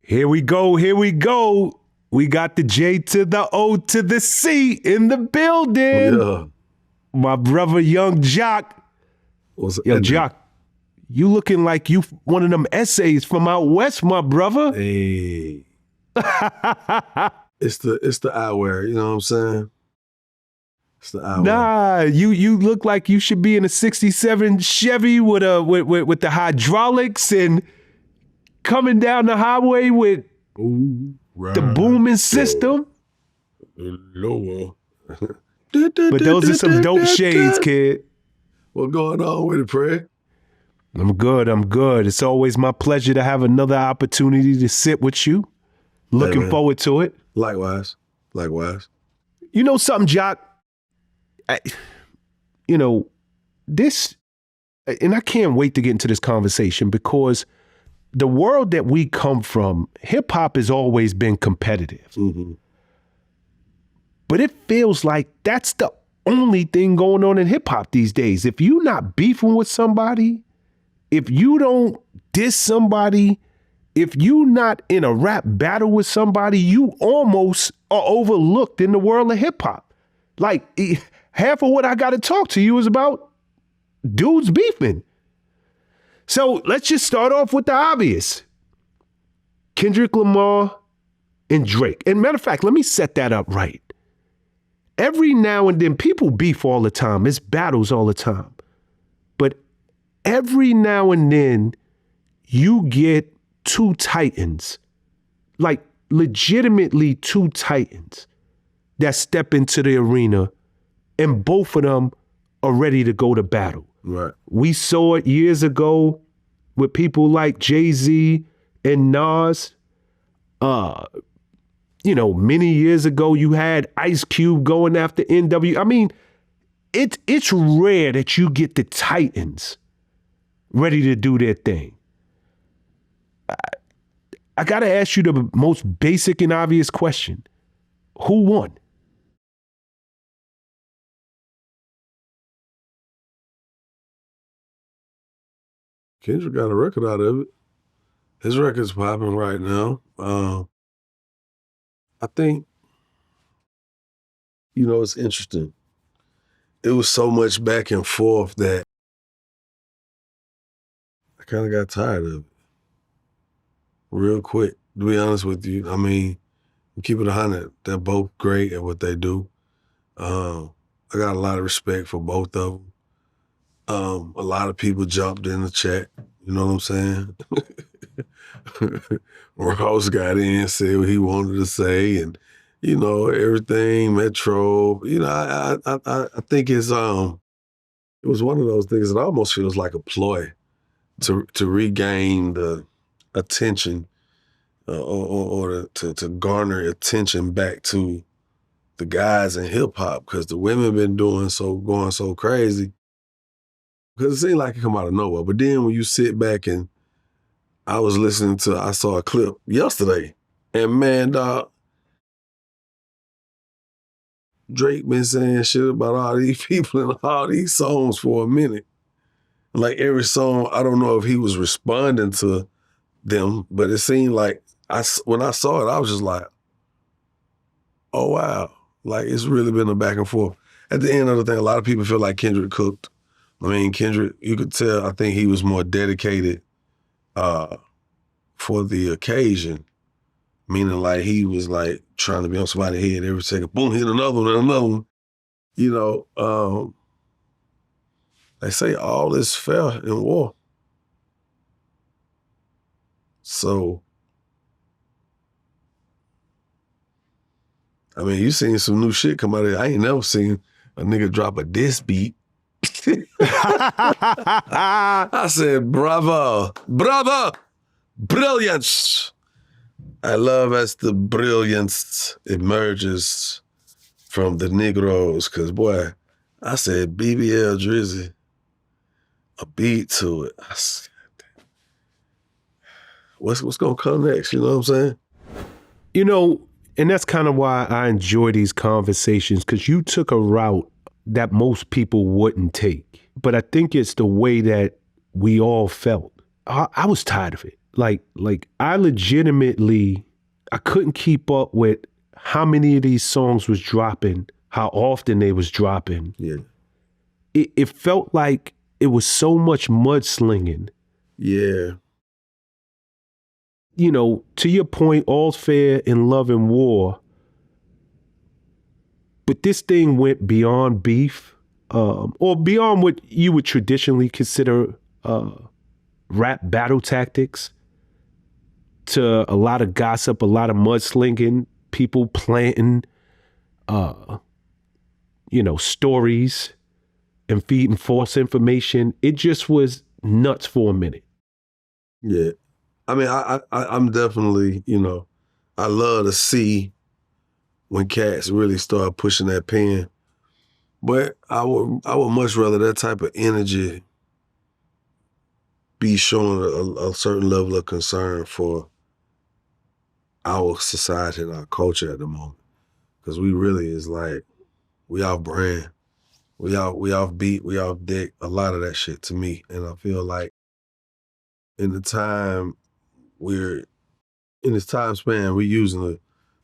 Here we go, here we go. We got the J to the O to the C in the building. Yeah. My brother, Young Jock. Yo, Jock, you looking like you one of them essays from out west, my brother. Hey. It's the eyewear, you know what I'm saying? It's the eyewear. Nah, you look like you should be in a 67 Chevy with the hydraulics and coming down the highway with the booming system. Lower. But those are some dope shades, kid. What's going on with it, Prez? I'm good. It's always my pleasure to have another opportunity to sit with you. Looking forward to it. Likewise. You know something, Jock? This, and I can't wait to get into this conversation because the world that we come from, hip hop has always been competitive. Mm-hmm. But it feels like that's the only thing going on in hip hop these days. If you're not beefing with somebody, if you don't diss somebody, if you're not in a rap battle with somebody, you almost are overlooked in the world of hip hop. Like half of what I got to talk to you is about dudes beefing. So let's just start off with the obvious. Kendrick Lamar and Drake. And matter of fact, let me set that up right. Every now and then, people beef all the time. It's battles all the time. But every now and then, you get two titans, like legitimately two titans that step into the arena and both of them are ready to go to battle. Right. We saw it years ago with people like Jay-Z and Nas. Many years ago, you had Ice Cube going after NW. I mean, it's rare that you get the titans ready to do their thing. I got to ask you the most basic and obvious question. Who won? Kendrick got a record out of it. His record's popping right now. I think, it's interesting. It was so much back and forth that I kind of got tired of it real quick, to be honest with you. I mean, keep it 100. They're both great at what they do. I got a lot of respect for both of them. A lot of people jumped in the chat, you know what I'm saying? Ross got in, said what he wanted to say, and everything, Metro. I think it was one of those things that almost feels like a ploy to regain the attention or to garner attention back to the guys in hip hop, because the women been going so crazy. Because it seemed like it come out of nowhere. But then when you sit back and I saw a clip yesterday, and man, dog, Drake been saying shit about all these people and all these songs for a minute. Like every song, I don't know if he was responding to them, but it seemed like when I saw it, I was just like, oh wow. Like it's really been a back and forth. At the end of the thing, a lot of people feel like Kendrick cooked. I mean, Kendrick, you could tell, I think he was more dedicated for the occasion, meaning like he was like trying to be on somebody's head every second. Boom, hit another one and another one. They say all is fair in war. So, I mean, you seen some new shit come out of it. I ain't never seen a nigga drop a diss beat. I said, bravo, brilliance. I love as the brilliance emerges from the Negroes, because boy, I said BBL Drizzy, a beat to it. I said, what's gonna come next? You know what I'm saying? And that's kind of why I enjoy these conversations, because you took a route that most people wouldn't take. But I think it's the way that we all felt. I was tired of it. Like I legitimately, I couldn't keep up with how many of these songs was dropping, how often they was dropping. Yeah. It felt like it was so much mudslinging. Yeah. You know, to your point, all's fair in love and war. But this thing went beyond beef, or beyond what you would traditionally consider rap battle tactics, to a lot of gossip, a lot of mudslinging, people planting, stories and feeding false information. It just was nuts for a minute. Yeah. I mean, I'm definitely, I love to see when cats really start pushing that pen. But I would much rather that type of energy be showing a certain level of concern for our society and our culture at the moment. Because we really is like, we off brand. We off beat, we off deck, a lot of that shit to me. And I feel like in the time we're in this time span we're using to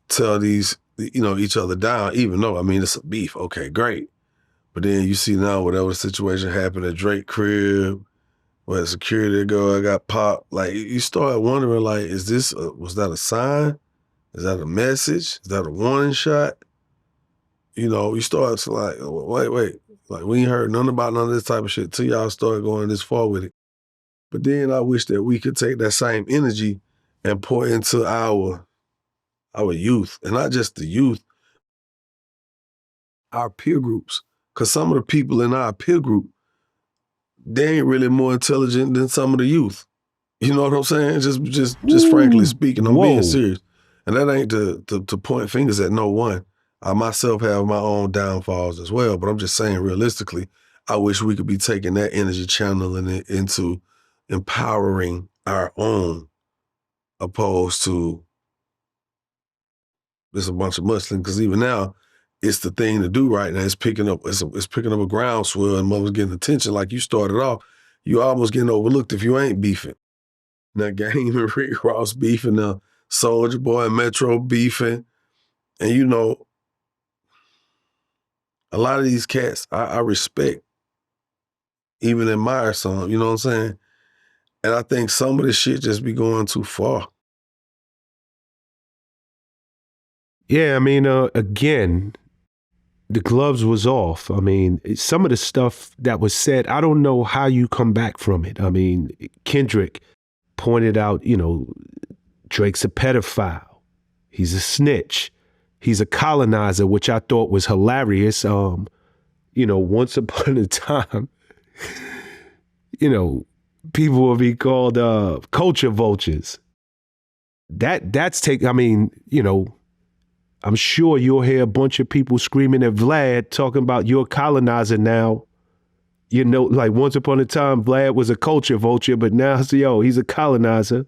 tell these, each other down, even though, I mean, it's a beef. Okay, great. But then you see now whatever situation happened at Drake crib, where the security guard got popped, like you start wondering, like, was that a sign? Is that a message? Is that a warning shot? You start to like, wait. Like, we ain't heard nothing about none of this type of shit till y'all start going this far with it. But then I wish that we could take that same energy and pour into our youth, and not just the youth, our peer groups. Because some of the people in our peer group, they ain't really more intelligent than some of the youth. You know what I'm saying? Just frankly speaking, I'm being serious. And that ain't to point fingers at no one. I myself have my own downfalls as well, but I'm just saying realistically, I wish we could be taking that energy, channeling it into empowering our own, opposed to just a bunch of mustling. Because even now, it's the thing to do right now. It's picking up a groundswell and mother's getting attention. Like you started off, you almost getting overlooked if you ain't beefing. Now Game and Rick Ross beefing, now Soulja Boy and Metro beefing. And a lot of these cats I respect, even admire some, you know what I'm saying? And I think some of this shit just be going too far. Yeah, I mean, again, the gloves was off. I mean, some of the stuff that was said, I don't know how you come back from it. I mean, Kendrick pointed out, Drake's a pedophile. He's a snitch. He's a colonizer, which I thought was hilarious. Once upon a time, people will be called culture vultures. I'm sure you'll hear a bunch of people screaming at Vlad, talking about you're a colonizer now. Like once upon a time, Vlad was a culture vulture, but now, he's a colonizer.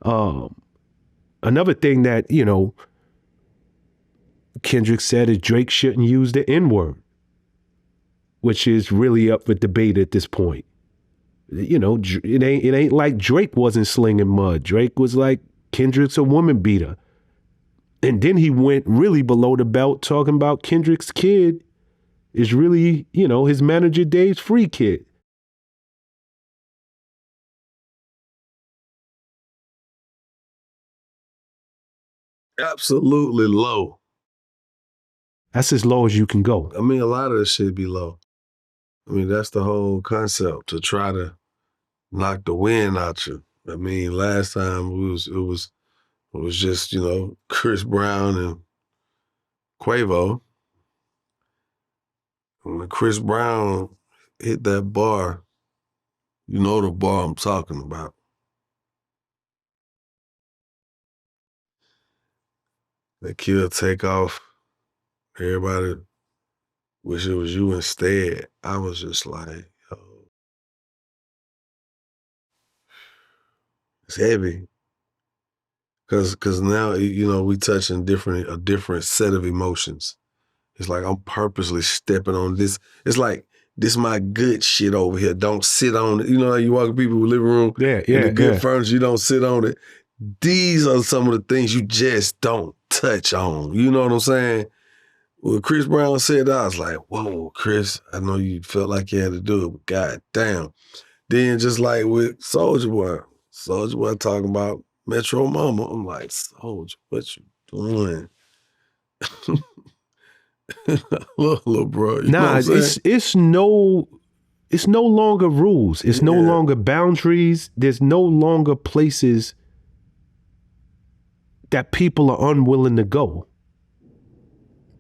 Another thing that, Kendrick said is Drake shouldn't use the N-word, which is really up for debate at this point. It ain't like Drake wasn't slinging mud. Drake was like, Kendrick's a woman beater. And then he went really below the belt talking about Kendrick's kid is really, his manager Dave's free kid. Absolutely low. That's as low as you can go. I mean, a lot of this shit be low. I mean, that's the whole concept, to try to knock the wind out you. I mean, last time it was just, Chris Brown and Quavo. When Chris Brown hit that bar, you know the bar I'm talking about. That kill Takeoff. Everybody wish it was you instead. I was just like, yo, it's heavy. Cause now, we touching a different set of emotions. It's like I'm purposely stepping on this. It's like this my good shit over here. Don't sit on it. You know how you walk in people's living room? Yeah. And the good furniture, you don't sit on it. These are some of the things you just don't touch on. You know what I'm saying? When Chris Brown said that, I was like, whoa, Chris, I know you felt like you had to do it, but god damn. Then just like with Soulja Boy talking about Metro Mama, I'm like, Soulja, what you doing? little bro, you know what I'm saying? It's no longer rules. It's no longer boundaries. There's no longer places that people are unwilling to go.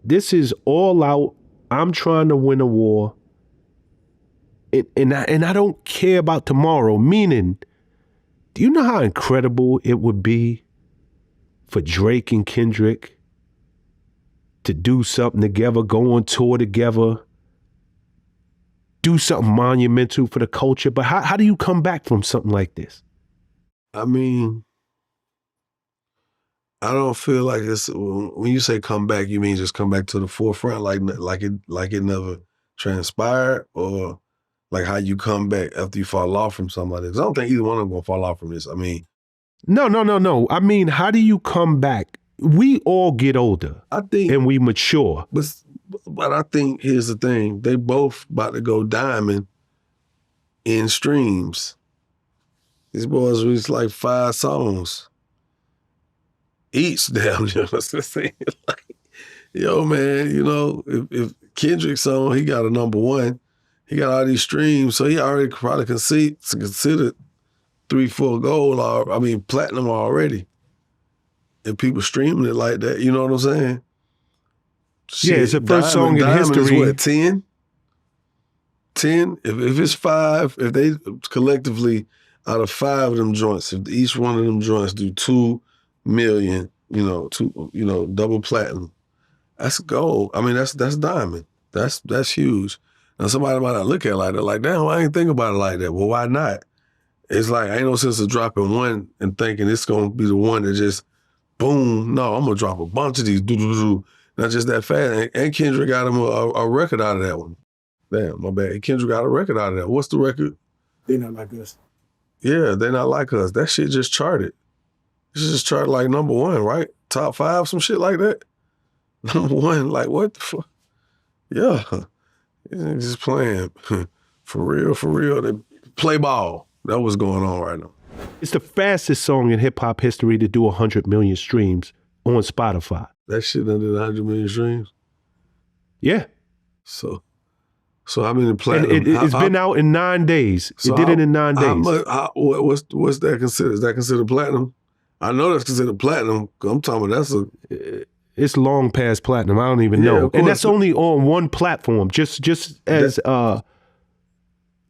This is all out. I'm trying to win a war. And I don't care about tomorrow. Meaning, do you know how incredible it would be for Drake and Kendrick to do something together, go on tour together, do something monumental for the culture? But how do you come back from something like this? I mean, I don't feel like it's, when you say come back, you mean just come back to the forefront, like it never transpired, or like how you come back after you fall off from somebody? Because I don't think either one of them gonna fall off from this. I mean, no. I mean, how do you come back? We all get older, I think, and we mature. But I think here's the thing: they both about to go diamond in streams. These boys released like 5 songs each, damn near. Like, yo, man, you know, if Kendrick's song, he got a #1, he got all these streams, so he already probably considered 3-4 gold, or I mean platinum already. And people streaming it like that, you know what I'm saying? Shit, it's the first song in history. Is what, 10? 10? If it's 5, if they collectively, out of 5 of them joints, if each one of them joints do 2 million, double platinum, that's gold. I mean, that's diamond. That's huge. Now somebody might not look at it like that, like, damn, I ain't think about it like that. Well, why not? It's like, ain't no sense of dropping one and thinking it's gonna be the one that just, boom, no, I'm gonna drop a bunch of these, not just that fast. And Kendrick got him a record out of that one. Damn, my bad. Kendrick got a record out of that. What's the record? They Not Like Us. Yeah, They Not Like Us. That shit just charted. It just charted like #1, right? Top 5, some shit like that. #1, like what the fuck? Yeah, just playing. For real. They play ball. That's what's going on right now. It's the fastest song in hip hop history to do 100 million streams on Spotify. That shit done did 100 million streams? Yeah. So how many platinum? And it's been out in 9 days. So it did it in 9 days. What's that considered? Is that considered platinum? I know that's considered platinum. I'm talking about it's long past platinum. I don't even know. And that's only on one platform. Just as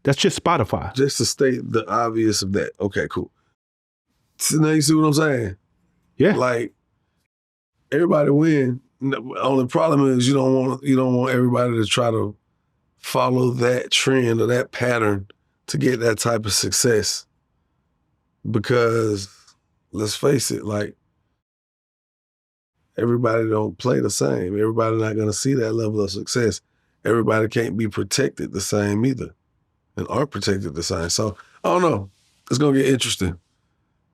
that's just Spotify. Just to state the obvious of that. Okay, cool. So now you see what I'm saying? Yeah. Like, everybody win. The only problem is you don't want everybody to try to follow that trend or that pattern to get that type of success. Because let's face it, like, everybody don't play the same. Everybody not gonna see that level of success. Everybody can't be protected the same either, and aren't protected the same. So I don't know. It's gonna get interesting.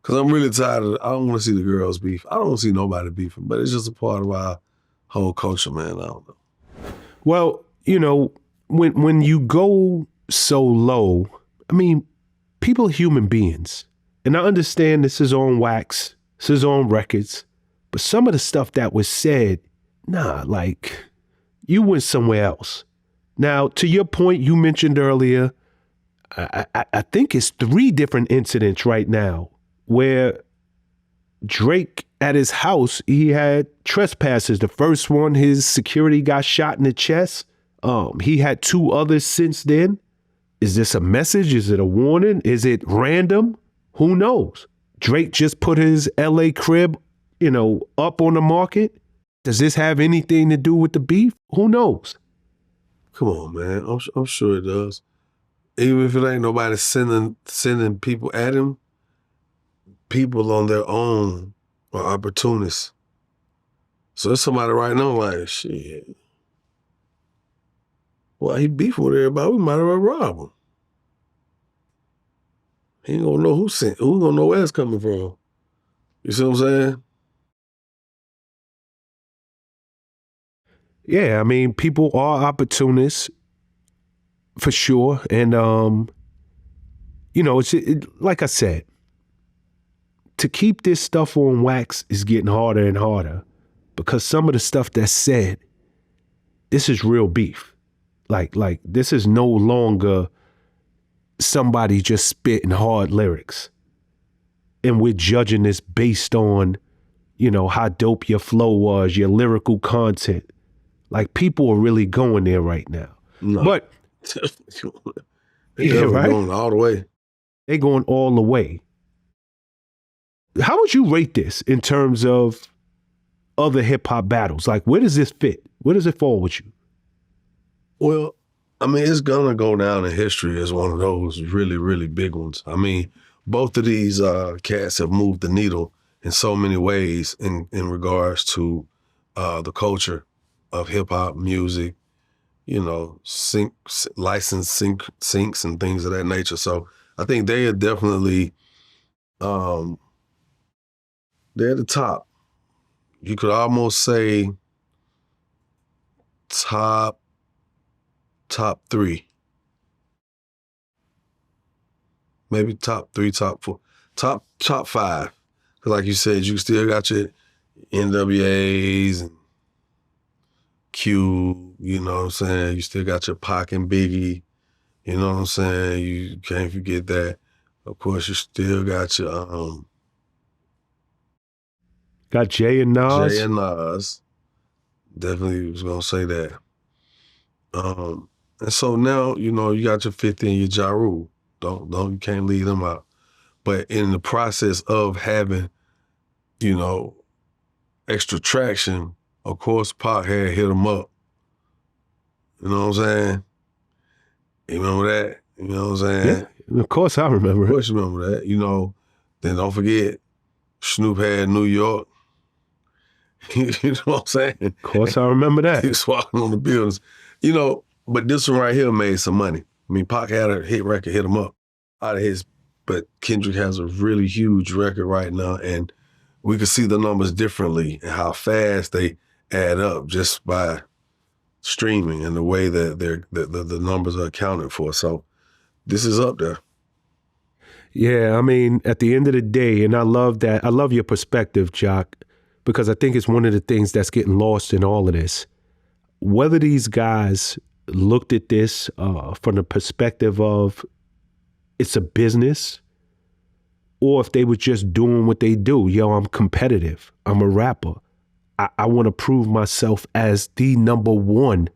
Cause I'm really tired of, I don't wanna see the girls beef. I don't wanna see nobody beefing, but it's just a part of our whole culture, man. I don't know. Well, when you go so low, I mean, people are human beings. And I understand this is on wax, this is on records, but some of the stuff that was said, like, you went somewhere else. Now, to your point you mentioned earlier, I think it's 3 different incidents right now where Drake at his house, he had trespassers. The first one, his security got shot in the chest. He had 2 others since then. Is this a message? Is it a warning? Is it random? Who knows? Drake just put his LA crib, up on the market. Does this have anything to do with the beef? Who knows? Come on, man. I'm sure it does. Even if it ain't nobody sending people at him, people on their own are opportunists. So there's somebody right now like, shit. Well, he beefing with everybody. We might as well rob him. He ain't gonna know who gonna know where it's coming from. You see what I'm saying? Yeah, I mean, people are opportunists for sure. And, it's like I said, to keep this stuff on wax is getting harder and harder because some of the stuff that's said, this is real beef. Like this is no longer somebody just spitting hard lyrics. And we're judging this based on, how dope your flow was, your lyrical content. Like people are really going there right now. No. But They're going all the way. They're going all the way. How would you rate this in terms of other hip hop battles? Like, where does this fit? Where does it fall with you? Well, I mean, it's gonna go down in history as one of those really, really big ones. I mean, both of these cats have moved the needle in so many ways in regards to the culture of hip hop music, licensed syncs and things of that nature. So I think they are definitely they're at the top. You could almost say top three. Maybe top three, top four, top five. Because like you said, you still got your NWAs and Q, you know what I'm saying? You still got your Pac and Biggie, you know what I'm saying? You can't forget that. Of course, you still got your got Jay and Nas. Jay and Nas. Definitely was gonna say that. And so now, you got your 50 and your Ja Rule. You can't leave them out. But in the process of having, extra traction, of course, Pac had hit him up. You know what I'm saying? You remember that? You know what I'm saying? Yeah, of course I remember it. Of course you remember that. Then don't forget, Snoop had New York. You know what I'm saying? Of course I remember that. He was walking on the buildings. But this one right here made some money. I mean, Pac had a hit record, hit him up out of his, but Kendrick has a really huge record right now, and we could see the numbers differently and how fast they add up just by streaming and the way that the numbers are accounted for. So this is up there. Yeah, I mean, at the end of the day, and I love that. I love your perspective, Jock, because I think it's one of the things that's getting lost in all of this. Whether these guys looked at this from the perspective of it's a business, or if they were just doing what they do. Yo, I'm competitive. I'm a rapper. I want to prove myself as the number one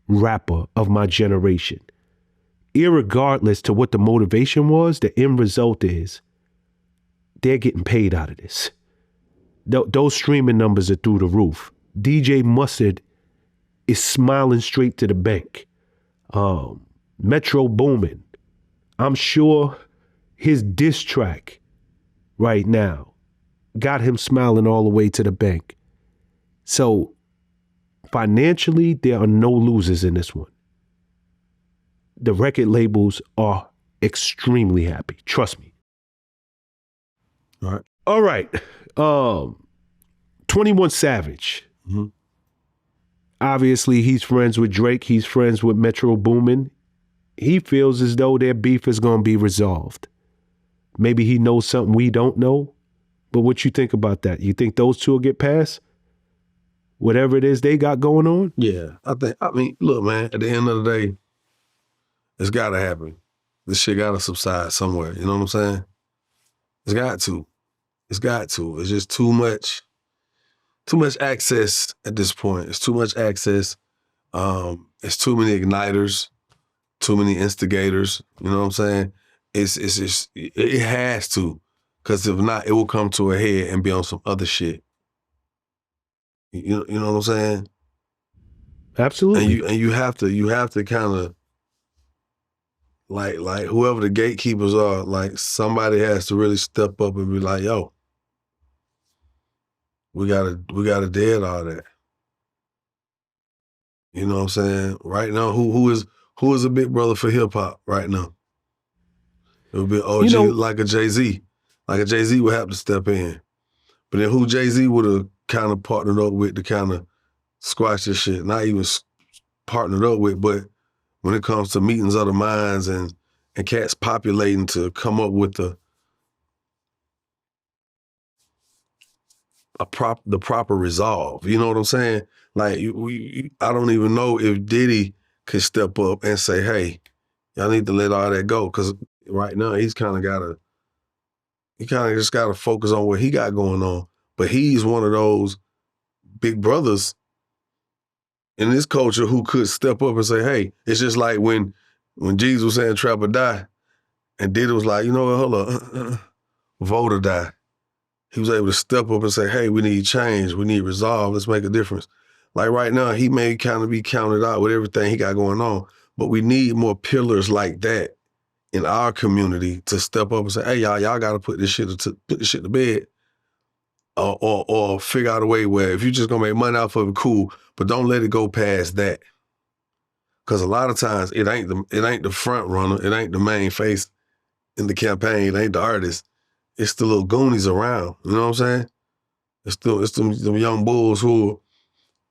rapper of my generation. Irregardless to what the motivation was, the end result is they're getting paid out of this. Those streaming numbers are through the roof. DJ Mustard is smiling straight to the bank. Metro booming. I'm sure his diss track right now got him smiling all the way to the bank. So financially, there are no losers in this one. The record labels are extremely happy. Trust me. All right. 21 Savage. Mm-hmm. Obviously, he's friends with Drake. He's friends with Metro Boomin. He feels as though their beef is going to be resolved. Maybe he knows something we don't know. But what you think about that? You think those two will get past whatever it is they got going on? Yeah. I mean, look, man, at the end of the day, it's got to happen. This shit got to subside somewhere. You know what I'm saying? It's got to. It's got to. It's just too much access at this point. It's too much access. It's too many igniters, too many instigators. You know what I'm saying? It has to. Because if not, it will come to a head and be on some other shit. You know what I'm saying? Absolutely. And you have to kind of like whoever the gatekeepers are, like somebody has to really step up and be like, yo, we gotta dead all that. You know what I'm saying? Right now, who is a big brother for hip hop right now? It would be OG like a Jay-Z. Like a Jay-Z would have to step in. But then who Jay-Z would have kind of partnered up with to kind of squash this shit? Not even partnered up with, but when it comes to meetings of the minds and cats populating to come up with the proper resolve. You know what I'm saying? Like, I don't even know if Diddy could step up and say, hey, y'all need to let all that go. Because right now, he kind of just got to focus on what he got going on. But he's one of those big brothers in this culture who could step up and say, hey, it's just like when Jesus was saying trap or die, and Diddy was like, you know what, hold up, vote or die. He was able to step up and say, hey, we need change, we need resolve, let's make a difference. Like right now, he may kind of be counted out with everything he got going on, but we need more pillars like that in our community to step up and say, hey, y'all got to put this shit to bed. Or figure out a way where if you're just gonna make money off of it, cool, but don't let it go past that. Because a lot of times it ain't the front runner, it ain't the main face in the campaign, it ain't the artist. It's the little goonies around. You know what I'm saying? It's them young bulls who,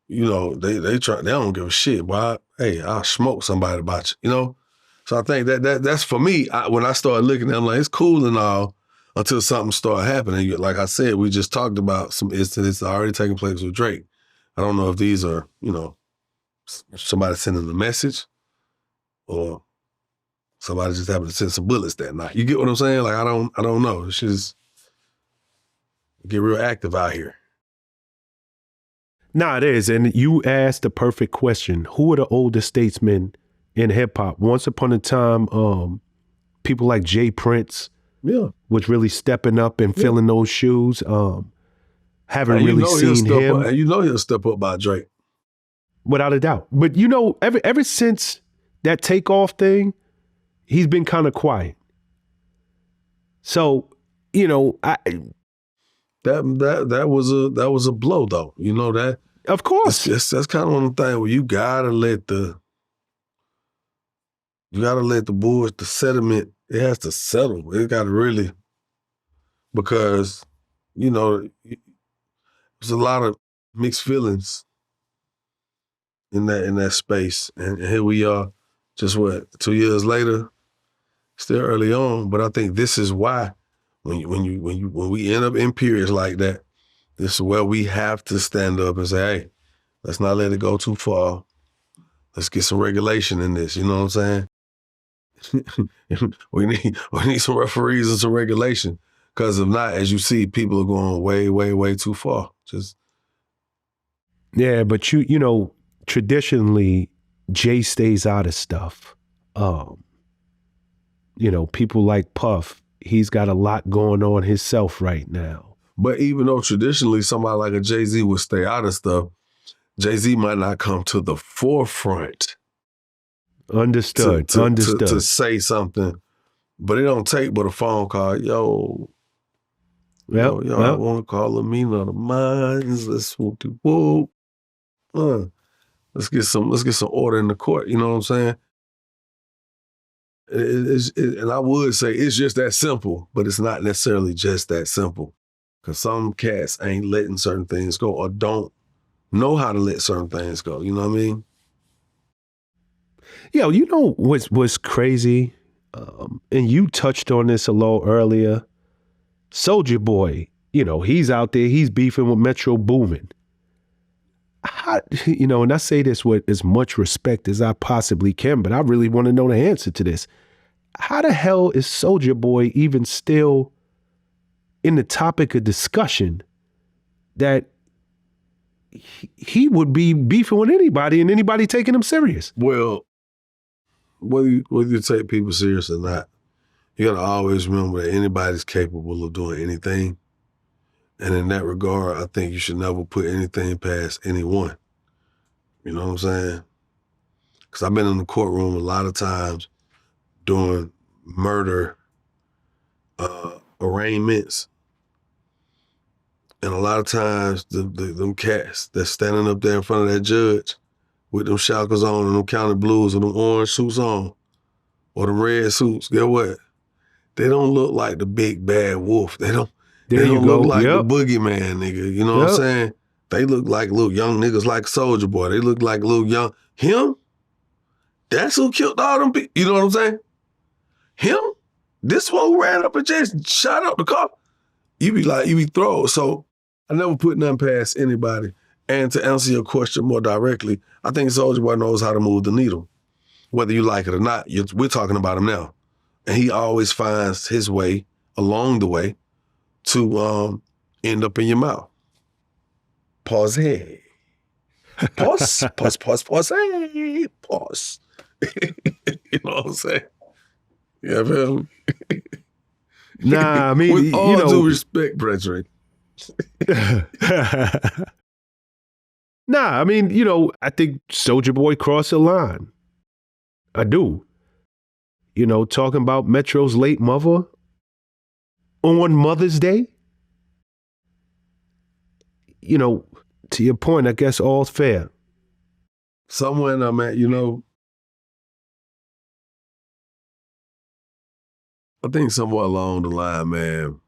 you know, they don't give a shit. Why? Hey, I'll smoke somebody about you. You know. So I think that's for me. When I started looking at it, I'm like, it's cool and all, until something started happening. Like I said, we just talked about some incidents that are already taking place with Drake. I don't know if these are, you know, somebody sending a message or somebody just happened to send some bullets that night. You get what I'm saying? Like, I don't know. It's just get real active out here. Nah, it is. And you asked the perfect question. Who are the oldest statesmen in hip hop? Once upon a time, people like Jay Prince was really stepping up and filling those shoes. Haven't really seen him. And you know he'll step up by Drake. Without a doubt. But you know, ever since that takeoff thing, he's been kind of quiet. So, you know, that was a blow though. You know that? Of course. That's kind of one of the things where you gotta let the the sediment, it has to settle. It gotta really, because, you know, there's a lot of mixed feelings in that space. And here we are, just 2 years later, still early on. But I think this is why when we end up in periods like that, this is where we have to stand up and say, hey, let's not let it go too far. Let's get some regulation in this. You know what I'm saying? we need some referees and some regulation. Because if not, as you see, people are going way, way, way too far. Yeah, but you know, traditionally, Jay stays out of stuff. You know, people like Puff, he's got a lot going on himself right now. But even though traditionally somebody like a Jay-Z would stay out of stuff, Jay-Z might not come to the forefront. Understood. To say something. But it don't take but a phone call. Yo, I want to call Amina the Minds. Let's whoop. Let's get some order in the court. You know what I'm saying? And I would say it's just that simple, but it's not necessarily just that simple. Because some cats ain't letting certain things go or don't know how to let certain things go. You know what I mean? Yo, you know what's crazy? And you touched on this a little earlier. Soulja Boy, you know, he's out there, he's beefing with Metro Boomin. You know, and I say this with as much respect as I possibly can, but I really want to know the answer to this. How the hell is Soulja Boy even still in the topic of discussion that he would be beefing with anybody and anybody taking him serious? Well, whether you take people serious or not, you gotta always remember that anybody's capable of doing anything. And in that regard, I think you should never put anything past anyone. You know what I'm saying? Because I've been in the courtroom a lot of times doing murder arraignments. And a lot of times, them cats that's standing up there in front of that judge, with them shackles on and them county blues and them orange suits on, or them red suits, guess what? They don't look like the big bad wolf. They don't look like the boogeyman, nigga. You know what I'm saying? They look like little young niggas like Soulja Boy. They look like little young, him? That's who killed all them people. You know what I'm saying? Him? This one who ran up and just shot up the car. You be thrown. So I never put nothing past anybody. And to answer your question more directly, I think Soulja Boy knows how to move the needle. Whether you like it or not, we're talking about him now. And he always finds his way along the way to end up in your mouth. Pause. Hey. Pause. Hey. Pause. You know what I'm saying? Yeah, man. Nah, I mean, with all due respect, brethren. Nah, I mean, I think Soulja Boy crossed the line. I do. Talking about Metro's late mother on Mother's Day. To your point, I guess all's fair. Somewhere I'm at, I think somewhere along the line, man,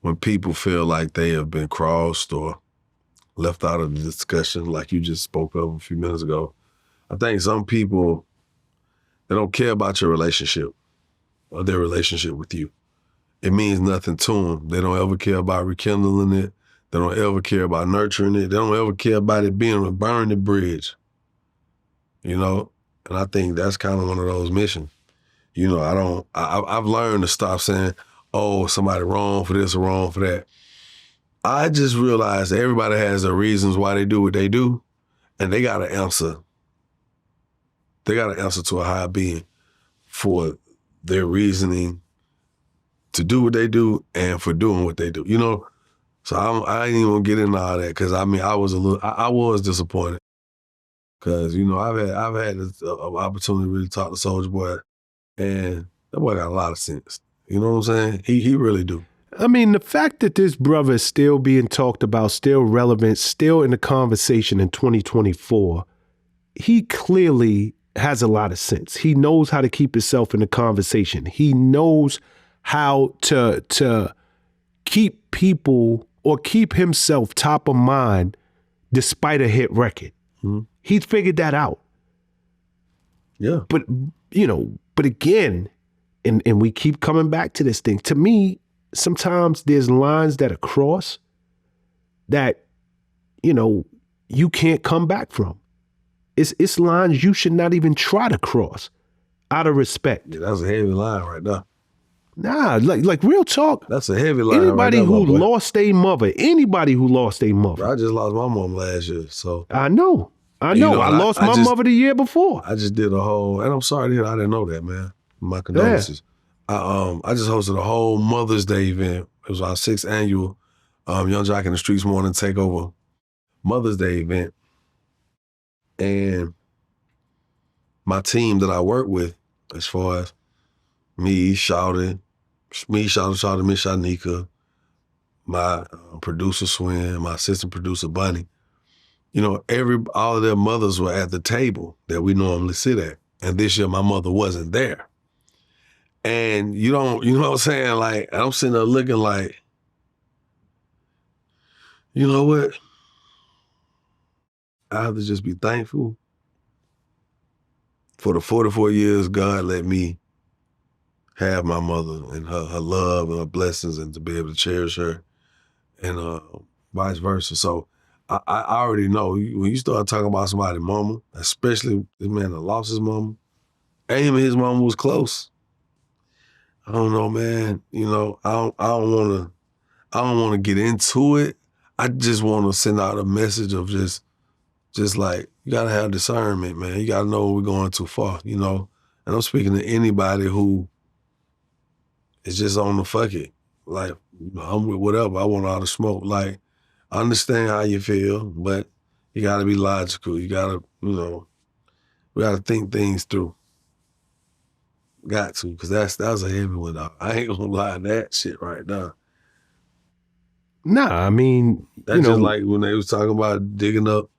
when people feel like they have been crossed or left out of the discussion, like you just spoke of a few minutes ago, I think some people, they don't care about your relationship or their relationship with you. It means nothing to them. They don't ever care about rekindling it. They don't ever care about nurturing it. They don't ever care about it being a burning bridge, And I think that's kind of one of those missions. I've learned to stop saying, oh, somebody wrong for this or wrong for that. I just realized that everybody has their reasons why they do what they do, and they got to answer. They got to answer to a higher being for their reasoning to do what they do and for doing what they do, So I ain't even gonna get into all that because I was disappointed because I've had this opportunity to really talk to Soulja Boy, and that boy got a lot of sense. You know what I'm saying? He really do. I mean, the fact that this brother is still being talked about, still relevant, still in the conversation in 2024, he clearly has a lot of sense. He knows how to keep himself in the conversation. He knows how to keep people or keep himself top of mind despite a hit record. Mm-hmm. He's figured that out. Yeah. But again, and we keep coming back to this thing. To me, sometimes there's lines that are crossed that, you can't come back from. It's lines you should not even try to cross out of respect. Yeah, that's a heavy line right there. Nah, like real talk. That's a heavy line. Anybody right who lost a mother, I just lost my mom last year, so. I know. I lost my mother the year before. I just did a whole, and I'm sorry I didn't know that, man. My condolences. Yeah. I just hosted a whole Mother's Day event. It was our 6th annual Young Jock in the Streets Morning Takeover Mother's Day event. And my team that I work with, as far as me, Shawty, Miss Shanika, my producer Swin, my assistant producer Bunny, all of their mothers were at the table that we normally sit at. And this year my mother wasn't there. And you know what I'm saying? Like, I'm sitting there looking like, you know what? I have to just be thankful for the 44 years God let me have my mother and her love and her blessings and to be able to cherish her and vice versa. So I already know when you start talking about somebody's mama, especially this man that lost his mama, and him and his mama was close. I don't know, man. I don't want to get into it. I just want to send out a message of just like, you gotta have discernment, man. You gotta know when we're going too far, And I'm speaking to anybody who is just on the fuck it. Like, I'm with whatever. I want all the smoke. Like, I understand how you feel, but you gotta be logical. You gotta, we gotta think things through. Got to, because that was a heavy one. I ain't gonna lie, that shit right now. Nah, I mean, that's just like when they was talking about digging up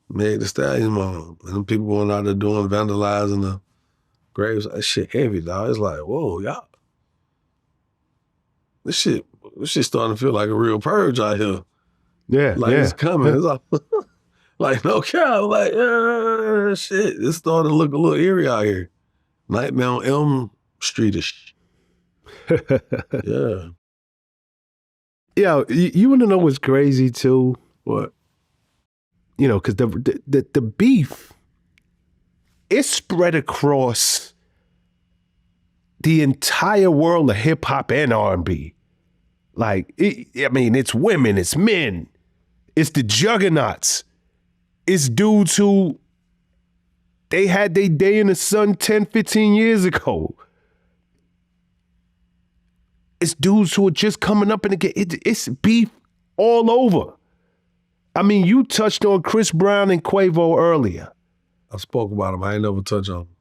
Meg Thee Stallion mom. And them people going out there doing vandalizing the graves. That shit heavy, dog. It's like, whoa, y'all. This shit starting to feel like a real purge out here. Yeah, Like it's coming. It's like, like no cow. Like, shit. It's starting to look a little eerie out here. Nightmare on Elm Street-ish. Yeah. Yeah, you want to know what's crazy too? What? You know, because the beef, it's spread across the entire world of hip hop and R&B. Like, it's women, it's men, it's the juggernauts, it's dudes who they had their day in the sun 10, 15 years ago. It's dudes who are just coming up and again. It's beef all over. I mean, you touched on Chris Brown and Quavo earlier. I spoke about him. I ain't never touched on him.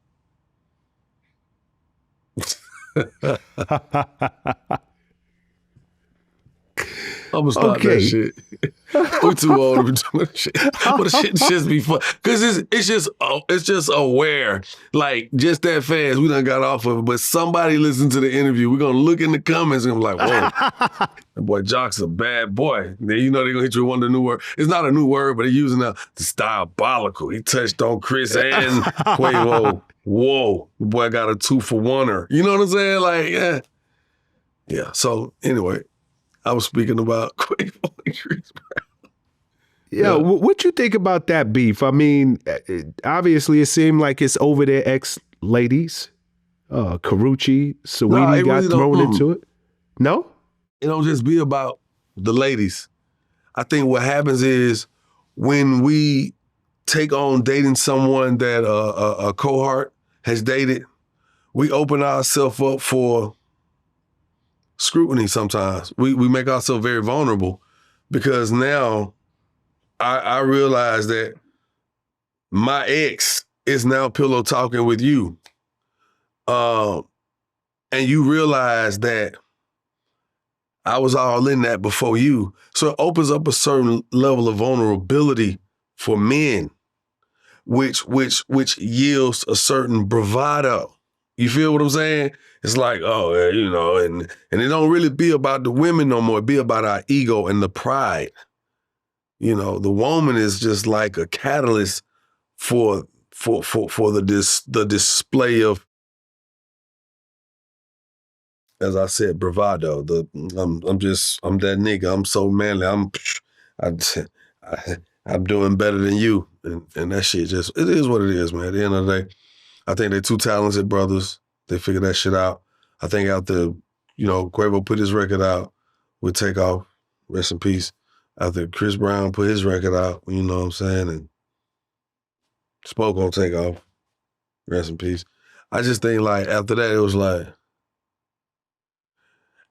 I'm gonna start that shit. We too old to be doing that shit. But the shit just be fun. Cause it's just aware. Like just that fast, we done got off of it. But somebody listened to the interview. We're gonna look in the comments and I'm like, whoa, that boy Jock's a bad boy. Then you know they're gonna hit you with one of the new word. It's not a new word, but they're using the diabolical. He touched on Chris and Quavo. Whoa, the boy got a 2-for-1er. You know what I'm saying? Like, yeah. Yeah. So anyway. I was speaking about Quavo and Chris Brown. Yeah, what you think about that beef? I mean, obviously it seemed like it's over their ex-ladies. Karuchi, Saweetie got really thrown into it. No? It don't just be about the ladies. I think what happens is when we take on dating someone that a cohort has dated, we open ourselves up for scrutiny sometimes. We make ourselves very vulnerable because now I realize that my ex is now pillow talking with you. And you realize that I was all in that before you. So it opens up a certain level of vulnerability for men, which yields a certain bravado. You feel what I'm saying? It's like, oh, you know, and it don't really be about the women no more. It be about our ego and the pride. You know, the woman is just like a catalyst for the display of, as I said, bravado. I'm that nigga. I'm so manly. I'm doing better than you, and that shit just, it is what it is, man. At the end of the day, I think they're two talented brothers. They figured that shit out. I think after, you know, Quavo put his record out with Takeoff, rest in peace. After Chris Brown put his record out, you know what I'm saying, and spoke on Takeoff, rest in peace. I just think like after that, it was like,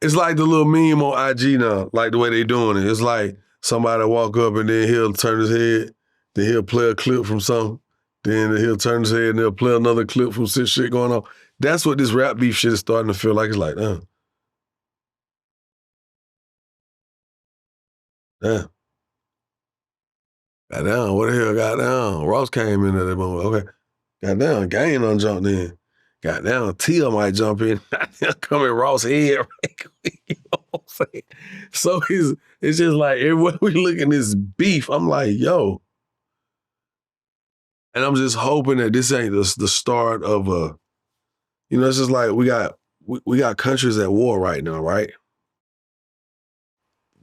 it's like the little meme on IG now, like the way they doing it. It's like somebody walk up and then he'll turn his head, then he'll play a clip from something, then he'll turn his head and they'll play another clip from some shit going on. That's what this rap beef shit is starting to feel like. It's like, damn. Goddamn, what the hell, goddamn? Ross came in at that moment. Okay. Goddamn, Game done jumped in. Goddamn, Tia might jump in. Come in Ross' head. You know what I'm saying? So it's just like, everywhere we look at this beef, I'm like, yo. And I'm just hoping that this ain't the start of a, you know, it's just like we got countries at war right now, right?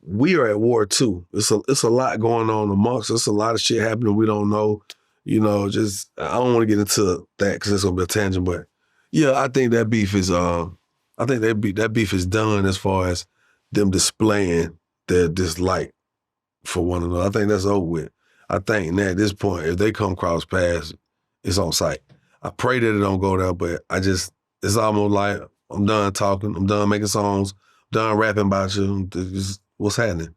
We are at war too. It's a lot going on amongst us. A lot of shit happening we don't know. You know, just I don't want to get into that because it's gonna be a tangent. But yeah, I think that beef is that beef is done as far as them displaying their dislike for one another. I think that's over with. I think that at this point, if they come cross paths, it's on sight. I pray that it don't go there, but it's almost like I'm done talking. I'm done making songs. I'm done rapping about you. What's happening?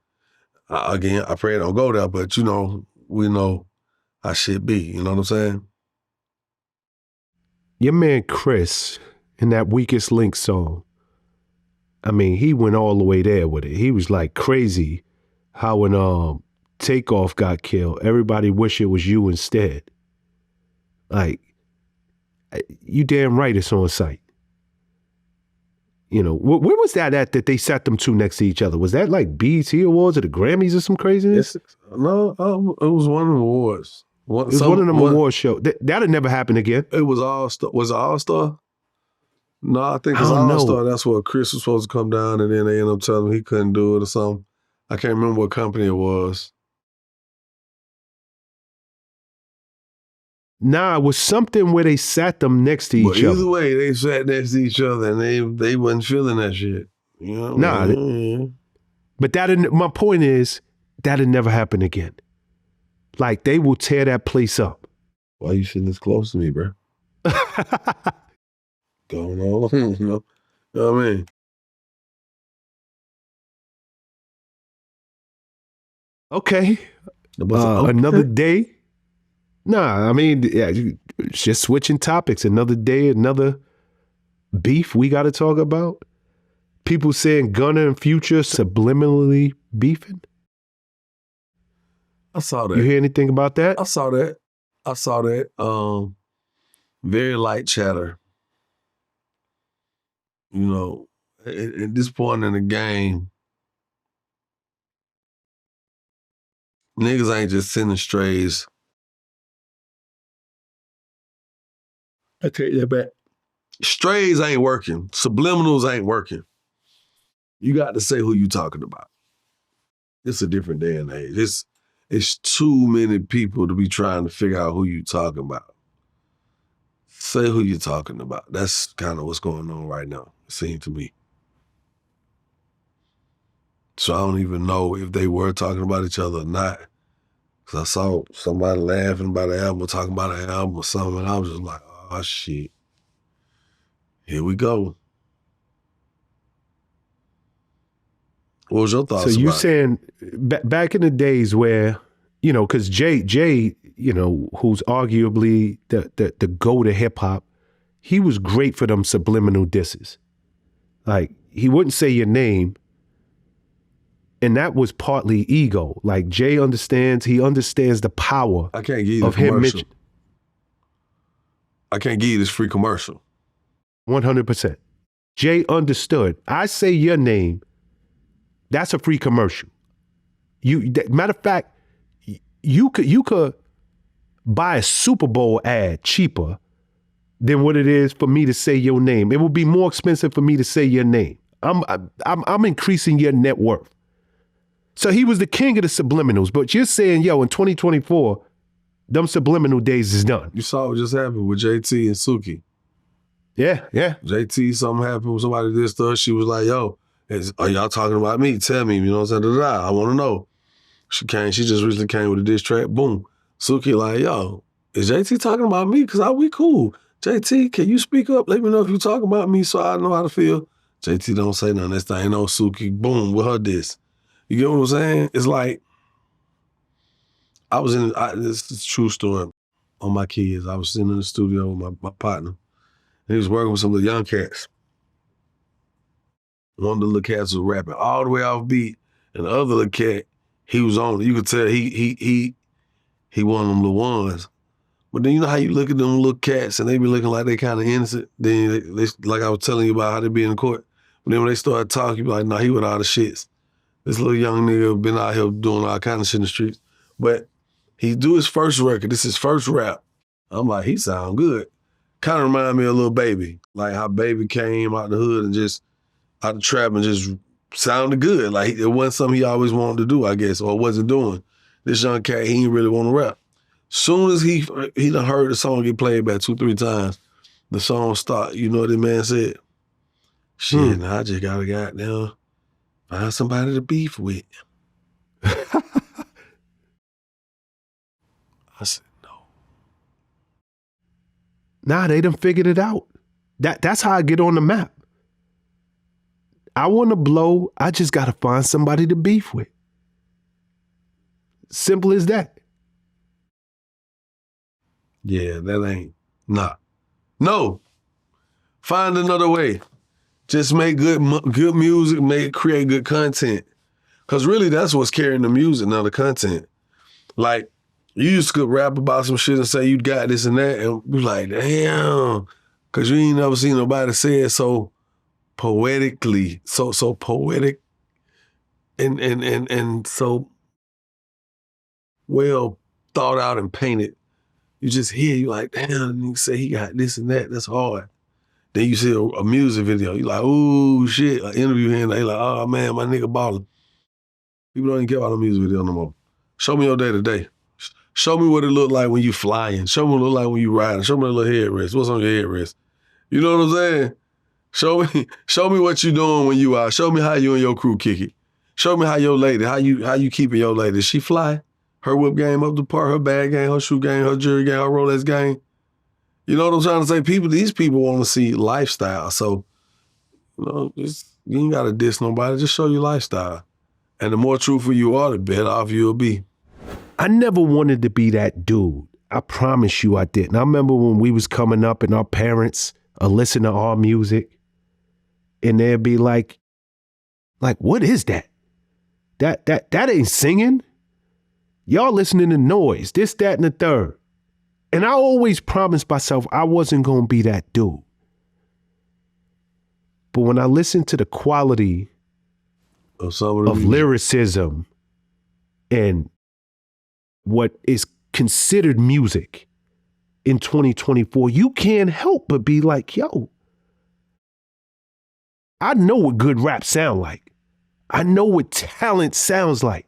Again, I pray it don't go there, but you know, we know how shit be. You know what I'm saying? Your man Chris, in that Weakest Link song, I mean, he went all the way there with it. He was like crazy how when Takeoff got killed, everybody wish it was you instead. Like, you damn right it's on site. You know, where was that at that they sat them two next to each other? Was that like BET Awards or the Grammys or some craziness? No, it was one of the awards. It was one of them award shows. That'll never happen again. It was All-Star. Was it All-Star? No, I think it's All-Star. That's where Chris was supposed to come down, and then they ended up telling him he couldn't do it or something. I can't remember what company it was. Nah, it was something where they sat them next to each other. Either way, they sat next to each other and they wasn't feeling that shit. You know what I mean? But my point is, that'll never happen again. Like, they will tear that place up. Why you sitting this close to me, bro? Going on, you know what I mean? Okay. Another day. Nah, I mean, yeah, just switching topics. Another day, another beef we got to talk about. People saying Gunna and Future subliminally beefing. I saw that. You hear anything about that? I saw that. Very light chatter. You know, at this point in the game, niggas ain't just sending strays. I take that back. Strays ain't working. Subliminals ain't working. You got to say who you talking about. It's a different day and age. It's too many people to be trying to figure out who you talking about. Say who you're talking about. That's kind of what's going on right now, it seems to me. So I don't even know if they were talking about each other or not. Because I saw somebody laughing about the album, talking about an album or something, and I was just like, oh, shit. Here we go. What was your thoughts about it? So you saying back in the days where, you know, because Jay, you know, who's arguably the GOAT of hip hop, he was great for them subliminal disses. Like, he wouldn't say your name, and that was partly ego. Like, Jay understands the power I can't give you of the commercial. him. I can't give you this free commercial. 100%. Jay understood. I say your name, that's a free commercial. Matter of fact, you could buy a Super Bowl ad cheaper than what it is for me to say your name. It would be more expensive for me to say your name. I'm increasing your net worth. So he was the king of the subliminals, but you're saying, yo, in 2024, them subliminal days is done. You saw what just happened with JT and Suki. Yeah. JT, something happened with somebody did stuff. She was like, yo, are y'all talking about me? Tell me, you know what I'm saying? I want to know. She just recently came with a diss track. Boom. Suki like, yo, is JT talking about me? Because we cool. JT, can you speak up? Let me know if you talking about me so I know how to feel. JT don't say nothing. Next thing you know, Suki, boom, with her diss. You get what I'm saying? It's like, this is a true story on my kids. I was sitting in the studio with my partner. And he was working with some of the young cats. One of the little cats was rapping all the way off beat, and the other little cat, he was on it. You could tell he one of them little ones. But then you know how you look at them little cats and they be looking like they kind of innocent. Then they like I was telling you about how they be in court. But then when they start talking, you be like, nah, he with all the shits. This little young nigga been out here doing all kind of shit in the streets. But he do his first record. This is his first rap. I'm like, he sound good. Kind of remind me of Lil Baby. Like how Baby came out the hood and just out the trap and just sounded good. Like it wasn't something he always wanted to do, I guess, or wasn't doing. This young cat, he didn't really want to rap. Soon as he done heard the song get played back 2-3 times, the song stopped. You know what the man said? Shit, now I just gotta goddamn find somebody to beef with. I said, no. Nah, they done figured it out. That's how I get on the map. I want to blow, I just got to find somebody to beef with. Simple as that. Yeah, that ain't, nah. No. Find another way. Just make good music, create good content. Because really, that's what's carrying the music, now the content. Like, you used to rap about some shit and say you got this and that, and be like, damn, because you ain't never seen nobody say it so poetically, so poetic and so well thought out and painted. You just hear, you like, damn, you say he got this and that, that's hard. Then you see a music video, you like, ooh, shit, an interview here, and they like, oh man, my nigga ballin'. People don't even care about the music video no more. Show me your day-to-day. Show me what it look like when you flying. Show me what it look like when you riding. Show me a little headrest. What's on your headrest? You know what I'm saying? Show me what you doing when you out. Show me how you and your crew kick it. Show me how your lady, how you keeping your lady. Does she fly? Her whip game up the park, her bag game, her shoe game, her jewelry game, her Rolex game. You know what I'm trying to say? These people want to see lifestyle. So, you know, you ain't got to diss nobody. Just show your lifestyle. And the more truthful you are, the better off you'll be. I never wanted to be that dude. I promise you I didn't. I remember when we was coming up and our parents listen to our music and they'd be like, what is that? That ain't singing. Y'all listening to noise, this, that, and the third. And I always promised myself I wasn't going to be that dude. But when I listened to the quality of lyricism and what is considered music in 2024, you can't help but be like, yo, I know what good rap sound like. I know what talent sounds like.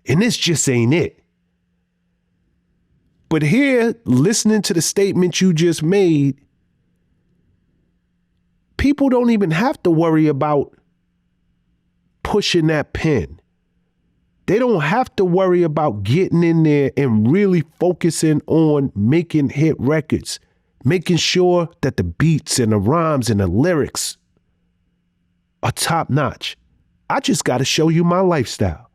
And this just ain't it. But here, listening to the statement you just made, people don't even have to worry about pushing that pen. They don't have to worry about getting in there and really focusing on making hit records, making sure that the beats and the rhymes and the lyrics are top notch. I just got to show you my lifestyle.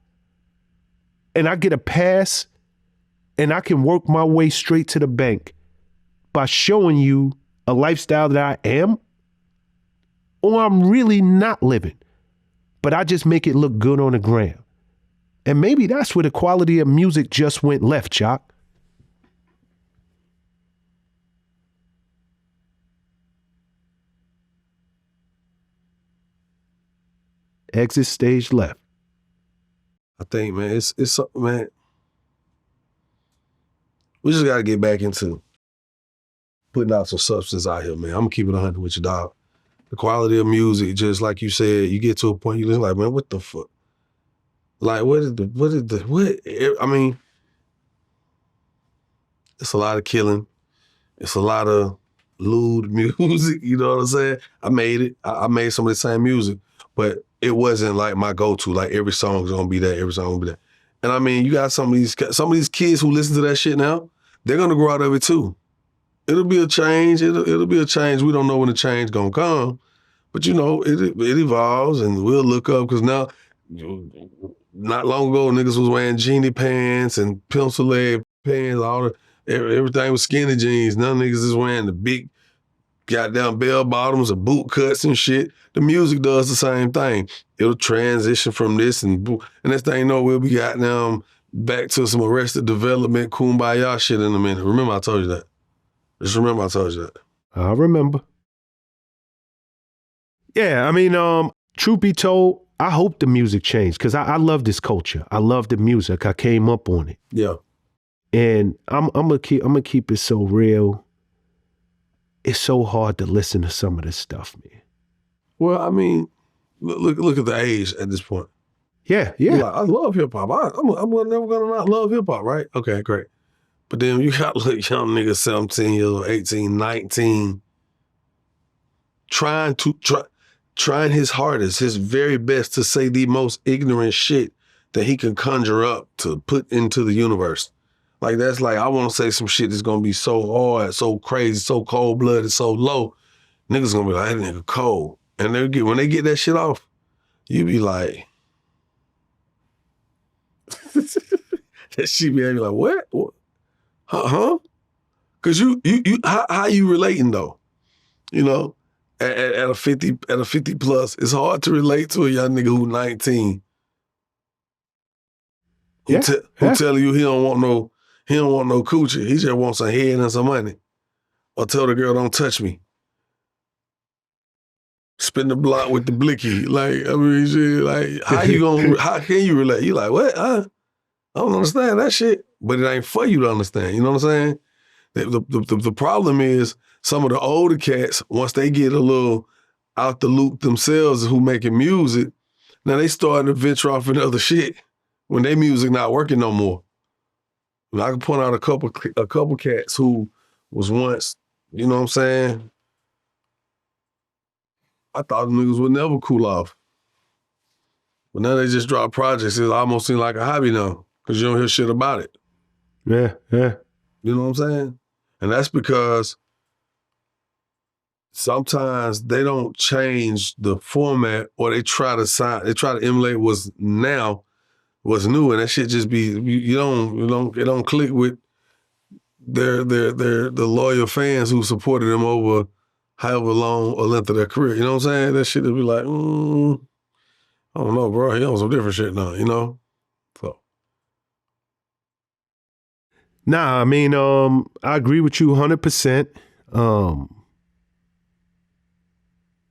And I get a pass and I can work my way straight to the bank by showing you a lifestyle that I am or I'm really not living. But I just make it look good on the gram. And maybe that's where the quality of music just went left, Jock. Exit stage left. I think, man, it's something, man. We just got to get back into putting out some substance out here, man. I'm going to keep it 100 with you, dog. The quality of music, just like you said, you get to a point, you're just like, man, what the fuck? Like, I mean, it's a lot of killing. It's a lot of lewd music, you know what I'm saying? I made it. I made some of the same music, but it wasn't like my go-to. Like, every song is gonna be that, every song gonna be that. And I mean, you got some of these kids who listen to that shit now, they're gonna grow out of it too. It'll be a change. It'll be a change. We don't know when the change gonna come, but you know, it evolves, and we'll look up, because now, not long ago, niggas was wearing jeanie pants and pencil leg pants, everything was skinny jeans. Now niggas is wearing the big goddamn bell bottoms or boot cuts and shit. The music does the same thing. It'll transition from this and next thing you know, we'll be goddamn back to some Arrested Development, Kumbaya shit in a minute. Remember I told you that. Just remember I told you that. I remember. Yeah, I mean, truth be told, I hope the music changed, because I love this culture. I love the music. I came up on it. Yeah. And I'm gonna keep it so real. It's so hard to listen to some of this stuff, man. Well, I mean, look at the age at this point. Yeah. Like, I love hip hop. I'm never gonna not love hip hop, right? Okay, great. But then you got young niggas 17 years old, 18, 19, trying his hardest, his very best to say the most ignorant shit that he can conjure up to put into the universe. Like, that's like, I want to say some shit that's going to be so hard, so crazy, so cold-blooded, so low. Niggas going to be like, that nigga cold. And when they get that shit off, you be like, that shit be like, what? Huh? Because how you relating though? You know, at a 50 plus, it's hard to relate to a young nigga who's 19 Who telling you he don't want no coochie. He just wants some head and some money. Or tell the girl, don't touch me. Spin the block with the blicky. Like, I mean, shit, like, how can you relate? You like, what? I don't understand that shit. But it ain't for you to understand. You know what I'm saying? The problem is some of the older cats, once they get a little out the loop themselves who making music, now they starting to venture off into other shit when their music not working no more. And I can point out a couple cats who was once, you know what I'm saying? I thought the niggas would never cool off. But now they just drop projects. It almost seems like a hobby now because you don't hear shit about it. Yeah. You know what I'm saying? And that's because sometimes they don't change the format or they try to emulate what's new, and that shit just be, it don't click with the loyal fans who supported them over however long or length of their career. You know what I'm saying? That shit would be like, I don't know, bro. He on some different shit now, you know? So. Nah, I mean, I agree with you 100%.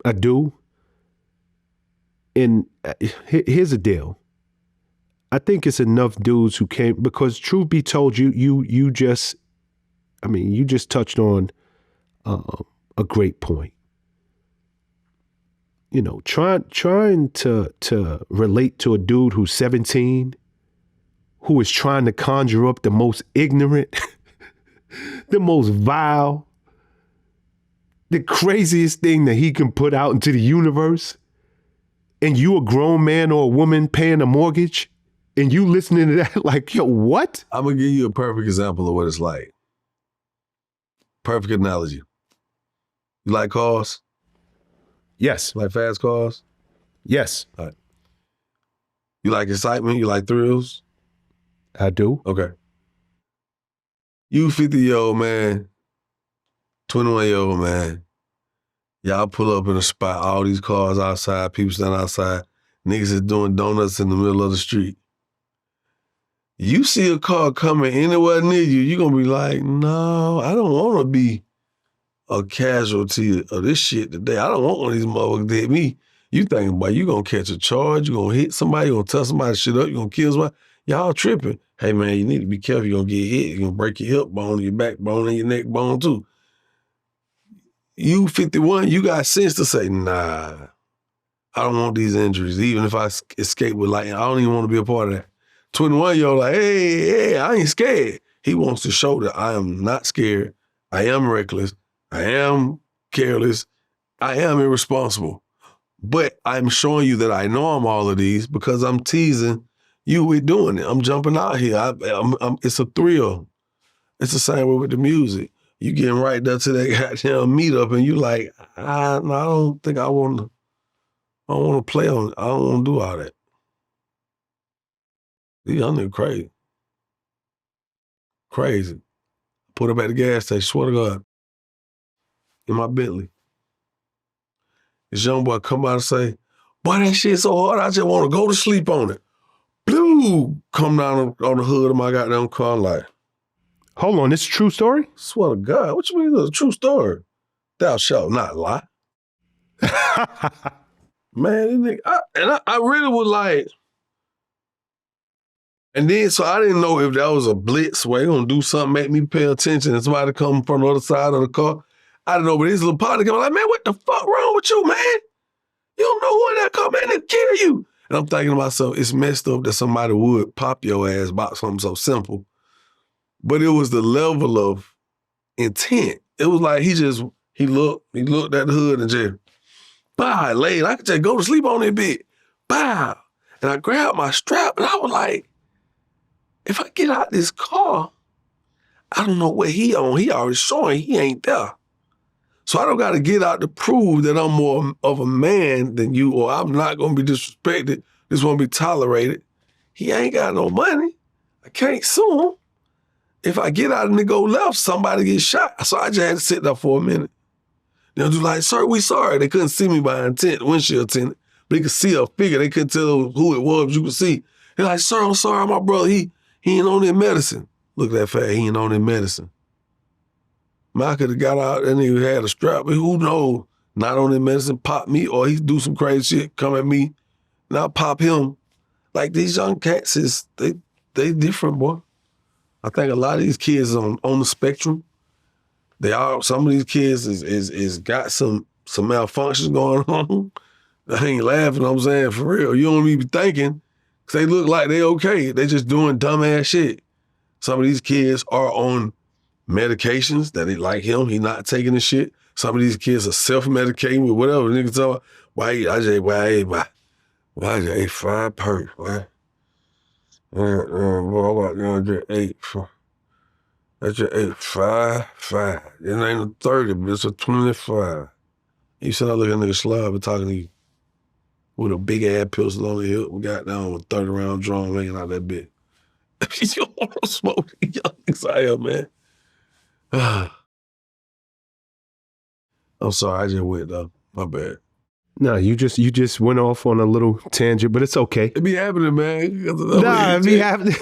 I do. And here's the deal. I think it's enough dudes who came, because truth be told, you just touched on a great point. You know, trying to relate to a dude who's 17, who is trying to conjure up the most ignorant, the most vile, the craziest thing that he can put out into the universe, and you a grown man or a woman paying a mortgage, and you listening to that like, yo, what? I'm going to give you a perfect example of what it's like. Perfect analogy. You like cars? Yes. Like fast cars? Yes. All right. You like excitement? You like thrills? I do. Okay. You 50-year-old man, 21-year-old man, y'all pull up in a spot, all these cars outside, people standing outside, niggas is doing donuts in the middle of the street. You see a car coming anywhere near you, you're going to be like, no, I don't want to be a casualty of this shit today. I don't want one of these motherfuckers to hit me. You thinking, boy, you going to catch a charge, you going to hit somebody, you going to tell somebody shit up, you going to kill somebody. Y'all tripping. Hey, man, you need to be careful. You're going to get hit. You're going to break your hip bone, your backbone, and your neck bone, too. You 51, you got sense to say, nah, I don't want these injuries. Even if I escape with lightning, I don't even want to be a part of that. 21-year-old like, hey, I ain't scared. He wants to show that I am not scared. I am reckless. I am careless. I am irresponsible. But I'm showing you that I know I'm all of these because I'm teasing you with doing it. I'm jumping out here. It's a thrill. It's the same way with the music. You getting right there to that goddamn meetup and you like, I don't think I want to play on it. I don't want to do all that. These young niggas crazy. Crazy. Put up at the gas station, swear to God, in my Bentley. This young boy come out and say, boy, that shit so hard, I just want to go to sleep on it. Blue, come down on the hood of my goddamn car like, hold on, it's a true story? Swear to God, what you mean it's a true story? Thou shalt not lie. Man, this nigga, I really was like, and then so I didn't know if that was a blitz where they gonna do something, make me pay attention, and somebody come from the other side of the car. I didn't know, but his little partner came like, man, what the fuck wrong with you, man? You don't know who in that car, man, they'll kill you. And I'm thinking to myself, it's messed up that somebody would pop your ass about something so simple. But it was the level of intent. It was like he looked at the hood and just, bow, laid. I could just go to sleep on that bit. Bow. And I grabbed my strap and I was like, if I get out this car, I don't know what he on. He already showing he ain't there. So I don't got to get out to prove that I'm more of a man than you, or I'm not going to be disrespected. This won't be tolerated. He ain't got no money. I can't sue him. If I get out and it go left, somebody gets shot. So I just had to sit there for a minute. They'll do like, sir, we sorry. They couldn't see me by intent, windshield tinted, but they could see a figure. They couldn't tell who it was, but you could see. He's like, sir, I'm sorry, my brother, he ain't on that medicine. Look at that fat, he ain't on that medicine. Man, I could have got out and he had a strap, but who knows? Not on that medicine, pop me, or he do some crazy shit, come at me, and I'll pop him. Like these young cats they different, boy. I think a lot of these kids on the spectrum. Some of these kids is got some malfunctions going on. I ain't laughing, I'm saying for real. You don't even be thinking, because they look like they okay. They just doing dumbass shit. Some of these kids are on medications that they like him. He not taking the shit. Some of these kids are self-medicating with whatever. Niggas talk, why I just ate 5 perks, boy. I just ate. I just ate 5. It ain't a 30, but it's a 25. You said I look at a nigga slob and talking to you with a big ass pistol on the hip. We got down with 30 round drum hanging out that bit. You don't want to smoke these young niggas out here, man. I'm sorry, I just went though. My bad. No, you just went off on a little tangent, but it's okay. It be happening, man. Nah, it be happening.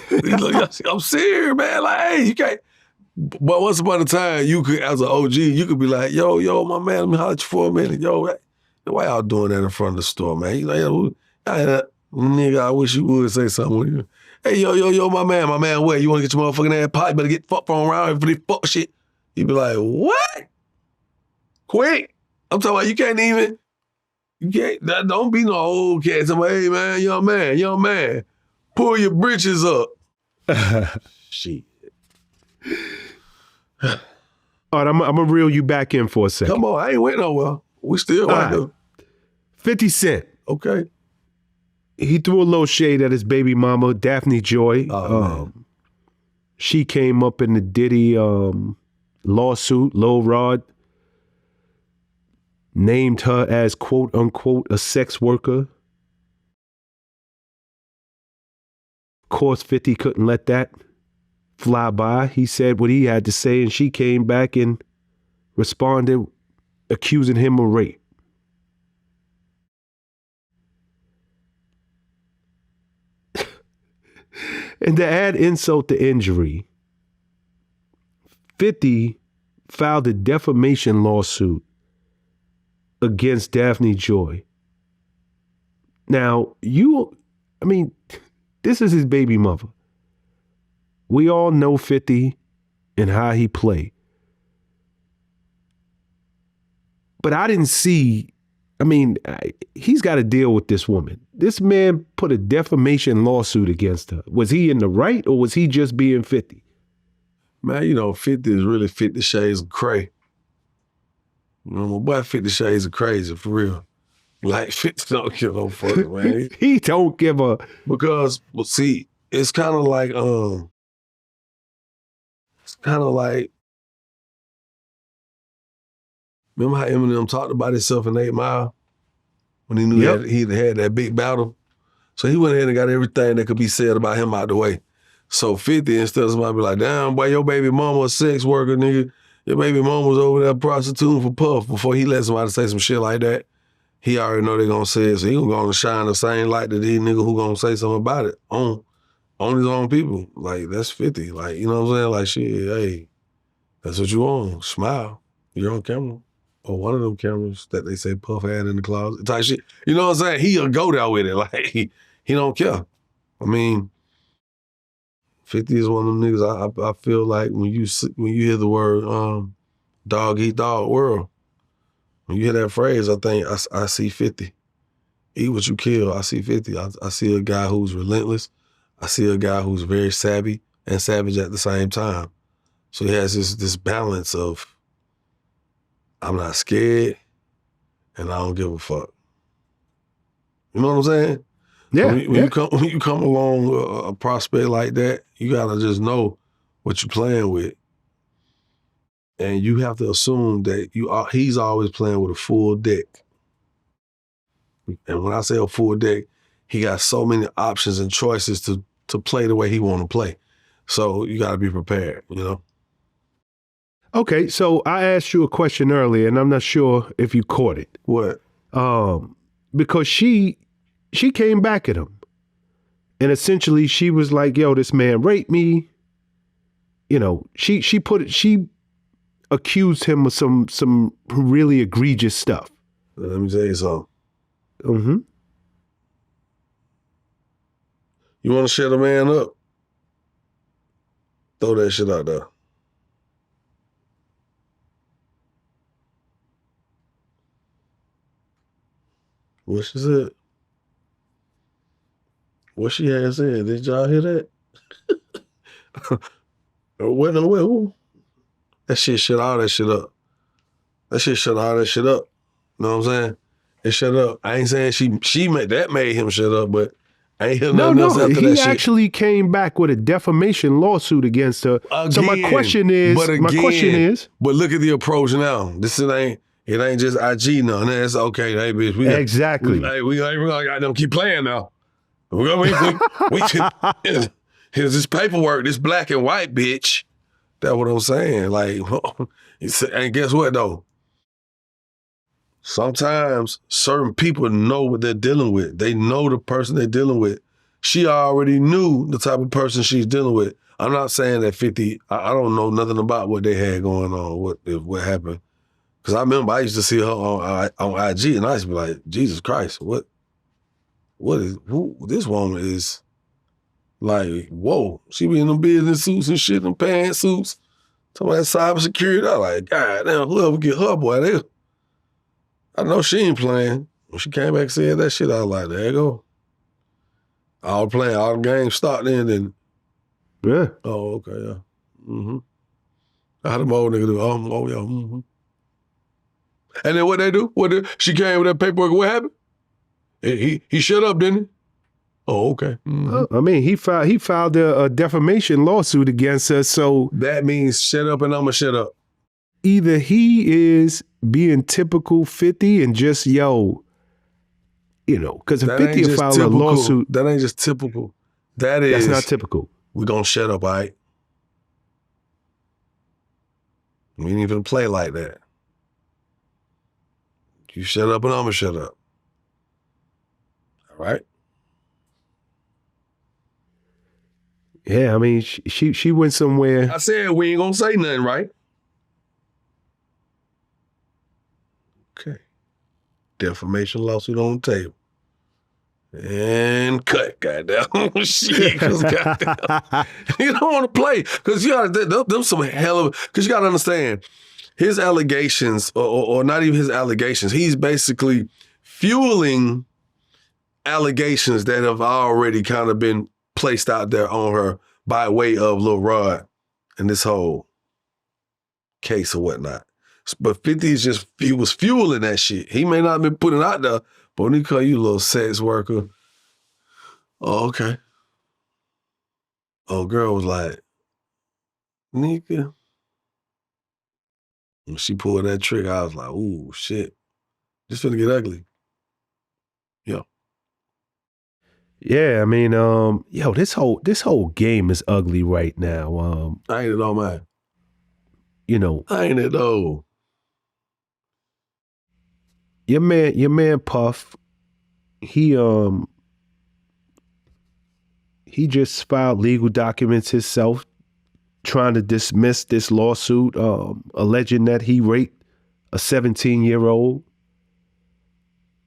I'm serious, man. Like, hey, you can't. But once upon a time, you could, as an OG, you could be like, yo, my man, let me holler at you for a minute. Yo, why y'all doing that in front of the store, man? You like, nigga, I wish you would say something. Hey, yo, my man, what? You want to get your motherfucking ass popped? You better get fucked from around for this fuck shit. You be like, what? Quick. I'm talking about don't be no old cat. Somebody, hey, man, young man, pull your britches up. Shit. All right, I'm going to reel you back in for a second. Come on, I ain't went nowhere. We still right there. 50 Cent. Okay. He threw a little shade at his baby mama, Daphne Joy. She came up in the Diddy lawsuit, Lil Rod named her as quote unquote a sex worker. Of course, 50 couldn't let that fly by. He said what he had to say, and she came back and responded accusing him of rape. And to add insult to injury, 50 filed a defamation lawsuit against Daphne Joy. Now, this is his baby mother. We all know 50 and how he played. But I didn't see, he's got to deal with this woman. This man put a defamation lawsuit against her. Was he in the right or was he just being 50? Man, 50 is really 50 Shades of Cray. My boy 50 Shades of Crazy, for real. Like, 50 don't give no fuck, man. He don't give a... Because, see, it's kind of like, remember how Eminem talked about himself in 8 Mile? When he knew he had that big battle? So he went ahead and got everything that could be said about him out the way. So 50, instead of somebody be like, damn, boy, your baby mama a sex worker, nigga. Your baby mama was over there prostituting for Puff. Before he let somebody say some shit like that, he already know they gonna say it. So he gonna shine the same light to these niggas who gonna say something about it on his own people. Like, that's 50. Like, you know what I'm saying? Like, shit, hey, that's what you on. Smile. You're on camera. Or one of them cameras that they say Puff had in the closet type shit. You know what I'm saying? He'll go there with it. Like, he don't care. 50 is one of them niggas I feel like when you hear the word dog eat dog world, when you hear that phrase, I think I see 50. Eat what you kill, I see 50. I see a guy who's relentless. I see a guy who's very savvy and savage at the same time. So he has this balance of I'm not scared and I don't give a fuck. You know what I'm saying? Yeah. When you come along a prospect like that, you gotta just know what you're playing with. And you have to assume that he's always playing with a full deck. And when I say a full deck, he got so many options and choices to play the way he want to play. So you gotta be prepared, Okay, so I asked you a question earlier, and I'm not sure if you caught it. What? Because she came back at him And essentially she was like, yo, this man raped me. You know, she accused him of some really egregious stuff. Let me tell you something. Mm-hmm. You want to shut a man up? Throw that shit out there. What she said? What she had said? Did y'all hear that? What? Who? That shit shut all that shit up. That shit shut all that shit up. You know what I'm saying? It shut up. I ain't saying she made him shut up, but I ain't hear nothing else after that shit. He actually came back with a defamation lawsuit against her. Again, so my question is, but look at the approach now. It ain't just IG now. That's okay. Hey, bitch, we got them keep playing now. Here's this paperwork, this black and white bitch. That's what I'm saying. Like, and guess what though? Sometimes certain people know what they're dealing with. They know the person they're dealing with. She already knew the type of person she's dealing with. I'm not saying that 50, I don't know nothing about what they had going on, what happened. Because I remember I used to see her on IG and I used to be like, Jesus Christ, this woman is like, whoa. She be in them business suits and shit, them pantsuits. Talking about cybersecurity. I'm like, God damn, whoever get her, boy, I know she ain't playing. When she came back and said that shit, I was like, there you go. All playing, all the games stopped then. Yeah. Oh, okay, yeah. Mm-hmm. How them old niggas do? Oh, yeah. Mm-hmm. And then what they do? She came with that paperwork. What happened? He shut up, didn't he? Oh, okay. Mm-hmm. I mean, he filed a defamation lawsuit against her. So that means shut up and I'ma shut up. Either he is being typical 50 and just, yo, you know, because if 50 filed a lawsuit. That ain't just typical. That's not typical. We gonna shut up, all right? We ain't even play like that. You shut up and I'ma shut up. All right? Yeah, I mean, she went somewhere. I said we ain't gonna say nothing, right? Okay. Defamation lawsuit on the table. And cut, goddamn. Shit, cause goddamn. You don't want to play. Cause you gotta, them some hell of, cause you gotta understand, his allegations, or not even his allegations, he's basically fueling allegations that have already kind of been placed out there on her by way of Lil Rod and this whole case or whatnot. But 50 is he was fueling that shit. He may not have been putting it out there, but when he call you a little sex worker, oh, okay. Oh, girl was like, nigga. When she pulled that trigger, I was like, ooh, shit. This finna get ugly. Yeah. Yeah, I mean, yo, this whole game is ugly right now. I ain't at all, man. You know. I ain't at all. Your man Puff, he just filed legal documents himself trying to dismiss this lawsuit, alleging that he raped a 17-year-old,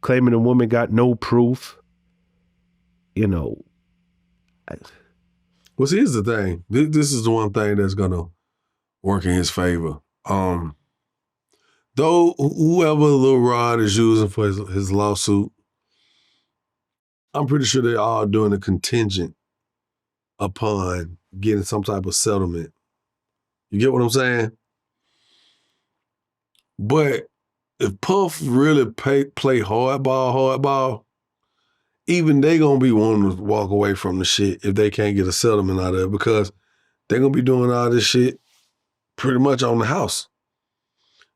claiming the woman got no proof. You know. Well, see, here's the thing. This is the one thing that's gonna work in his favor. Though whoever Lil Rod is using for his lawsuit, I'm pretty sure they're all doing a contingent upon getting some type of settlement. You get what I'm saying? But if Puff really play hardball, even they gonna be wanting to walk away from the shit if they can't get a settlement out of it, because they're gonna be doing all this shit pretty much on the house.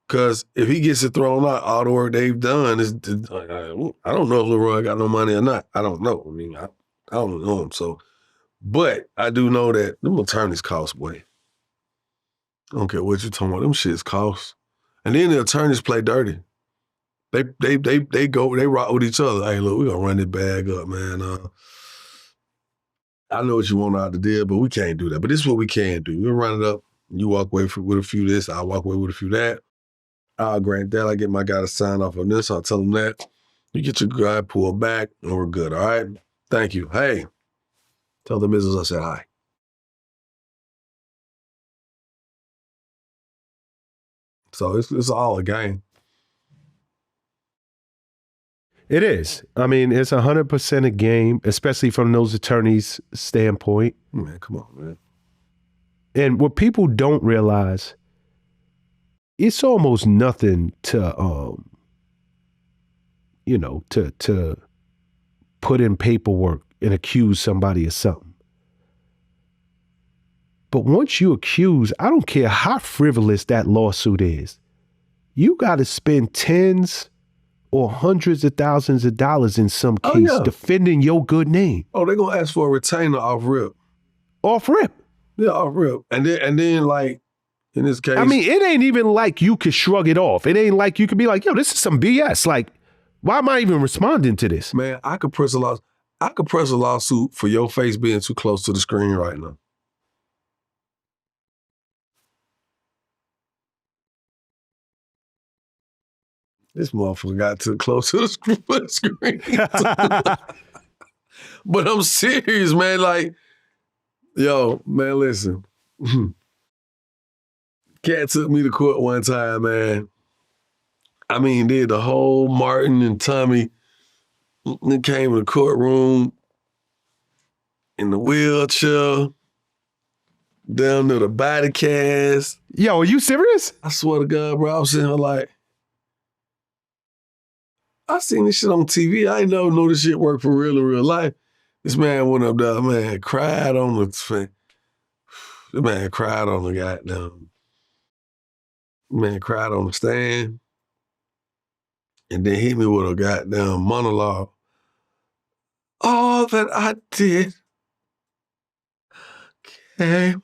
Because if he gets it thrown out, all the work they've done is, I don't know if Leroy got no money or not. I don't know. I mean, I don't know him. So, but I do know that them attorneys cost, boy. I don't care what you're talking about. Them shits cost. And then the attorneys play dirty. They rock with each other. Hey, look, we gonna run this bag up, man. I know what you want out the deal, but we can't do that. But this is what we can do. We'll run it up. You walk away with a few of this. I'll walk away with a few of that. I'll grant that. I get my guy to sign off on this. I'll tell him that. You get your guy pulled back, and we're good, all right? Thank you. Hey, tell the missus I said hi. So it's all a game. It is. I mean, it's 100% a game, especially from those attorneys' standpoint. Man, come on, man. And what people don't realize, it's almost nothing to, to put in paperwork and accuse somebody of something. But once you accuse, I don't care how frivolous that lawsuit is, you got to spend tens or hundreds of thousands of dollars in some case defending your good name. Oh, they're going to ask for a retainer off rip. Off rip? Yeah, off rip. And then like, in this case. I mean, it ain't even like you could shrug it off. It ain't like you could be like, yo, this is some BS. Like, why am I even responding to this? Man, I could press a lawsuit for your face being too close to the screen right now. This motherfucker got too close to the screen. But I'm serious, man. Like, yo, man, listen. Cat took me to court one time, man. I mean, did the whole Martin and Tommy. They came in the courtroom in the wheelchair, down to the body cast. Yo, are you serious? I swear to God, bro, I was sitting here like, I seen this shit on TV. I ain't know this shit worked for real in real life. This man went up there, man, cried on the man cried on the goddamn. Man cried on the stand. And then hit me with a goddamn monologue. All that I did came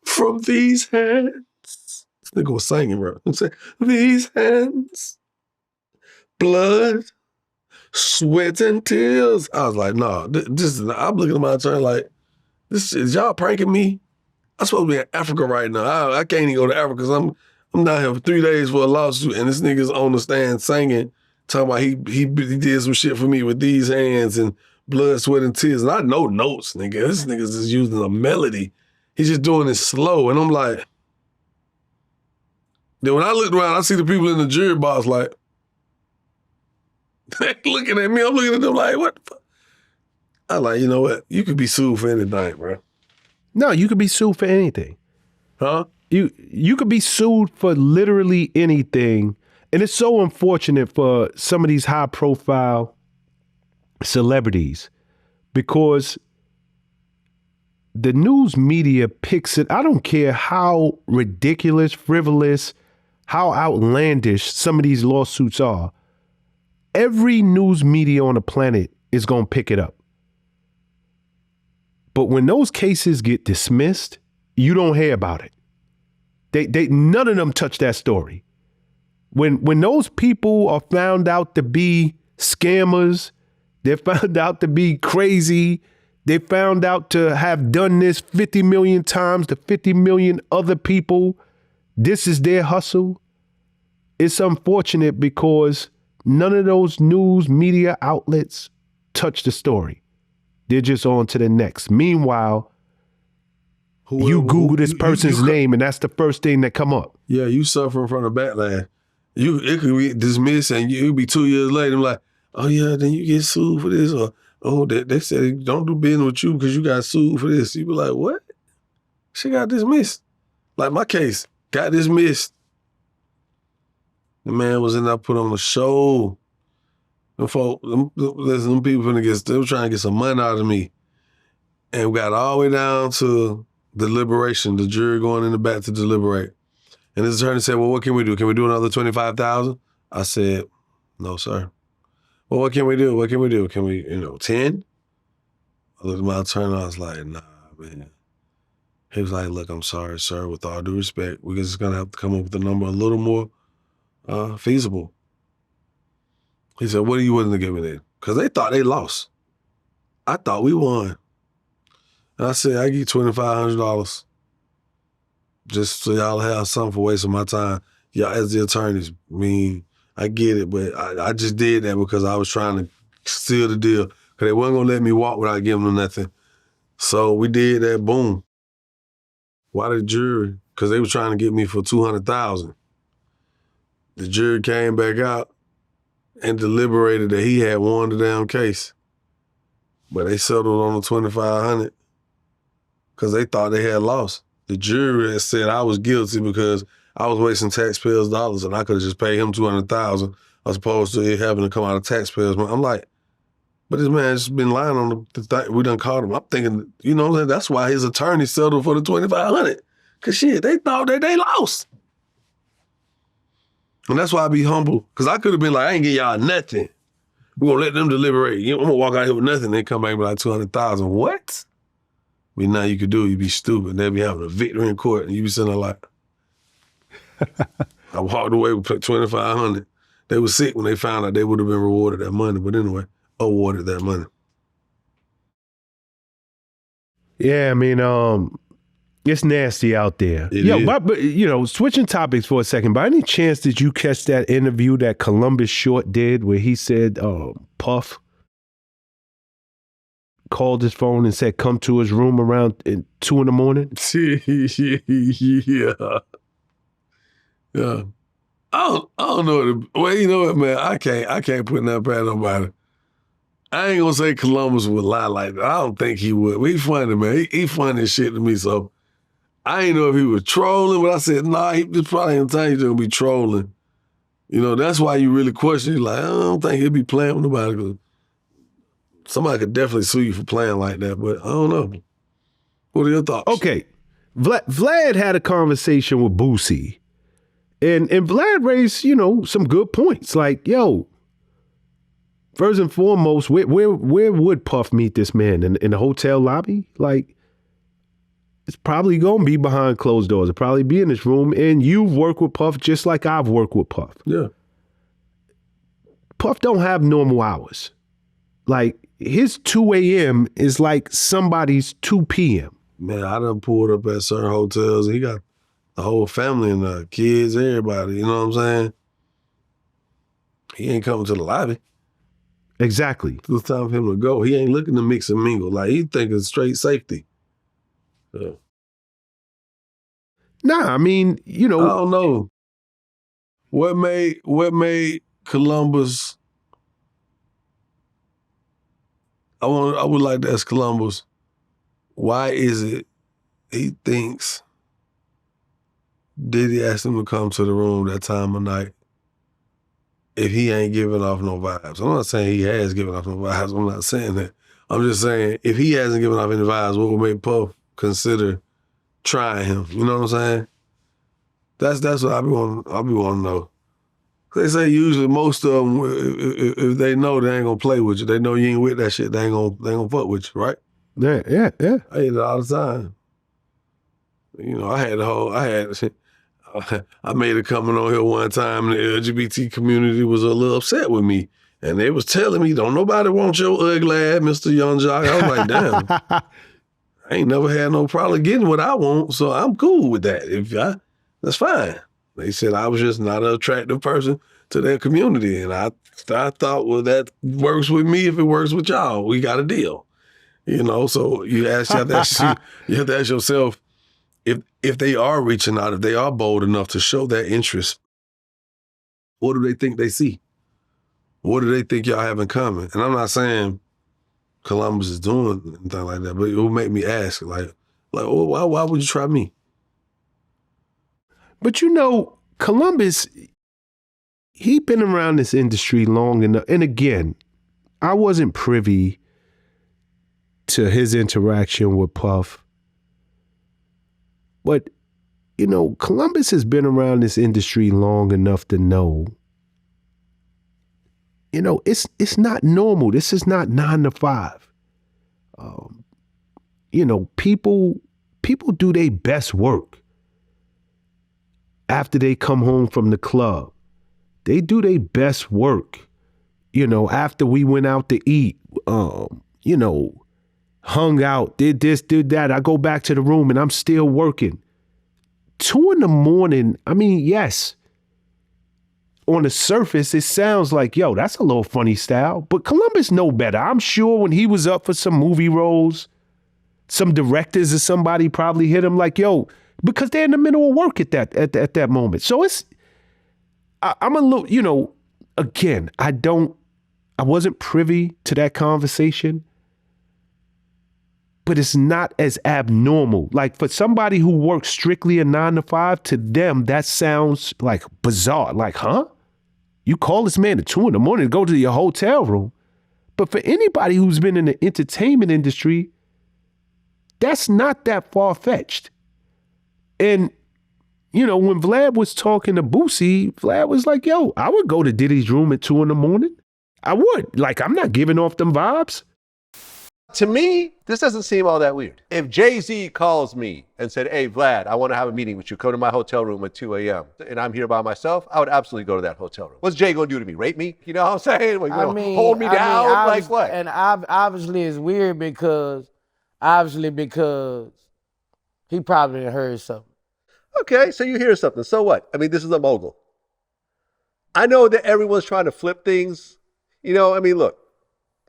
from these hands. This nigga was singing, bro. These hands, blood, sweat, and tears. I was like, nah, I'm looking at my attorney like, is y'all pranking me? I'm supposed to be in Africa right now. I can't even go to Africa because I'm down here for 3 days for a lawsuit, and this nigga's on the stand singing, talking about he did some shit for me with these hands and blood, sweat, and tears. And I know notes, nigga. This nigga's just using a melody. He's just doing it slow. And I'm like, then when I looked around, I see the people in the jury box like, they looking at me. I'm looking at them like, what the fuck? I like, you know what? You could be sued for anything, bro. No, you could be sued for anything. Huh? You could be sued for literally anything. And it's so unfortunate for some of these high profile celebrities because the news media picks it. I don't care how ridiculous, frivolous, how outlandish some of these lawsuits are. Every news media on the planet is going to pick it up. But when those cases get dismissed, you don't hear about it. They none of them touch that story. When those people are found out to be scammers, they're found out to be crazy, they found out to have done this 50 million times to 50 million other people, this is their hustle. It's unfortunate because none of those news media outlets touch the story. They're just on to the next. Meanwhile, you Google this person's name and that's the first thing that come up. Yeah, you suffering from the backlash. It could be dismissed and you'll be 2 years later. I'm like, oh yeah, then you get sued for this. Or, oh, they said don't do business with you because you got sued for this. You be like, what? She got dismissed. Like my case, got dismissed. The man was in there put on a show. Them people finna they were trying to get some money out of me. And we got all the way down to deliberation, the jury going in the back to deliberate. And this attorney said, well, what can we do? Can we do another $25,000? I said, no, sir. Well, what can we do? What can we do? Can we, 10? I looked at my attorney, I was like, nah, man. He was like, look, I'm sorry, sir, with all due respect, we're just gonna have to come up with a number a little more feasible. He said, what are you willing to give me then? because they thought they lost. I thought we won. And I said, I give you $2,500 just so y'all have something for wasting my time. Y'all as the attorneys, I mean, I get it, but I just did that because I was trying to seal the deal because they wasn't going to let me walk without giving them nothing. So we did that, boom. Why the jury? Because they were trying to get me for $200,000. The jury came back out and deliberated that he had won the damn case. But they settled on the $2,500 because they thought they had lost. The jury had said I was guilty because I was wasting taxpayers' dollars and I could have just paid him $200,000 as opposed to it having to come out of taxpayers' money. I'm like, but this man's been lying on the thing. We done caught him. I'm thinking, you know, that's why his attorney settled for the $2,500. Because shit, they thought that they lost. And that's why I be humble. Because I could have been like, I ain't give y'all nothing. We're going to let them deliberate. I'm going to walk out here with nothing. They come back with like $200,000. What? But now you could do it. You be stupid. They'll be having a victory in court. And you be sitting there like, I walked away with $2,500. They were sick when they found out they would have been rewarded that money. But anyway, awarded that money. Yeah, I mean, it's nasty out there. But you know, switching topics for a second, by any chance did you catch that interview that Columbus Short did where he said Puff called his phone and said come to his room around 2 in the morning? Yeah. I don't know. Well, you know what, man? I can't put nothing past nobody. I ain't gonna say Columbus would lie like that. I don't think he would. But he funny, man. He funny as shit to me, so I ain't know if he was trolling, but I said, nah, this probably ain't the time he's gonna be trolling. You know, that's why you really question. You're like, I don't think he'll be playing with nobody. 'Cause somebody could definitely sue you for playing like that, but I don't know. What are your thoughts? Okay. Vlad had a conversation with Boosie. And Vlad raised, you know, some good points. Like, yo, first and foremost, where would Puff meet this man? In the hotel lobby? Like, it's probably going to be behind closed doors. It'll probably be in this room. And you've worked with Puff just like I've worked with Puff. Yeah. Puff don't have normal hours. Like, his 2 a.m. is like somebody's 2 p.m. Man, I done pulled up at certain hotels. He got the whole family and the kids, everybody. You know what I'm saying? He ain't coming to the lobby. Exactly. It's time for him to go. He ain't looking to mix and mingle. Like, he thinking straight safety. So. Nah, I mean, you know. I don't know. What made Columbus... I would like to ask Columbus, why is it he thinks Diddy asked him to come to the room that time of night if he ain't giving off no vibes? I'm not saying he has given off no vibes. I'm not saying that. I'm just saying if he hasn't given off any vibes, what would make Puff consider trying him? You know what I'm saying? That's what I be wanting to know. They say usually most of them, if they know they ain't gonna play with you, they know you ain't with that shit, they ain't gonna fuck with you, right? Yeah. I hear it all the time. You know, I made a comment on here one time and the LGBT community was a little upset with me. And they was telling me, don't nobody want your ugly ass, Mr. Young Jock. I was like, damn, I ain't never had no problem getting what I want, so I'm cool with that. That's fine. They said I was just not an attractive person to their community. And I thought, well, that works with me if it works with y'all. We got a deal. You know, so you have to ask yourself, if they are reaching out, if they are bold enough to show that interest, what do they think they see? What do they think y'all have in common? And I'm not saying Columbus is doing anything like that, but it will make me ask, like, why would you try me? But you know, Columbus, he been around this industry long enough. And again, I wasn't privy to his interaction with Puff. But, you know, Columbus has been around this industry long enough to know, you know, it's not normal. This is not 9 to 5. You know, people do their best work after they come home from the club. They do their best work after we went out to eat, hung out, did this, did that. I go back to the room and I'm still working. 2 a.m, I mean, yes, on the surface, it sounds like, yo, that's a little funny style. But Columbus know better. I'm sure when he was up for some movie roles, some directors or somebody probably hit him like, yo, because they're in the middle of work at that moment. So I'm a little, again, I wasn't privy to that conversation, but it's not as abnormal. Like for somebody who works strictly a 9 to 5, to them, that sounds like bizarre. Like, huh? You call this man at 2 a.m. to go to your hotel room. But for anybody who's been in the entertainment industry, that's not that far-fetched. And, when Vlad was talking to Boosie, Vlad was like, yo, I would go to Diddy's room at 2 a.m. I would. Like, I'm not giving off them vibes. To me, this doesn't seem all that weird. If Jay-Z calls me and said, hey, Vlad, I want to have a meeting with you. Come to my hotel room at 2 a.m. and I'm here by myself, I would absolutely go to that hotel room. What's Jay going to do to me? Rape me? You know what I'm saying? Like, hold me down? Like what? And obviously it's weird because he probably done heard something. Okay, so you hear something. So what? I mean, this is a mogul. I know that everyone's trying to flip things. Look,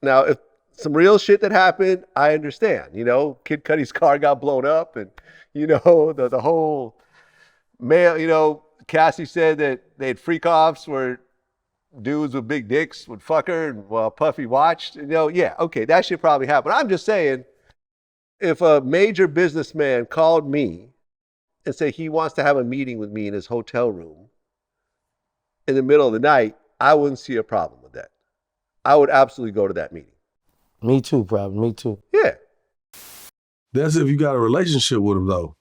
now if some real shit that happened, I understand. Kid Cudi's car got blown up and, the whole male, Cassie said that they had freak offs where dudes with big dicks would fuck her and while Puffy watched. Yeah, okay, that shit probably happened. I'm just saying, if a major businessman called me and said he wants to have a meeting with me in his hotel room in the middle of the night, I wouldn't see a problem with that. I would absolutely go to that meeting. Me too, probably. Me too. Yeah. That's if you got a relationship with him, though.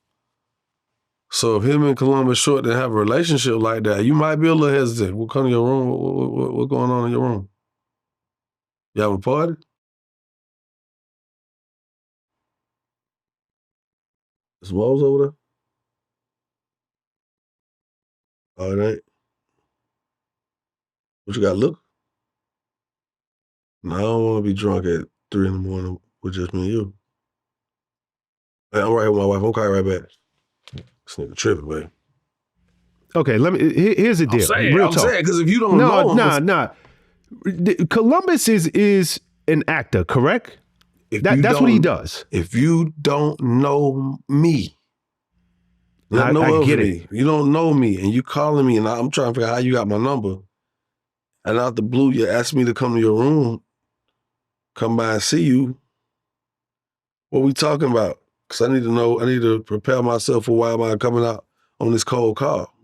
So if him and Columbus Short didn't have a relationship like that, you might be a little hesitant. We'll come to your room. What's going on in your room? You have a party? Is Walls over there? Oh, it ain't. What you got, look? No, I don't want to be drunk at 3 a.m. with just me and you. Hey, I'm right here with my wife. I'm coming right back. This nigga tripping, man. Okay, here's the deal. I'm saying, because if you don't know... Columbus is an actor, correct? That's what he does. If you don't know me, I get it. You don't know me, and you calling me, and I'm trying to figure out how you got my number, and out the blue, you ask me to come to your room, come by and see you. What we talking about? Because I need to know, I need to prepare myself for why am I coming out on this cold call.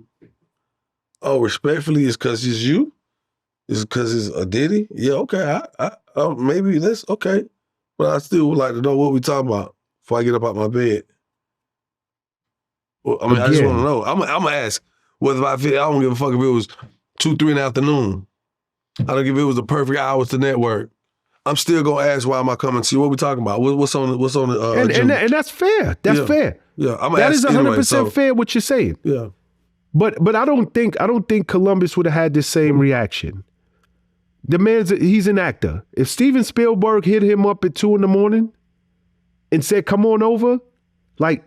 Oh, respectfully, it's because it's you? It's because it's a Diddy? Yeah, okay, maybe this, okay. But I still would like to know what we talking about before I get up out my bed. Well, I just want to know. I'm going to ask whether I don't give a fuck if it was 2, 3 in the afternoon. I don't give a if it was the perfect hours to network. I'm still going to ask why am I coming to you? What we talking about? What's on the and that's fair. That's fair. Yeah, I'm that is 100% anyway, so, fair what you're saying. Yeah. But I don't think Columbus would have had the same reaction. The he's an actor. If Steven Spielberg hit him up at 2 a.m. and said, come on over, like,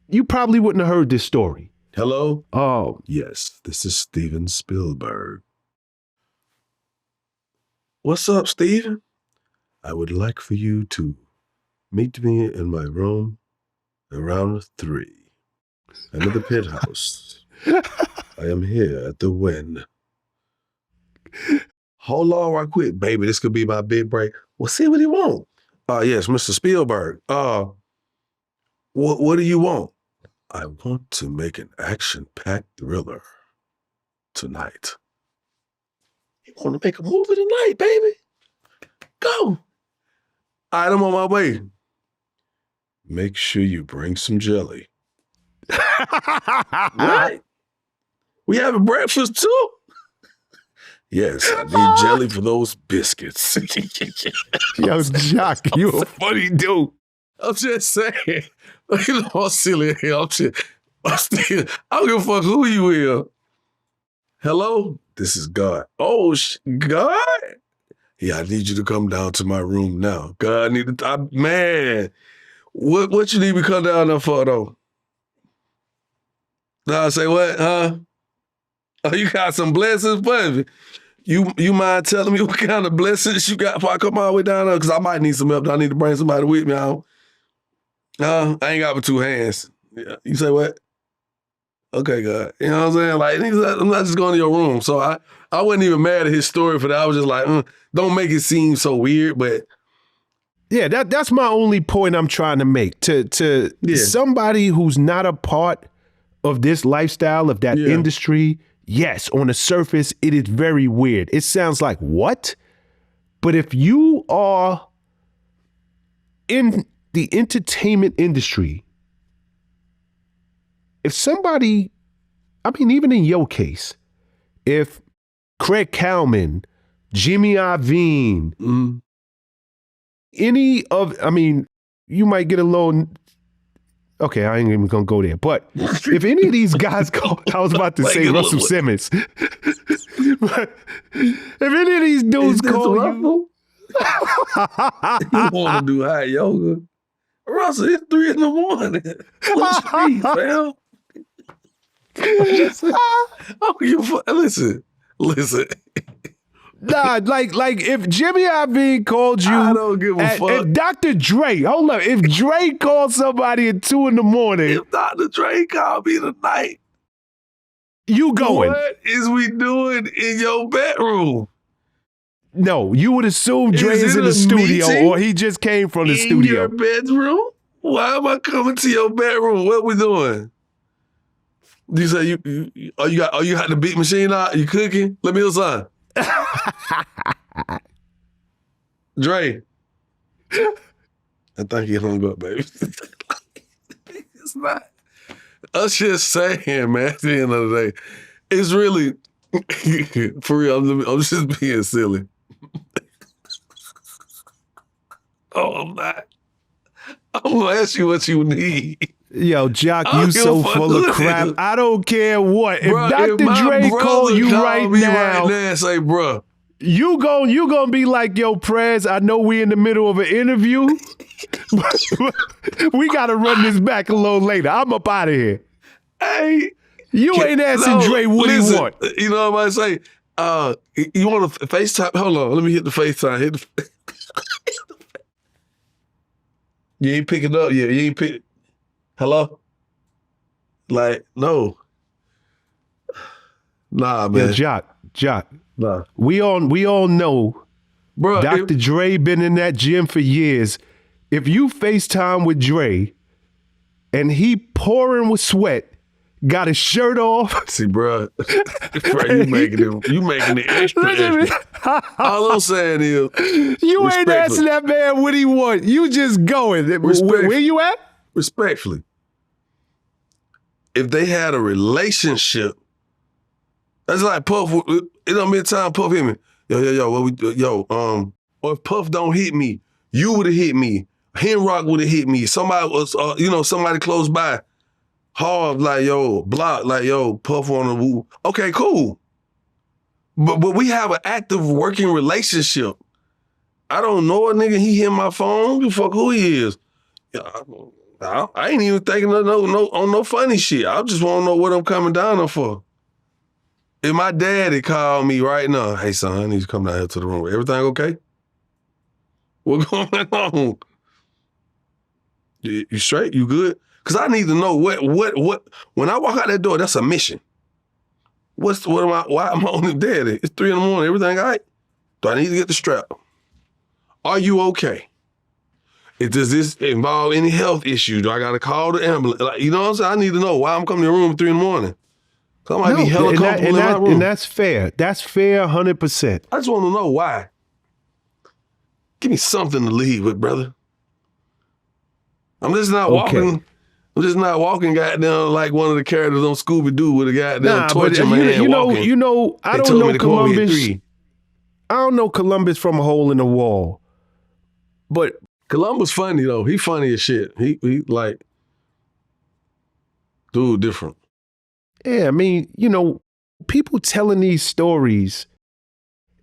you probably wouldn't have heard this story. Hello? Oh. Yes, this is Steven Spielberg. What's up, Steven? I would like for you to meet me in my room around 3. I'm at the penthouse. I am here at the Wynn. Hold on right quick, baby. This could be my big break. Well, see what he want. Yes, Mr. Spielberg. What do you want? I want to make an action-packed thriller tonight. You want to make a movie tonight, baby? Go. All right, I'm on my way. Make sure you bring some jelly. What? We having breakfast too? Yes, I need jelly for those biscuits. Yo, Jock, you a funny dude. I'm just saying. You know how silly I am. I don't give a fuck who you is. Hello? this is God. Oh, God? Yeah, I need you to come down to my room now. God, I need to, man, what you need me to come down there for, though? Now I say, what, huh? Oh, you got some blessings for me. You mind telling me what kind of blessings you got before I come all the way down there? Because I might need some help. I need to bring somebody with me. I ain't got but 2 hands. Yeah. You say what? Okay, God. You know what I'm saying? Like, I'm not just going to your room. So I wasn't even mad at his story for that. I was just like, don't make it seem so weird, but. Yeah, that's my only point I'm trying to make. To somebody who's not a part of this lifestyle, of that industry, yes, on the surface, it is very weird. It sounds like, what? But if you are in the entertainment industry, if somebody, I mean, even in your case, if Craig Cowman, Jimmy Iovine, any of, I mean, you might get a little, okay, I ain't even gonna go there. But if any of these guys go, I was about to say Russell Simmons. But if any of these dudes call you, you want to do hot yoga? Russell, it's 3 in the morning. What's your beef, fam? Listen. Nah, like if Jimmy Iovine called you, I don't give a fuck. If Dr. Dre, hold up, if Dre called somebody at 2 in the morning, if Dr. Dre called me tonight, you going? What is we doing in your bedroom? No, you would assume Dre is in the studio, or he just came from the studio. In your bedroom? Why am I coming to your bedroom? What we doing? You say you had the beat machine out? You cooking? Let me hear something. Dre. I think he hung up, baby. It's not. Us just saying, man, at the end of the day, it's really, for real, I'm just being silly. Oh, I'm not. I'm gonna ask you what you need. Yo, Jock, you so full of crap. I don't care what. If Dr. Dre call you right now and say, bruh, you gonna be like, yo, Prez, I know we in the middle of an interview, but we gotta run this back a little later. I'm up out of here. Hey, you ain't asking Dre what he want. You know what I'm saying? You want to FaceTime? Hold on, let me hit the FaceTime. You ain't picking up yet. You ain't pick. Hello? Like, no. Nah, man. Yeah, Jock. Nah. We all know, bro. Dr. Dre been in that gym for years. If you FaceTime with Dre and he pouring with sweat, got his shirt off. See, bro, you making it extra. All I'm saying is, you ain't asking that man what he want. You just going. Where you at? Respectfully, if they had a relationship, that's like Puff. It don't mean time Puff hit me. Yo. Or if Puff don't hit me, you would have hit me. Henrock would have hit me. Somebody was, somebody close by. Hard, like, yo, block, like, yo, Puff on the woo. Okay, cool. But we have an active working relationship. I don't know a nigga, he hit my phone. The fuck who he is. I ain't even thinking of no funny shit. I just want to know what I'm coming down there for. If my daddy called me right now, hey son, I need you to come down here to the room. Everything okay? What going on? You straight? You good? Because I need to know what when I walk out that door, that's a mission. Why am I on the daddy? It's 3 in the morning, everything all right? Do I need to get the strap? Are you okay? Does this involve any health issue? Do I got to call the ambulance? Like, you know what I'm saying? I need to know why I'm coming to the room at 3 in the morning. Because I might be hella comfortable in my room. And that's fair. That's fair 100%. I just want to know why. Give me something to lead with, brother. I'm just not walking. I'm just not walking goddamn like one of the characters on Scooby-Doo with a goddamn torch in my hand walking. I don't know Columbus. I don't know Columbus from a hole in the wall. But Columbus funny though. He funny as shit. He like, dude different. Yeah, I mean, people telling these stories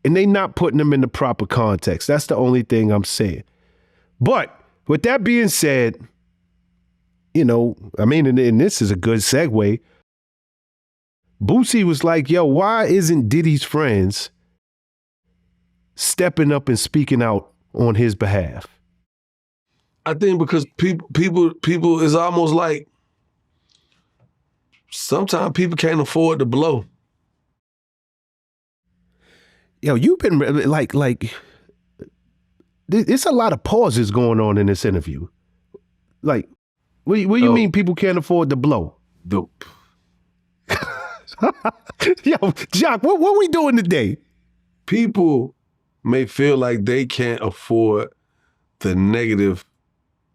and they not putting them in the proper context. That's the only thing I'm saying. But with that being said, you know, I mean, and this is a good segue. Boosie was like, yo, why isn't Diddy's friends stepping up and speaking out on his behalf? I think because people is almost like sometimes people can't afford to blow. Yo, you've been like, it's a lot of pauses going on in this interview. Like, what do you mean people can't afford to blow? Dope. Yo, Jock, what we doing today? People may feel like they can't afford the negative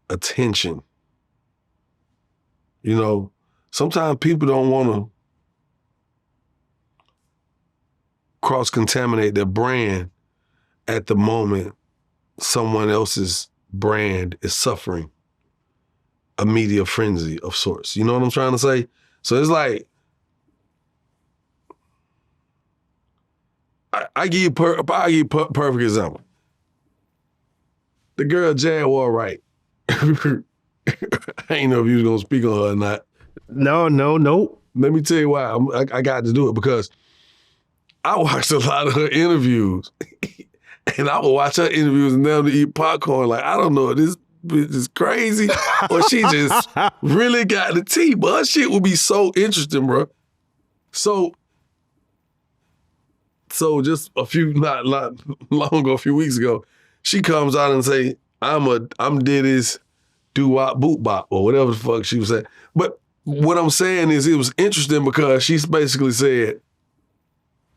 attention. You know, sometimes people don't want to cross-contaminate their brand at the moment someone else's brand is suffering a media frenzy of sorts. You know what I'm trying to say? So it's like, I give you perfect example. The girl Jaguar Wright. I ain't know if you was gonna speak on her or not. No. Let me tell you why I got to do it, because I watched a lot of her interviews, and I would watch her interviews and them to eat popcorn. Like, I don't know if this bitch is crazy or she just really got the tea, but her shit would be so interesting, bro. So just a few not long ago, a few weeks ago, she comes out and say, I'm Diddy's doo-wop boot-bop, or whatever the fuck she was saying. But what I'm saying is it was interesting because she basically said,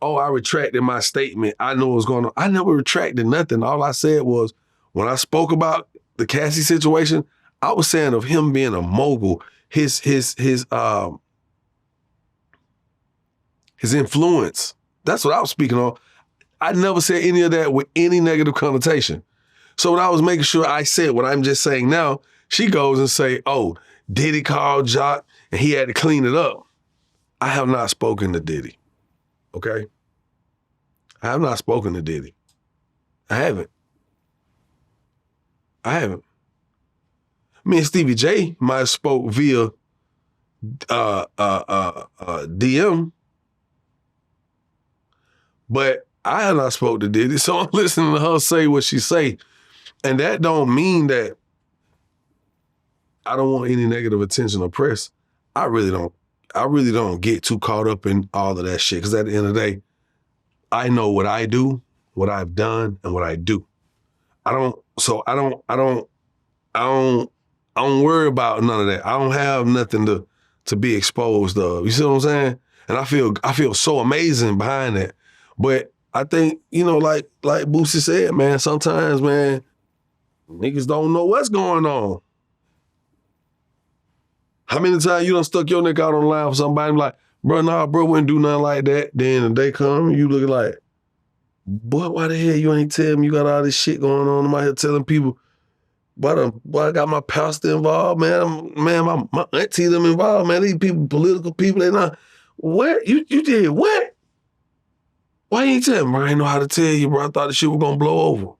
oh, I retracted my statement. I know what's going on. I never retracted nothing. All I said was, when I spoke about the Cassie situation, I was saying of him being a mogul, his influence. That's what I was speaking on. I never said any of that with any negative connotation. So when I was making sure I said what I'm just saying now, she goes and say, oh, Diddy called Jock and he had to clean it up. I have not spoken to Diddy, okay? I have not spoken to Diddy. I haven't. Me and Stevie J might have spoke via DM, but I have not spoke to Diddy, so I'm listening to her say what she say. And that don't mean that I don't want any negative attention or press. I really don't get too caught up in all of that shit, because at the end of the day, I know what I do, what I've done, and what I do. I don't worry about none of that. I don't have nothing to be exposed of. You see what I'm saying? And I feel so amazing behind that. But I think, you know, like Boosie said, man, sometimes, man, niggas don't know what's going on. How many times you done stuck your neck out on the line for somebody like, bro, nah, bro, wouldn't do nothing like that. Then the day come, you looking like, boy, why the hell you ain't tell me you got all this shit going on? I'm out here telling people, boy, I got my pastor involved, man. My auntie them involved, man. These people, political people, they not. What? You did what? Why you ain't tell me? I ain't know how to tell you, bro. I thought the shit was gonna blow over.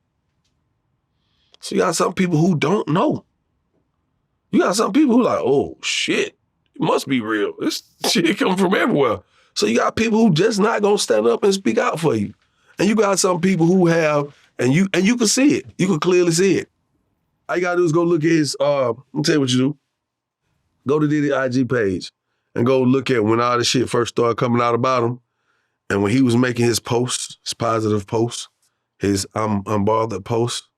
So you got some people who don't know. You got some people who like, oh, shit, it must be real. This shit come from everywhere. So you got people who just not gonna stand up and speak out for you. And you got some people who have, and you can see it. You can clearly see it. All you gotta do is go look at his, let me tell you what you do. Go to Diddy IG page and go look at when all this shit first started coming out about him. And when he was making his posts, his positive posts, his I'm unbothered posts,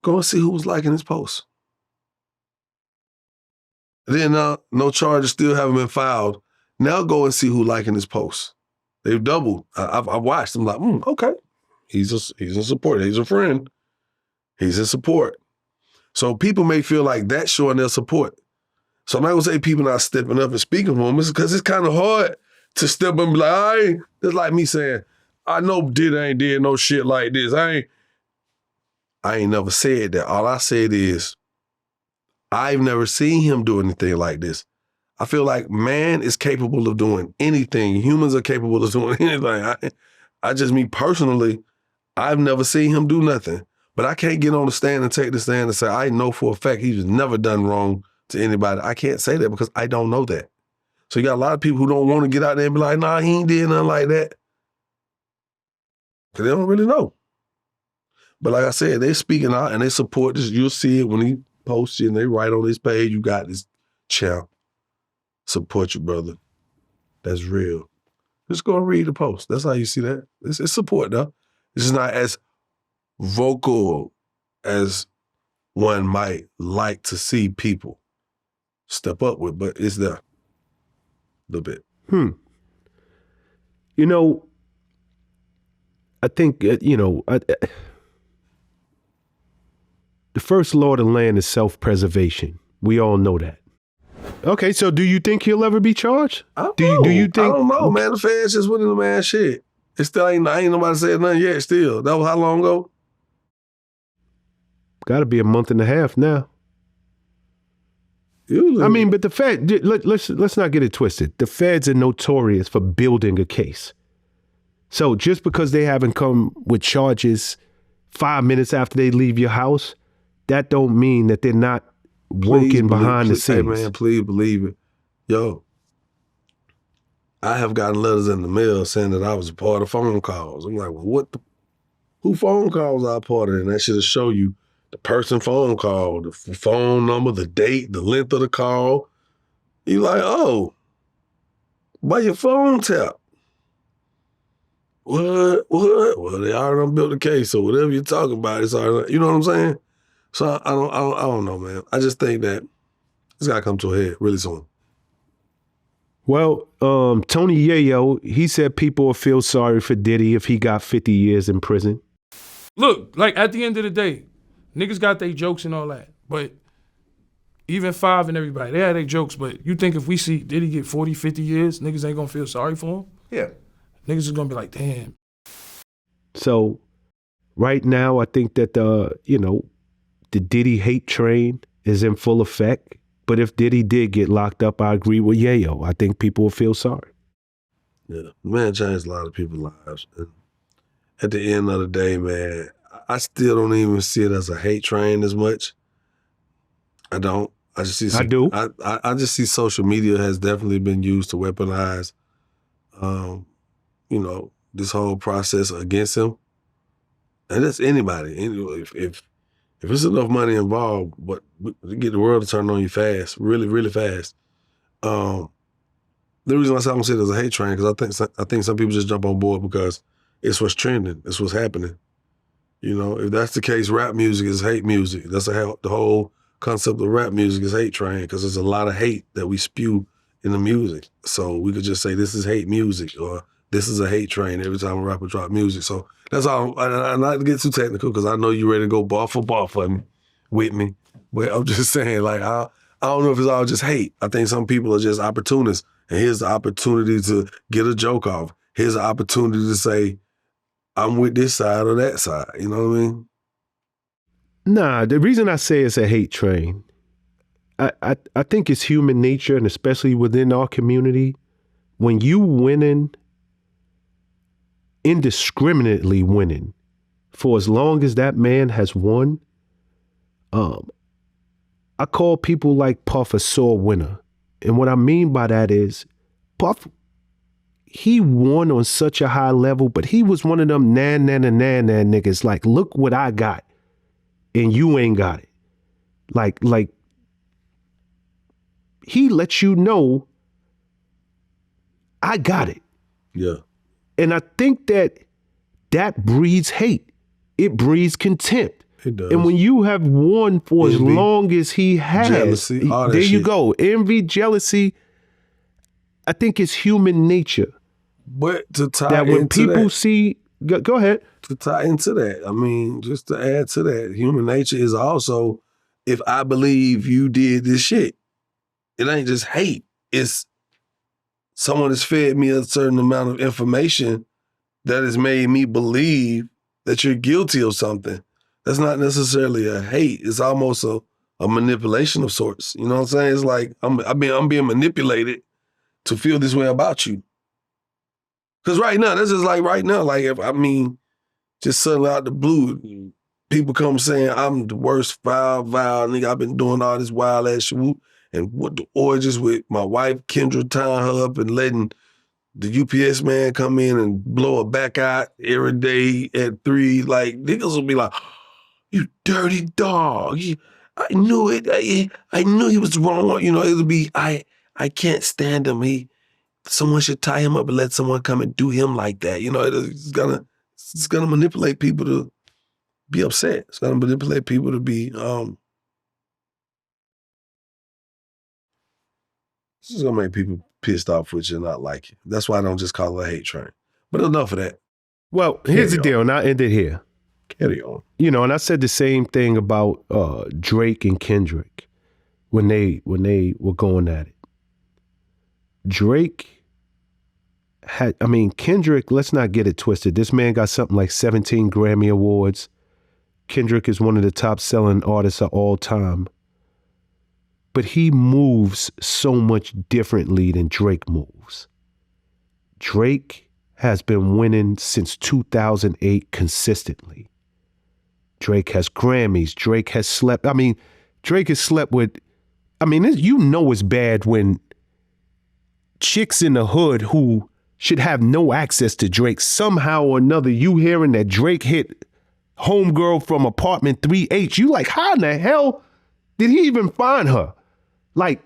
go and see who was liking his posts. Then no charges still haven't been filed. Now go and see who liking his posts. They've doubled. I've watched. I'm like, okay. He's in support. He's a friend. He's in support. So people may feel like that's showing their support. So I'm not gonna say people not stepping up and speaking for him. It's because it's kind of hard to step up and be like, it's like me saying, I know Diddy ain't did no shit like this. I ain't never said that. All I said is, I've never seen him do anything like this. I feel like man is capable of doing anything. Humans are capable of doing anything. I just, me personally, I've never seen him do nothing. But I can't get on the stand and take the stand and say, I know for a fact he's never done wrong to anybody. I can't say that because I don't know that. So you got a lot of people who don't want to get out there and be like, nah, he ain't did nothing like that. Because they don't really know. But like I said, they speaking out and they support this. You'll see it when he posts it and they write on his page, you got this champ. Support you, brother. That's real. Just go and read the post. That's how you see that. It's support, though. It's just not as vocal as one might like to see people step up with, but it's there a little bit. You know, I think, the first law of the land is self-preservation. We all know that. Okay, so do you think he'll ever be charged? Do you think? I don't know, man. The feds just winning the man shit. It still ain't nobody said nothing yet still. That was how long ago? Got to be a month and a half now. I mean, but the Fed, let's not get it twisted. The feds are notorious for building a case. So just because they haven't come with charges 5 minutes after they leave your house, that don't mean that they're not working behind the scenes. Hey, man, please believe it. Yo, I have gotten letters in the mail saying that I was a part of phone calls. I'm like, well, who phone calls are I part of? And that should show you the person phone call, the phone number, the date, the length of the call. You like, oh, by your phone tap. What? Well, they already built the case, so whatever you're talking about, it's already, you know what I'm saying? So I don't know, man. I just think that it's got to come to a head really soon. Well, Tony Yayo, he said people will feel sorry for Diddy if he got 50 years in prison. Look, like at the end of the day, niggas got their jokes and all that, but even Five and everybody, they had their jokes, but you think if we see Diddy get 40, 50 years, niggas ain't gonna feel sorry for him? Yeah. Niggas is gonna be like, damn. So right now, I think that the Diddy hate train is in full effect. But if Diddy did get locked up, I agree with Yayo. I think people will feel sorry. Yeah, man changed a lot of people's lives. And at the end of the day, man, I still don't even see it as a hate train as much. I don't. I just see. I do. I just see social media has definitely been used to weaponize, this whole process against him. And that's anybody. If there's enough money involved, but to get the world to turn on you fast, really, really fast. The reason I don't see it as a hate train, because I think some people just jump on board because it's what's trending, it's what's happening. If that's the case, rap music is hate music. That's the whole concept of rap music is hate train, because there's a lot of hate that we spew in the music. So we could just say this is hate music, or this is a hate train every time a rapper drop music. So that's all. I'm not to get too technical because I know you're ready to go bar for bar with me. But I'm just saying, like, I don't know if it's all just hate. I think some people are just opportunists. And here's the opportunity to get a joke off. Here's the opportunity to say, I'm with this side or that side. You know what I mean? Nah, the reason I say it's a hate train, I think it's human nature, and especially within our community, when you winning, indiscriminately winning, for as long as that man has won, I call people like Puff a sore winner. And what I mean by that is, Puff, he won on such a high level, but he was one of them nan niggas, like, look what I got, and you ain't got it. Like he lets you know, I got it. Yeah. And I think that breeds hate. It breeds contempt. It does. And when you have won for as long as he has, jealousy, all that there you shit. go. Envy, jealousy. I think it's human nature. But to tie That when into people that, see, go ahead. to tie into that, I mean, just to add to that, human nature is also, if I believe you did this shit, it ain't just hate. It's someone has fed me a certain amount of information that has made me believe that you're guilty of something. That's not necessarily a hate. It's almost a manipulation of sorts. You know what I'm saying? It's like I'm being manipulated to feel this way about you. Cause right now, this is like right now, like just suddenly out the blue, people come saying I'm the worst foul nigga. I've been doing all this wild ass shit and what the orgies with my wife Kendra tying her up and letting the UPS man come in and blow her back out every day at 3. Like niggas will be like, "You dirty dog! I knew it. I knew he was wrong." You know, it'll be I can't stand him. Someone should tie him up and let someone come and do him like that. You know, it's gonna manipulate people to be upset. It's gonna manipulate people to be this is gonna make people pissed off with you and not like you. That's why I don't just call it a hate train. But enough of that. Well, here's the deal, and I'll end it here. Carry on. You know, and I said the same thing about Drake and Kendrick when they were going at it. Drake Kendrick, let's not get it twisted. This man got something like 17 Grammy Awards. Kendrick is one of the top selling artists of all time. But he moves so much differently than Drake moves. Drake has been winning since 2008 consistently. Drake has Grammys. Drake has slept. Drake has slept with, you know it's bad when chicks in the hood who should have no access to Drake, somehow or another, you hearing that Drake hit homegirl from apartment 3H, you like, how in the hell did he even find her? Like,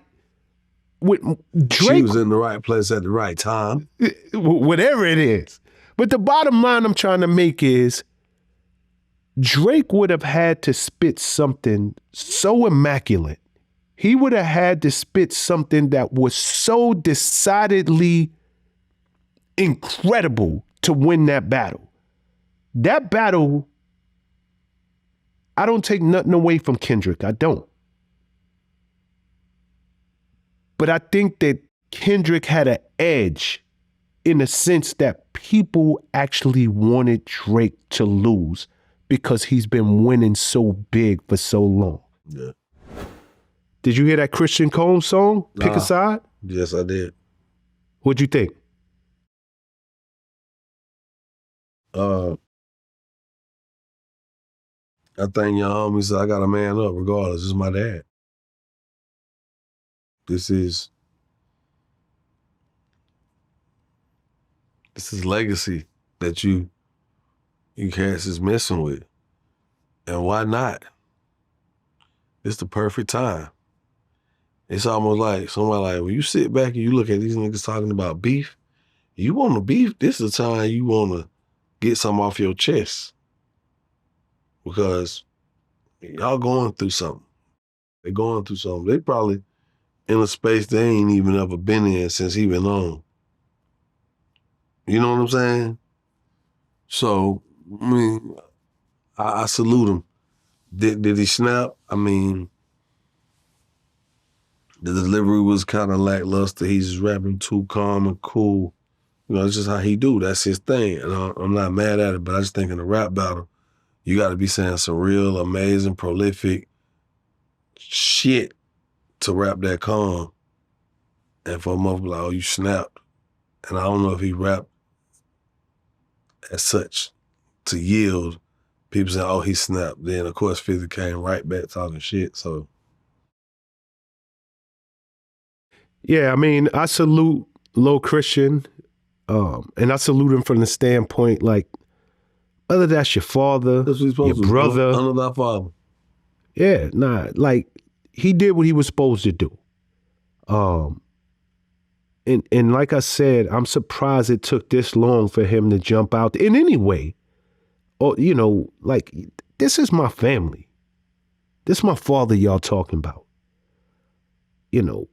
with Drake, she was in the right place at the right time. Whatever it is. But the bottom line I'm trying to make is Drake would have had to spit something so immaculate. He would have had to spit something that was so decidedly incredible to win that battle. That battle, I don't take nothing away from Kendrick. I don't. But I think that Kendrick had an edge in the sense that people actually wanted Drake to lose because he's been winning so big for so long. Yeah. Did you hear that Christian Combs song, Pick a Side? Yes, I did. What'd you think? I think your homie said, I got a man up regardless. This is my dad. This is legacy that you cats is messing with. And why not? It's the perfect time. It's almost like somebody like, when you sit back and you look at these niggas talking about beef, you want to beef, this is the time you want to get something off your chest. Because y'all going through something. They're going through something. They probably in a space they ain't even ever been in since he been on. You know what I'm saying? So, I salute him. Did he snap? The delivery was kind of lackluster. He's just rapping too calm and cool. You know, it's just how he do. That's his thing. And I'm not mad at it, but I just think in a rap battle, you got to be saying some real amazing, prolific shit to rap that calm. And for a motherfucker like, oh, you snapped. And I don't know if he rapped as such to yield. People say, oh, he snapped. Then, of course, 50 came right back talking shit, so. Yeah, I salute Lil Christian, and I salute him from the standpoint, like, whether that's your father, your brother. Honor thy father. Yeah, like, he did what he was supposed to do. And like I said, I'm surprised it took this long for him to jump out. In any way, or, you know, like, this is my family. This is my father y'all talking about. You know,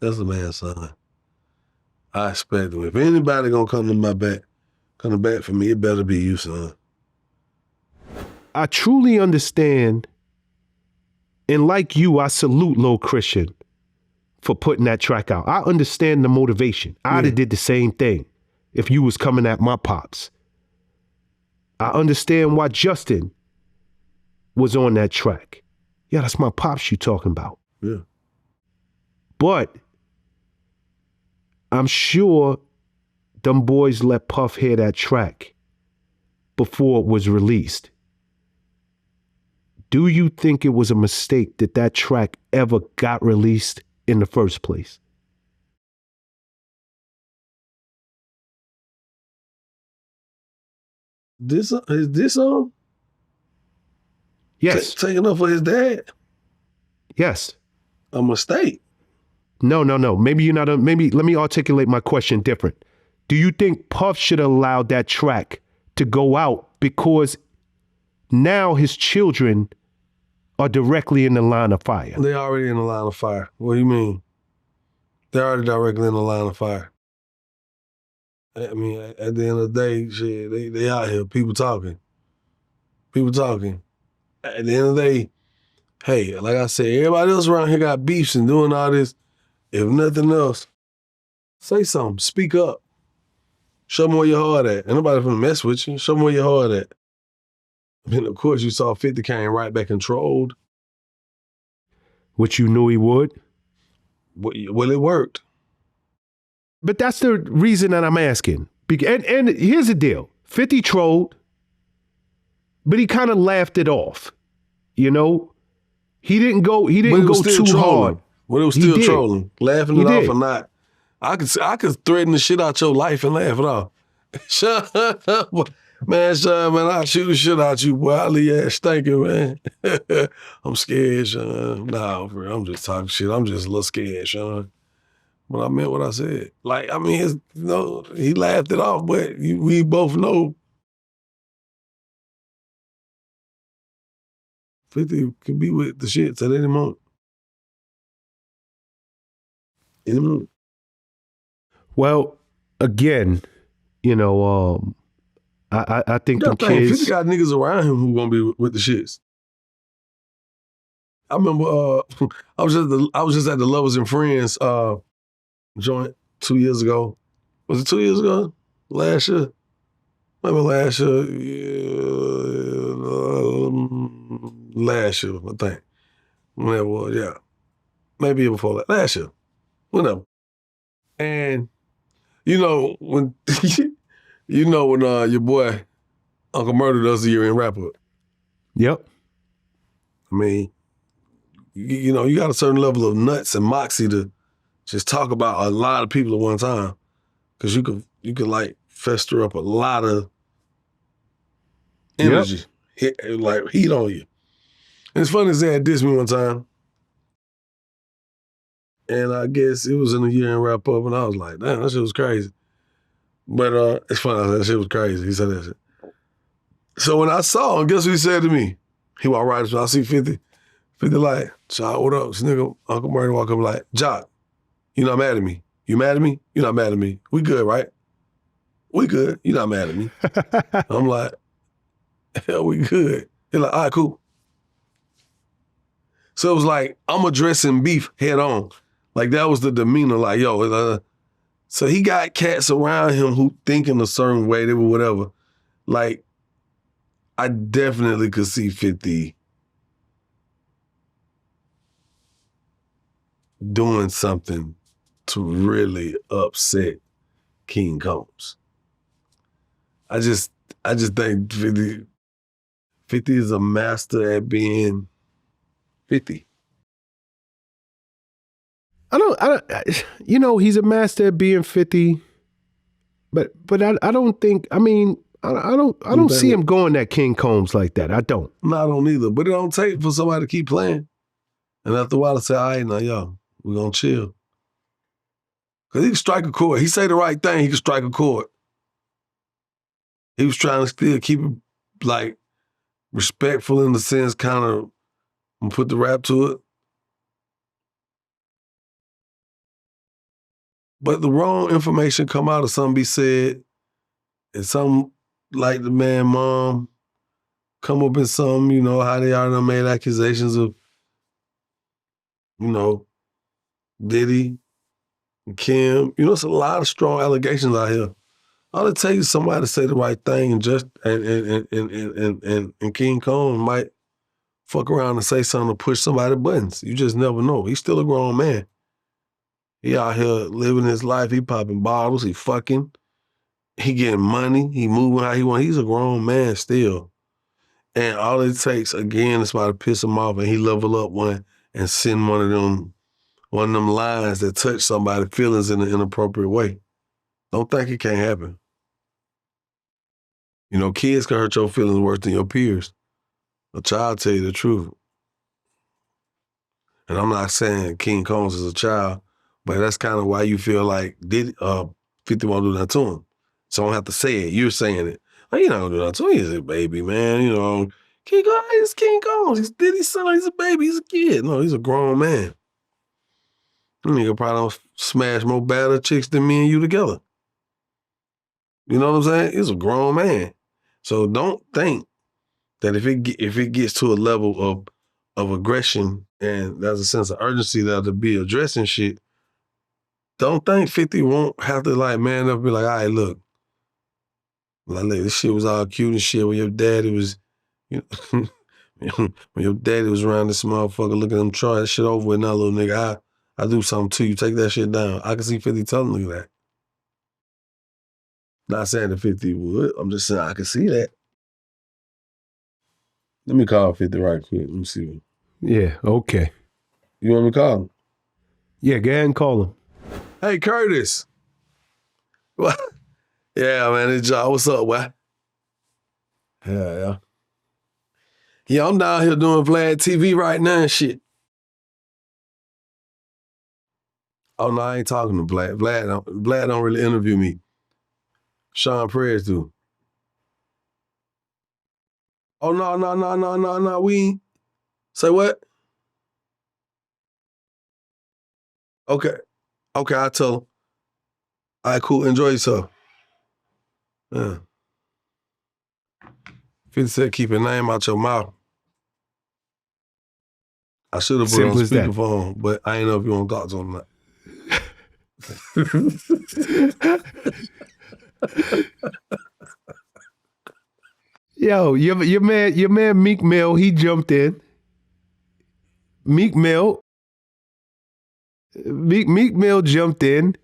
that's a man's son. I expect him. If anybody gonna come to bat for me, it better be you, son. I truly understand, and like you, I salute Lil Christian for putting that track out. I understand the motivation. I'd have did the same thing if you was coming at my pops. I understand why Justin was on that track. Yeah, that's my pops you talking about. Yeah. But I'm sure them boys let Puff hear that track before it was released. Do you think it was a mistake that that track ever got released in the first place? Is this on? Yes. Taking up for his dad? Yes. A mistake? No. Maybe you're not. Maybe let me articulate my question different. Do you think Puff should have allowed that track to go out because now his children are directly in the line of fire? They already in the line of fire. What do you mean? They're already directly in the line of fire. I mean, at the end of the day, shit, they out here, people talking. People talking. At the end of the day, hey, like I said, everybody else around here got beefs and doing all this. If nothing else, say something, speak up. Show them where your heart at. Ain't nobody finna mess with you. Show them where your heart at. I mean, of course, you saw 50 came right back and trolled. Which you knew he would? Well, it worked. But that's the reason that I'm asking. And here's the deal. 50 trolled, but he kind of laughed it off. You know? He didn't go too hard. But it was still trolling. Laughing it off or not. I could threaten the shit out your life and laugh it off. Shut up. Man, Sean, man, I'll shoot the shit out you, boy. I'll leave your ass stinking, man. I'm scared, Sean. Nah, for real, I'm just talking shit. I'm just a little scared, Sean. But I meant what I said. Like, I mean, he laughed it off, but we both know 50 could be with the shits at any moment. Any moment. Well, again, you know, I think the kids... 50 got niggas around him who gonna be with the shits. I remember I was just at the Lovers and Friends joint 2 years ago. Was it 2 years ago? Last year? Maybe last year. Yeah, last year, I think. When it was, yeah. Maybe before that. Last year. Whatever. And you know when your boy Uncle Murder does the year-end wrap-up. Yep. I mean, you know, you got a certain level of nuts and moxie to just talk about a lot of people at one time. Cause you could like fester up a lot of energy. Yep. Like heat on you. And it's funny as they had dissed me one time. And I guess it was in the year-end wrap-up, and I was like, damn, that shit was crazy. But it's funny, that shit was crazy. He said that shit. So when I saw him, guess what he said to me? He walked right up to me. I see 50. 50 like, Jock, what up? This nigga, Uncle Murray walk up like, Jock, you not mad at me? You mad at me? You not mad at me? We good, right? We good. You not mad at me? I'm like, hell, we good. He like, all right, cool. So it was like, I'm addressing beef head on. Like that was the demeanor, like, yo, so he got cats around him who thinking a certain way, they were whatever. Like, I definitely could see 50 doing something to really upset King Combs. I just think 50 is a master at being 50. I don't, you know, he's a master at being 50, but I don't think, I mean, I don't see him going at King Combs like that. I don't. No, I don't either. But it don't take for somebody to keep playing. And after a while, I say, all right, now, y'all, we're going to chill. Because he can strike a chord. He say the right thing, he can strike a chord. He was trying to still keep it, like, respectful in the sense, kind of, put the rap to it. But the wrong information come out or something be said, and some, like the man mom, come up in some, you know, how they already made accusations of, you know, Diddy, and Kim. You know, it's a lot of strong allegations out here. All it takes is somebody to say the right thing and just and King Kong might fuck around and say something to push somebody's buttons. You just never know. He's still a grown man. He out here living his life. He popping bottles. He fucking. He getting money. He moving how he want. He's a grown man still. And all it takes, again, is somebody to piss him off and he level up one and send one of them lines that touch somebody's feelings in an inappropriate way. Don't think it can't happen. You know, kids can hurt your feelings worse than your peers. A child tell you the truth. And I'm not saying King Combs is a child, but that's kind of why you feel like 50 won't do that to him. So I don't have to say it. You're saying it. Like, you're not gonna do that to him. He's a baby, man. You know, King Combs, he's King Combs. He's Diddy's son. He's a baby. He's a kid. No, he's a grown man. That nigga probably don't smash more badder chicks than me and you together. You know what I'm saying? He's a grown man. So don't think that if it gets to a level of aggression and there's a sense of urgency that'll be addressing shit, don't think 50 won't have to like man up and be like, all right, look, this shit was all cute and shit when your daddy was, you know, when your daddy was around this motherfucker, look at him try that shit over with now, little nigga. I do something to you, take that shit down. I can see 50 telling you that. Not saying that 50 would, I'm just saying I can see that. Let me call 50 right quick. Let me see. Yeah, okay. You want me to call him? Yeah, go ahead and call him. Hey, Curtis. What? Yeah, man, it's John. What's up, boy? Yeah. Yeah, I'm down here doing Vlad TV right now and shit. Oh, no, I ain't talking to Vlad. Vlad don't really interview me. Shawn Prez do. Oh, no, we ain't. Say what? Okay, I'll tell him. All right, cool, enjoy yourself. Yeah. 50 said keep your name out your mouth. I should have put it on speakerphone, but I ain't know if you want to talk to him or not. Yo, your man Meek Mill, he jumped in. Meek Mill jumped in.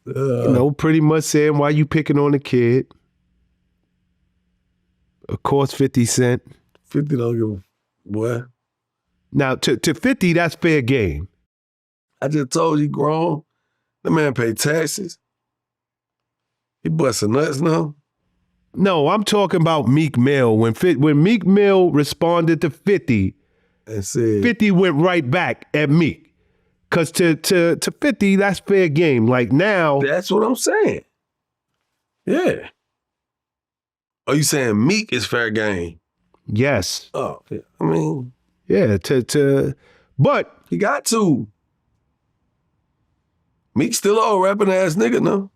You know, pretty much saying, why you picking on the kid? Of course, 50 Cent. 50 don't give a boy. Now, to 50, that's fair game. I just told you, grown. The man pay taxes. He busting nuts now. No, I'm talking about Meek Mill. When Meek Mill responded to 50, and said 50 went right back at Meek. Because to 50, that's fair game. Like now. That's what I'm saying. Yeah. Are you saying Meek is fair game? Yes. Oh, yeah. I mean. Yeah, but. He got to. Meek still an old rapping ass nigga, no?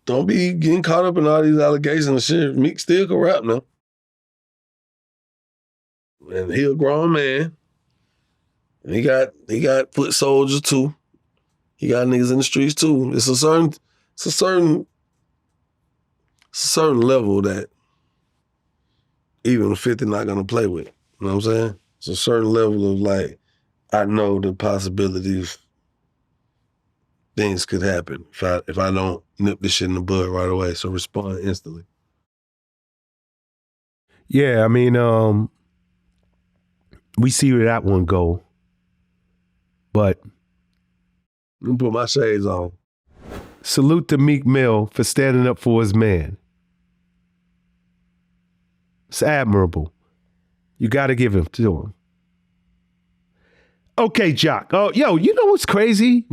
Don't be getting caught up in all these allegations and shit. Meek still can rap now. And he a grown man. And he got foot soldiers too. He got niggas in the streets too. It's a certain level that even 50 not gonna play with. You know what I'm saying? It's a certain level of like, I know the possibilities things could happen if I don't nip this shit in the bud right away. So respond instantly. Yeah, I mean, we see where that one go. But let me put my shades on. Salute to Meek Mill for standing up for his man. It's admirable. You got to give it to him. Okay, Jock. Oh, yo, you know what's crazy?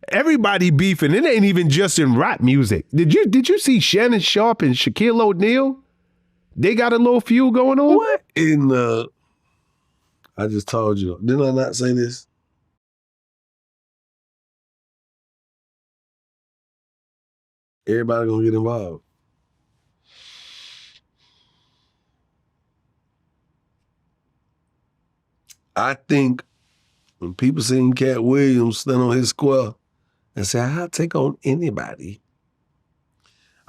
Everybody beefing. It ain't even just in rap music. Did you see Shannon Sharp and Shaquille O'Neal? They got a little feud going on? What in the... I just told you. Didn't I not say this? Everybody gonna get involved. I think when people seen Cat Williams stand on his square and say, I'll take on anybody,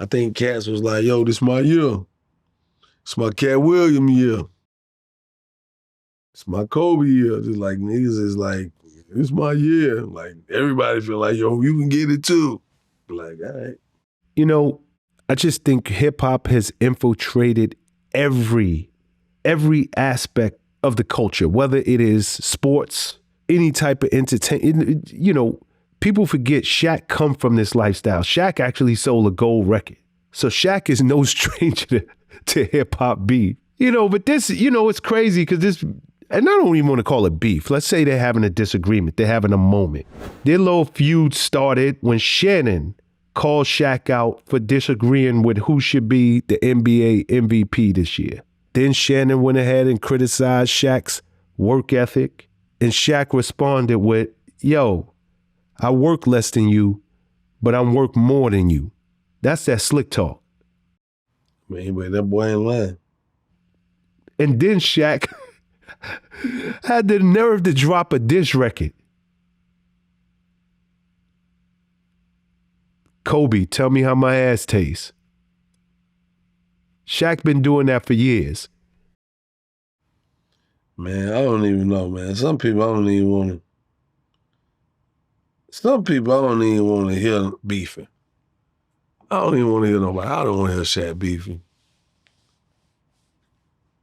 I think Cats was like, yo, this my year. It's my Cat William year. It's my Kobe year. Just like niggas is like, it's my year. Like everybody feel like, yo, you can get it too. Like, all right. You know, I just think hip hop has infiltrated every aspect of the culture, whether it is sports, any type of entertainment. You know, people forget Shaq come from this lifestyle. Shaq actually sold a gold record. So Shaq is no stranger to hip hop beef. You know, but this, you know, it's crazy because this, and I don't even want to call it beef. Let's say they're having a disagreement. They're having a moment. Their little feud started when Shannon called Shaq out for disagreeing with who should be the NBA MVP this year. Then Shannon went ahead and criticized Shaq's work ethic. And Shaq responded with, yo, I work less than you, but I work more than you. That's that slick talk. Man, but that boy ain't lying. And then Shaq had the nerve to drop a diss record. Kobe, tell me how my ass tastes. Shaq been doing that for years. Man, I don't even know, man. Some people I don't even want to hear beefing. I don't even want to hear nobody. I don't want to hear Shaq beefing.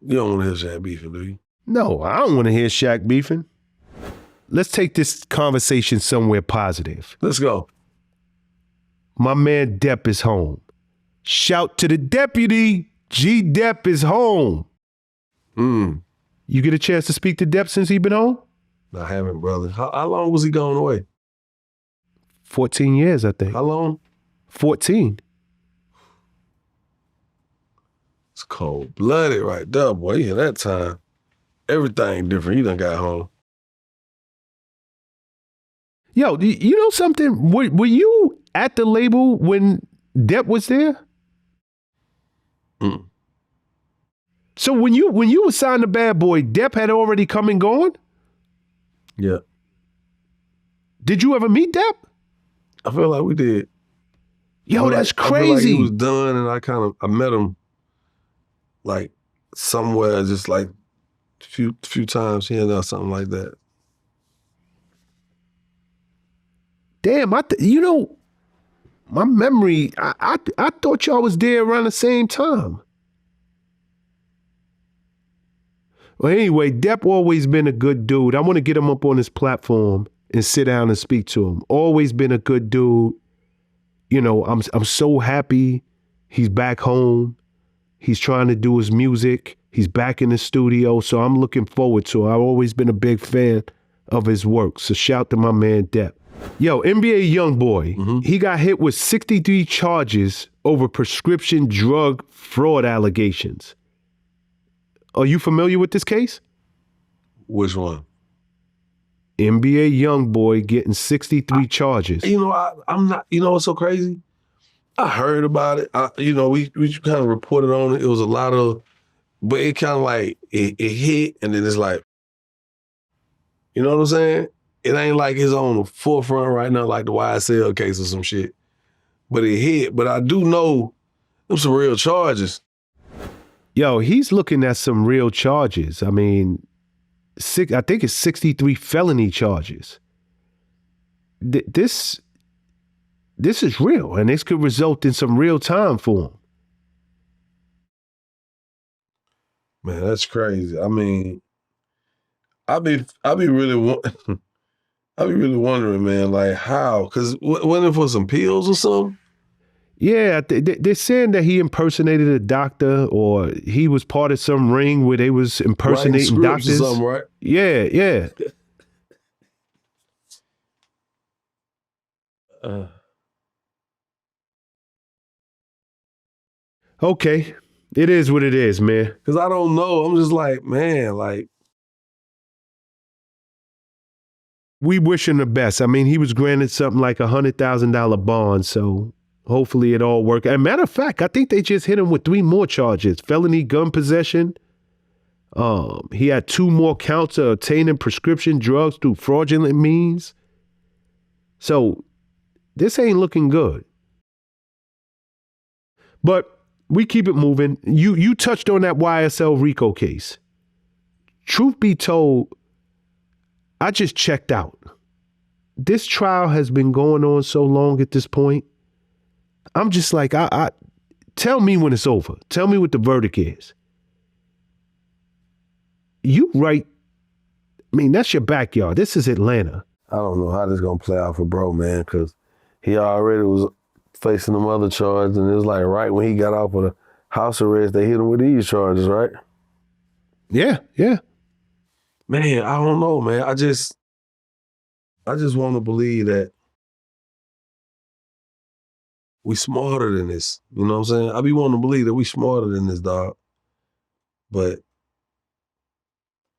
You don't want to hear Shaq beefing, do you? No, I don't want to hear Shaq beefing. Let's take this conversation somewhere positive. Let's go. My man Dep is home. Shout to the deputy. G-Dep is home. You get a chance to speak to Dep since he been home? I haven't, brother. How long was he going away? 14 years, I think. How long? 14. It's cold-blooded right there, boy. Yeah, that time, everything different. He done got home. Yo, you know something? Were you at the label when Dep was there? So when you were signed to Bad Boy, Dep had already come and gone? Yeah. Did you ever meet Dep? I feel like we did. Yo, that's I feel like crazy. he was done, and I met him like somewhere, just like few times here and there, something like that. Damn, you know, my memory, I thought y'all was there around the same time. Well, anyway, Dep always been a good dude. I want to get him up on his platform and sit down and speak to him. Always been a good dude. You know, I'm so happy he's back home. He's trying to do his music. He's back in the studio, so I'm looking forward to it. I've always been a big fan of his work, so shout to my man Dep. Yo, NBA Youngboy, he got hit with 63 charges over prescription drug fraud allegations. Are you familiar with this case? Which one? NBA Youngboy getting 63 charges. You know, I'm not, you know what's so crazy? I heard about it. You know, we kind of reported on it. It was a lot of, but it kind of like, it hit and then it's like, you know what I'm saying? It ain't like it's on the forefront right now like the YSL case or some shit. But it hit. But I do know them some real charges. Yo, he's looking at some real charges. I mean, I think it's 63 felony charges. This is real, and this could result in some real time for him. Man, that's crazy. I mean, I be really wondering, man, like how? Because wasn't it for some pills or something? Yeah, they're saying that he impersonated a doctor, or he was part of some ring where they was impersonating doctors. Or something, right? Yeah. Okay, it is what it is, man. Because I don't know. I'm just like, man, like. We wish him the best. I mean, he was granted something like $100,000 bond, so hopefully it all worked. As a matter of fact, I think they just hit him with 3 more charges. Felony gun possession. He had 2 more counts of obtaining prescription drugs through fraudulent means. So this ain't looking good. But we keep it moving. You touched on that YSL RICO case. Truth be told, I just checked out. This trial has been going on so long at this point. I'm just like, I tell me when it's over. Tell me what the verdict is. You right. I mean, that's your backyard. This is Atlanta. I don't know how this gonna play out for bro, man, because he already was facing them other charges, and it was like right when he got off of the house arrest, they hit him with these charges, right? Yeah. Man, I don't know, man. I just want to believe that we smarter than this. You know what I'm saying? I be wanting to believe that we smarter than this, dog. But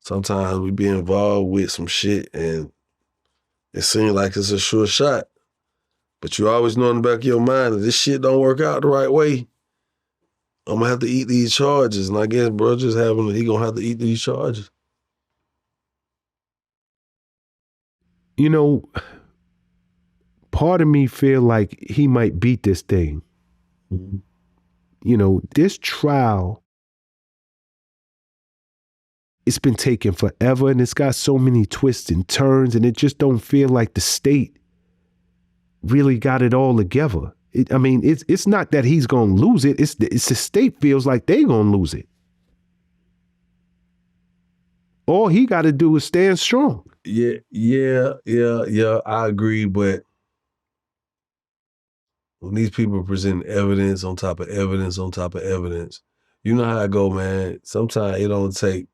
sometimes we be involved with some shit and it seems like it's a sure shot. But you always know in the back of your mind that this shit don't work out the right way, I'm gonna have to eat these charges. And I guess bro just he gonna have to eat these charges. You know, part of me feel like he might beat this thing. Mm-hmm. You know, this trial, it's been taking forever and it's got so many twists and turns and it just don't feel like the state really got it all together. It's not that he's gonna lose it. It's the state feels like they gonna lose it. All he got to do is stand strong. Yeah, I agree, but when these people present evidence on top of evidence on top of evidence, you know how I go, man. Sometimes it don't take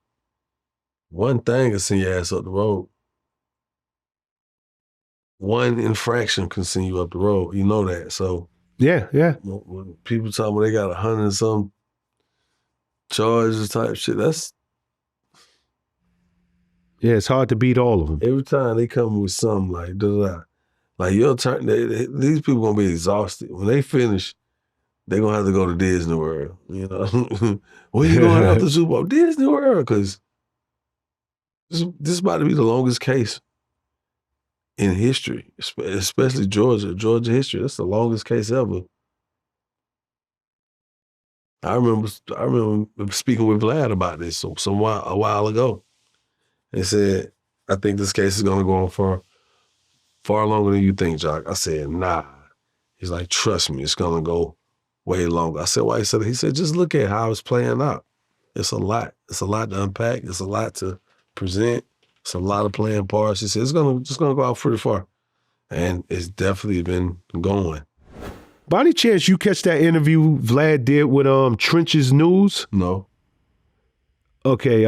one thing to send your ass up the road. One infraction can send you up the road. You know that. So Yeah. when people tell me they got 100 and some charges type shit, that's Yeah, it's hard to beat all of them. every time they come with something like da-da-da. Like your turn, these people gonna be exhausted. When they finish, they gonna have to go to Disney World. You know, where you going after Super Bowl? Disney World, because this is about to be the longest case in history, especially Georgia history. That's the longest case ever. I remember speaking with Vlad about this a while ago. They said, I think this case is gonna go on for far longer than you think, Jock. I said, nah. He's like, trust me, it's gonna go way longer. I said, why? He said, just look at how it's playing out. It's a lot. It's a lot to unpack. It's a lot to present. It's a lot of playing parts. He said, it's just gonna go out pretty far. And it's definitely been going. By any chance you catch that interview Vlad did with Trenches News? No. Okay,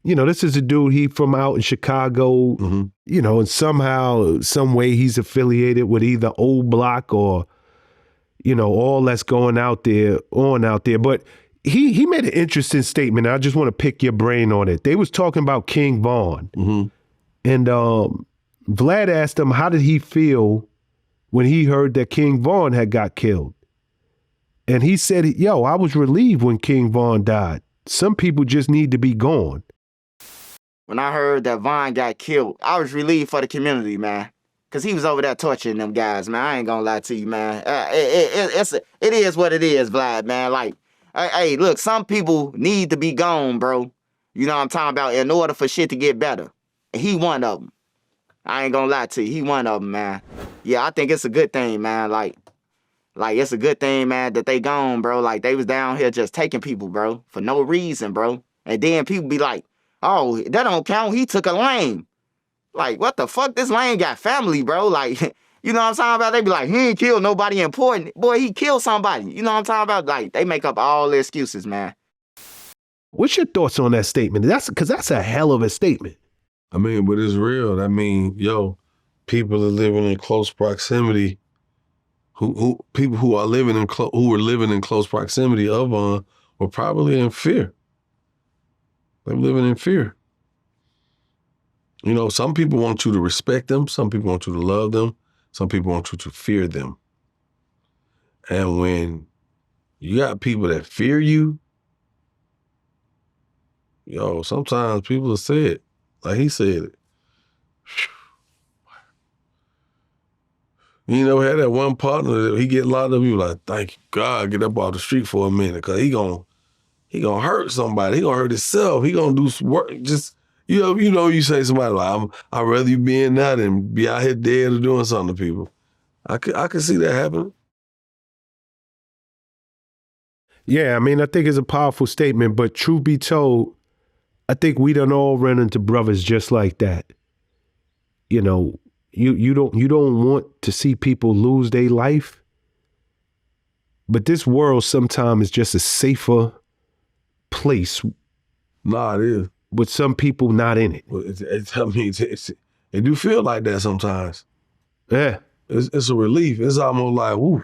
this is a dude, he from out in Chicago, and somehow, some way he's affiliated with either Old Block or, all that's going on out there. But he made an interesting statement. I just want to pick your brain on it. They was talking about King Von. Mm-hmm. And Vlad asked him, how did he feel when he heard that King Von had got killed? And he said, I was relieved when King Von died. Some people just need to be gone. When I heard that Von got killed, I was relieved for the community, man. Because he was over there torturing them guys, man. I ain't gonna lie to you, man. It is what it is, Vlad, man. Like, hey, look, some people need to be gone, bro. You know what I'm talking about? In order for shit to get better. And he one of them. I ain't gonna lie to you. He one of them, man. Yeah, I think it's a good thing, man. Like it's a good thing, man, that they gone, bro. Like, they was down here just taking people, bro, for no reason, bro. And then people be like, oh, that don't count. He took a lame. Like, what the fuck? This lame got family, bro. Like, you know what I'm talking about? They be like, he ain't killed nobody important. Boy, he killed somebody. You know what I'm talking about? Like, they make up all the excuses, man. What's your thoughts on that statement? Because that's a hell of a statement. I mean, but it's real. I mean, people are living in close proximity. People who were living in close proximity of were probably in fear. They're living in fear. Some people want you to respect them. Some people want you to love them. Some people want you to fear them. And when you got people that fear you, sometimes people will say it. Like he said it. You know, had that one partner that he get locked up, you like, thank you, God, get up off the street for a minute, cause he gonna hurt somebody. He gonna hurt himself. He gonna do some work. Just, you say to somebody like, I'd rather you be in that than be out here dead or doing something to people. I could see that happening. Yeah, I mean, I think it's a powerful statement, but truth be told, I think we done all run into brothers just like that. You know, you don't want to see people lose their life, but this world sometimes is just a safer place. Nah, it is. With some people not in it. It do feel like that sometimes. Yeah. It's a relief. It's almost like, woo.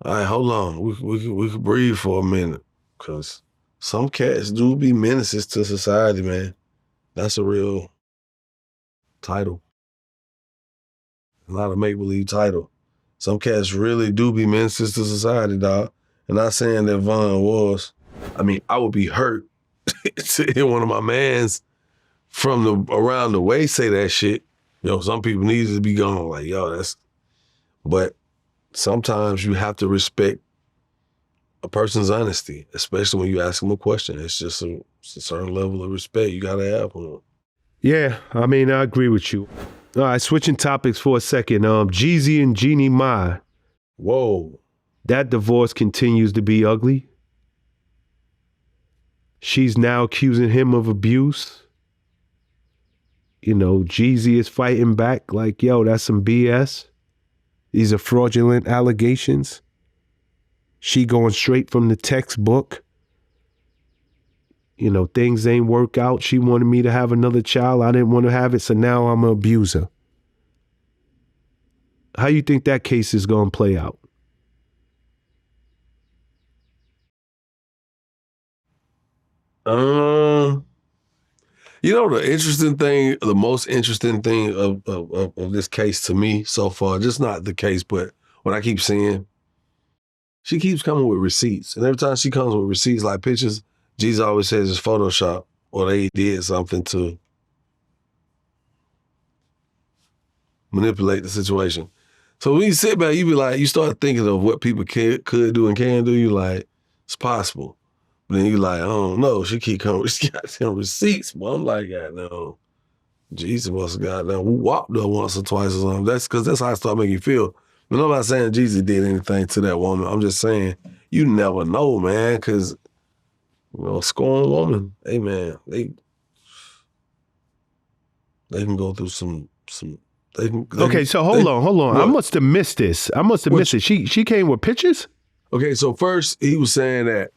All right, hold on. We can breathe for a minute. Because some cats do be menaces to society, man. That's a real title. A lot of make-believe title. Some cats really do be menaces to society, dog. And not saying that Von was. I mean, I would be hurt to hear one of my mans from around the way say that shit. Some people need to be gone. Like, but sometimes you have to respect a person's honesty, especially when you ask them a question. It's just a certain level of respect you gotta have for them. Yeah, I mean, I agree with you. All right, switching topics for a second. Jeezy and Jeannie Mai. Whoa. That divorce continues to be ugly. She's now accusing him of abuse. Jeezy is fighting back like, yo, that's some BS. These are fraudulent allegations. She going straight from the textbook. Things ain't work out. She wanted me to have another child. I didn't want to have it, so now I'm an abuser. How you think that case is going to play out? The most interesting thing of this case to me so far, just not the case, but what I keep seeing, she keeps coming with receipts. And every time she comes with receipts like pictures, Jeezy always says it's Photoshop or they did something to manipulate the situation. So when you sit back, you be like, you start thinking of what people could do and can do, you like, it's possible. But then you like, I don't know, she keep coming with goddamn receipts. But I'm like, no, Jeezy must have goddamn whopped her once or twice or something. That's because that's how I start making you feel. But I'm not saying Jeezy did anything to that woman. I'm just saying, you never know, man, because, a scorned woman, hey, man, they can go through some okay, so hold on. What? I must have missed this. Missed it. She came with pictures? Okay, so first he was saying that,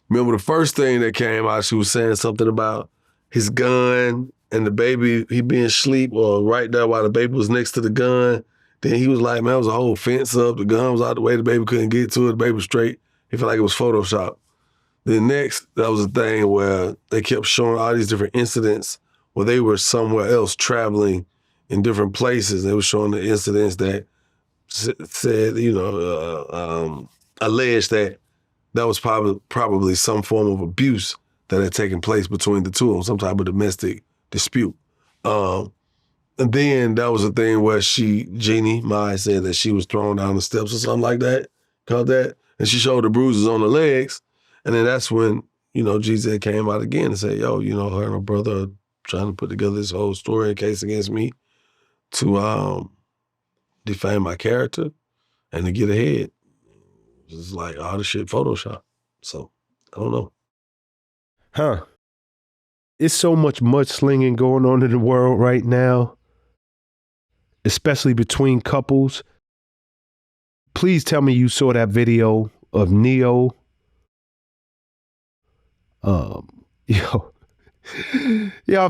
remember the first thing that came out, she was saying something about his gun and the baby, he being asleep or right there while the baby was next to the gun. Then he was like, man, there was a whole fence up, the gun was out the way, the baby couldn't get to it, the baby was straight. He felt like it was Photoshop. Then next, that was a thing where they kept showing all these different incidents where they were somewhere else traveling in different places. They were showing the incidents that said, alleged that was probably some form of abuse that had taken place between the two of them, some type of domestic dispute. And then that was a thing where Jeannie Mai said that she was thrown down the steps or something like that, called that, and she showed the bruises on her legs. And then that's when, Jeezy came out again and said, yo, her and her brother are trying to put together this whole story and case against me to defame my character and to get ahead. It's like all the shit Photoshop. So, I don't know. Huh. It's so much mudslinging going on in the world right now, especially between couples. Please tell me you saw that video of Neo. I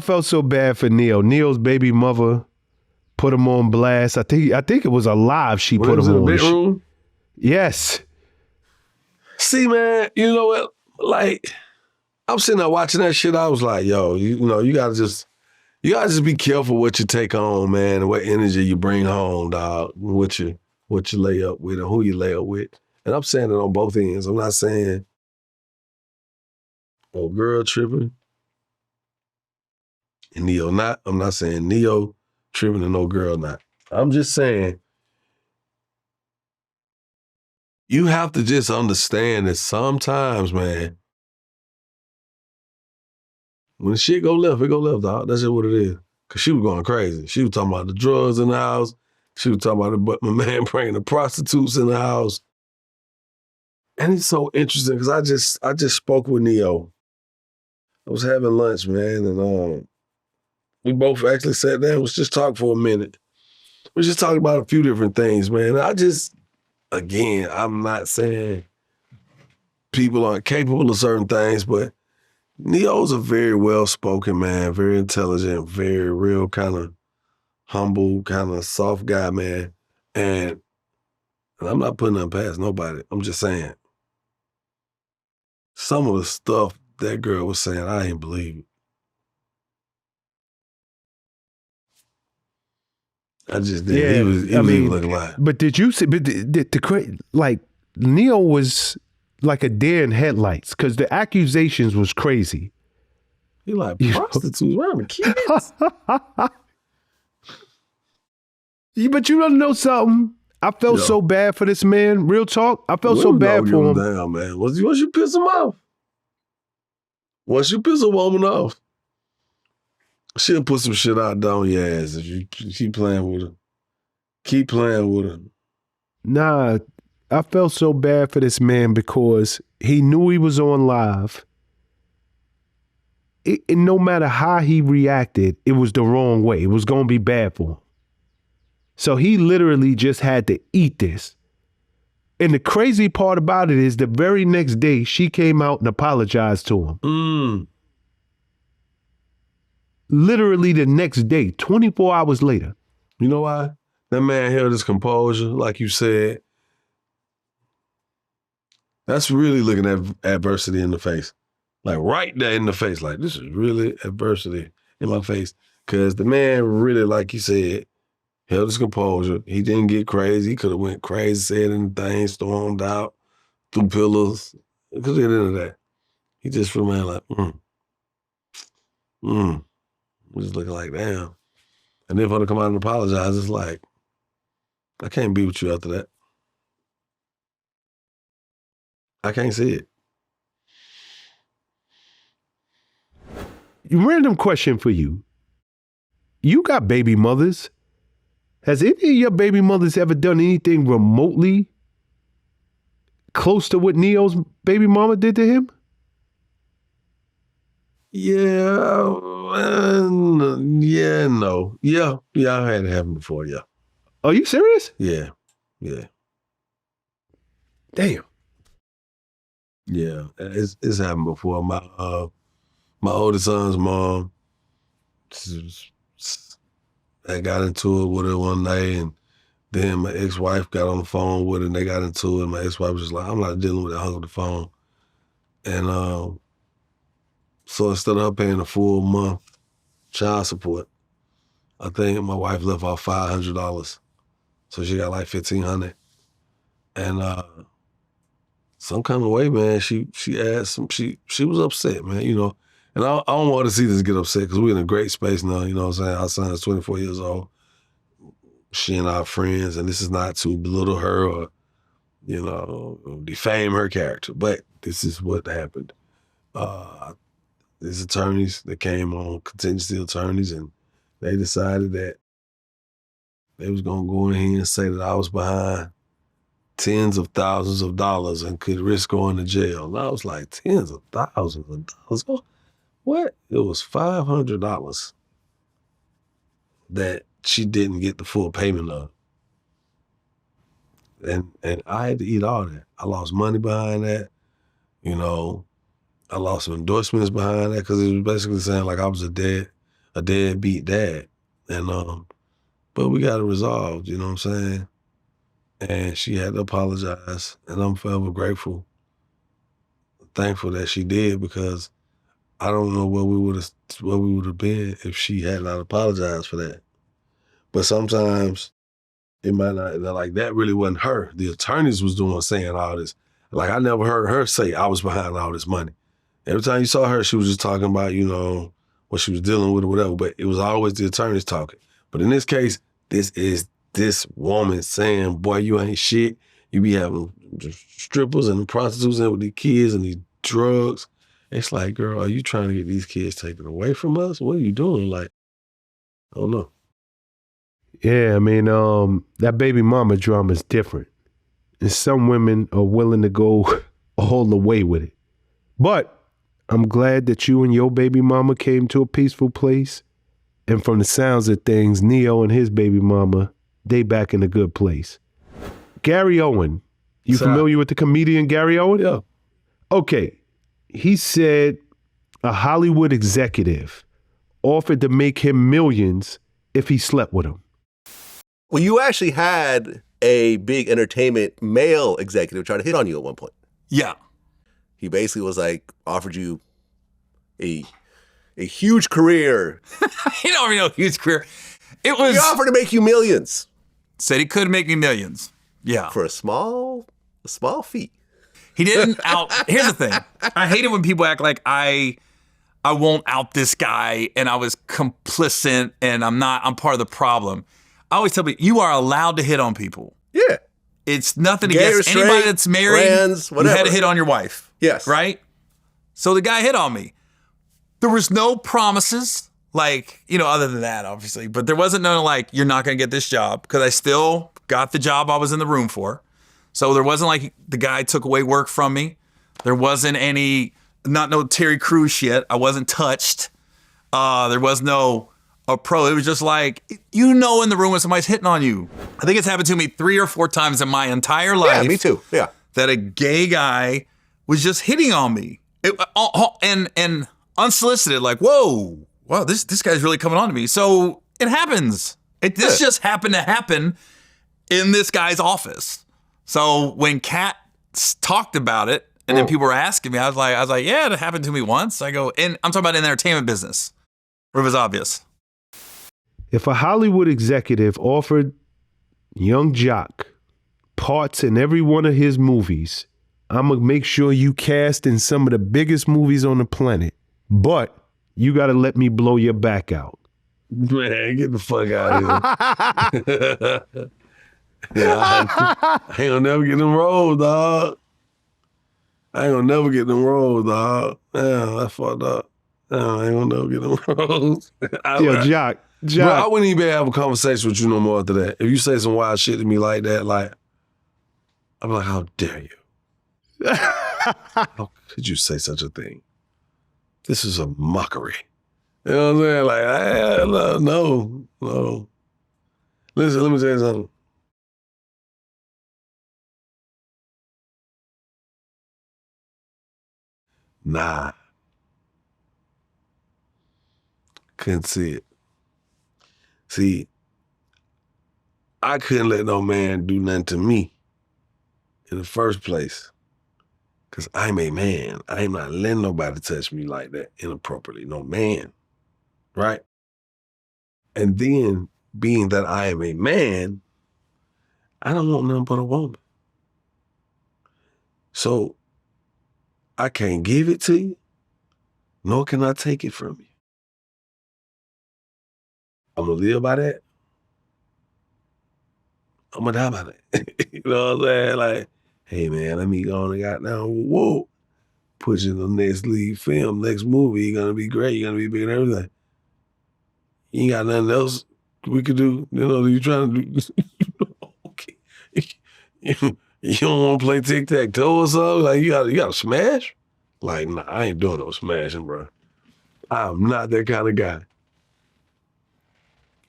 felt so bad for Neo. Neo's baby mother put him on blast. I think it was a live she put him on. In the bedroom? Yes. See, man, you know what? Like, I'm sitting there watching that shit. I was like, yo, you gotta just be careful what you take on, man, and what energy you bring home, dog. What you lay up with and who you lay up with. And I'm saying it on both ends. I'm not saying, oh, girl tripping and Neo not. I'm not saying Neo tripping and no girl not. I'm just saying, you have to just understand that sometimes, man, when the shit go left, it go left, dog. That's just what it is. Cause she was going crazy. She was talking about the drugs in the house. She was talking about my man bringing the prostitutes in the house. And it's so interesting because I just spoke with Neo. I was having lunch, man, and we both actually sat down. Was just talking for a minute. We just talking about a few different things, man. Again, I'm not saying people aren't capable of certain things, but Neo's a very well-spoken man, very intelligent, very real kind of humble, kind of soft guy, man. And I'm not putting nothing past nobody. I'm just saying, some of the stuff that girl was saying, I ain't believe it. I just didn't. Yeah, he was even looking like. But did you see? But like Neo was like a deer in headlights because the accusations was crazy. He like prostitutes around the kids. But you don't know something. I felt so bad for this man. Real talk. I felt so bad for him. Down, man. Once you piss him off, once you piss a woman off, she'll put some shit out down your ass if you keep playing with her. Keep playing with her. Nah, I felt so bad for this man because he knew he was on live. And no matter how he reacted, it was the wrong way. It was going to be bad for him. So he literally just had to eat this. And the crazy part about it is the very next day, she came out and apologized to him. Literally the next day, 24 hours later. You know why? That man held his composure, like you said. That's really looking at adversity in the face. Like right there in the face. Like, this is really adversity in my face. Because the man really, like you said, held his composure. He didn't get crazy. He could have went crazy, said anything, stormed out, through pillars. Because at the end of that, he just remained like, just looking like, damn. And then for her to come out and apologize, it's like, I can't be with you after that. I can't see it. Random question for you. You got baby mothers. Has any of your baby mothers ever done anything remotely close to what Neo's baby mama did to him? No. Yeah, I had it happen before, yeah. Are you serious? Yeah. Damn. Yeah, it's happened before. My oldest son's mom, I got into it with her one night, and then my ex-wife got on the phone with her, and they got into it, and my ex-wife was just like, I'm not dealing with it, I hung up the phone. And so instead of her paying a full month child support, I think my wife left off $500. So she got like $1,500. And some kind of way, man, she asked she was upset, man, you know. And I don't want her to see this get upset because we're in a great space now, you know what I'm saying? Our son is 24 years old. She and I are friends, and this is not to belittle her or, you know, defame her character, but this is what happened. There's attorneys that came on, contingency attorneys, and they decided that they was gonna go in here and say that I was behind tens of thousands of dollars and could risk going to jail. And I was like, tens of thousands of dollars? Oh, what? It was $500 that she didn't get the full payment of. And I had to eat all that. I lost money behind that. You know, I lost some endorsements behind that because it was basically saying like I was a deadbeat dad. And but we got it resolved, you know what I'm saying? And she had to apologize, and I'm forever grateful, thankful that she did, because I don't know where we would have been if she had not apologized for that. But sometimes it might not, like that really wasn't her. The attorneys was saying all this. Like I never heard her say I was behind all this money. Every time you saw her, she was just talking about, you know, what she was dealing with or whatever, but it was always the attorneys talking. But in this case, this is this woman saying, boy, you ain't shit. You be having strippers and the prostitutes in with these kids and these drugs. It's like, girl, are you trying to get these kids taken away from us? What are you doing? Like, I don't know. Yeah, I mean, that baby mama drama is different. And some women are willing to go all the way with it. But I'm glad that you and your baby mama came to a peaceful place. And from the sounds of things, Neo and his baby mama, they back in a good place. Gary Owen. You familiar with the comedian Gary Owen? Yeah. Okay. He said a Hollywood executive offered to make him millions if he slept with him. Well, you actually had a big entertainment male executive try to hit on you at one point. Yeah. He basically was like, offered you a huge career. He don't even know huge career. It was. He offered to make you millions. Said he could make me millions. Yeah. For a small fee. He didn't out. Here's the thing. I hate it when people act like I won't out this guy and I was complicit and I'm part of the problem. I always tell people, you are allowed to hit on people. Yeah. It's nothing Gay against or straight, anybody that's married. trans, You whatever. had to hit on your wife. Yes. Right? So the guy hit on me. There was no promises, like, other than that, obviously. But there wasn't no, like, you're not going to get this job, because I still got the job I was in the room for. So there wasn't like the guy took away work from me. There wasn't no Terry Crews shit. I wasn't touched. There was no pro. It was just like, in the room when somebody's hitting on you. I think it's happened to me 3 or 4 times in my entire life. Yeah, me too. Yeah. That a gay guy was just hitting on me. And unsolicited, like, whoa, wow, this guy's really coming on to me. So it happens. This just happened to happen in this guy's office. So when Kat talked about it, and then people were asking me, I was like, yeah, it happened to me once. I go, and I'm talking about in the entertainment business, where it was obvious. If a Hollywood executive offered Young Jock parts in every one of his movies, I'm going to make sure you cast in some of the biggest movies on the planet. But you got to let me blow your back out. Man, get the fuck out of here. I ain't gonna never get them rolled, dog. I ain't gonna never get them rolled, dog. Damn, that's fucked up. Damn, I ain't gonna never get them rolled. Yo, Jock. Bro, I wouldn't even have a conversation with you no more after that. If you say some wild shit to me like that, like, I'm like, how dare you? How could you say such a thing? This is a mockery. You know what I'm saying? Like, no. Listen, let me tell you something. Nah. Couldn't see it. See, I couldn't let no man do nothing to me in the first place. Because I'm a man. I'm not letting nobody touch me like that inappropriately. No man. Right? And then, being that I am a man, I don't want nothing but a woman. So, I can't give it to you, nor can I take it from you. I'm going to live by that. I'm going to die by that. You know what I'm saying? Like, hey, man, let me go on and got down, whoa, put you in the next lead film, next movie. You're going to be great. You're going to be big and everything. You ain't got nothing else we could do. You trying to do, okay. You don't want to play tic-tac-toe or something? Like, you got to smash? Like, nah, I ain't doing no smashing, bro. I'm not that kind of guy.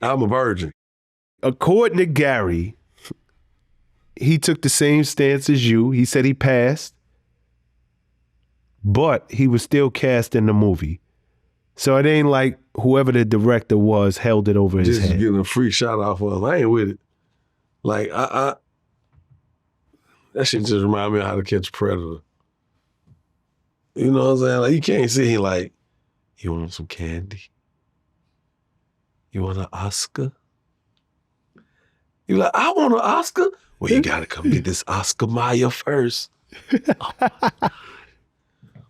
I'm a virgin. According to Gary, he took the same stance as you. He said he passed, but he was still cast in the movie. So it ain't like whoever the director was held it over his Just head. getting a free shot off of him. I ain't with it. Like, that shit just remind me of How to Catch a Predator. You know what I'm saying? Like, you can't see him like, you want some candy? You want an Oscar? You like, I want an Oscar? Well, you gotta come get this Oscar Mayer first.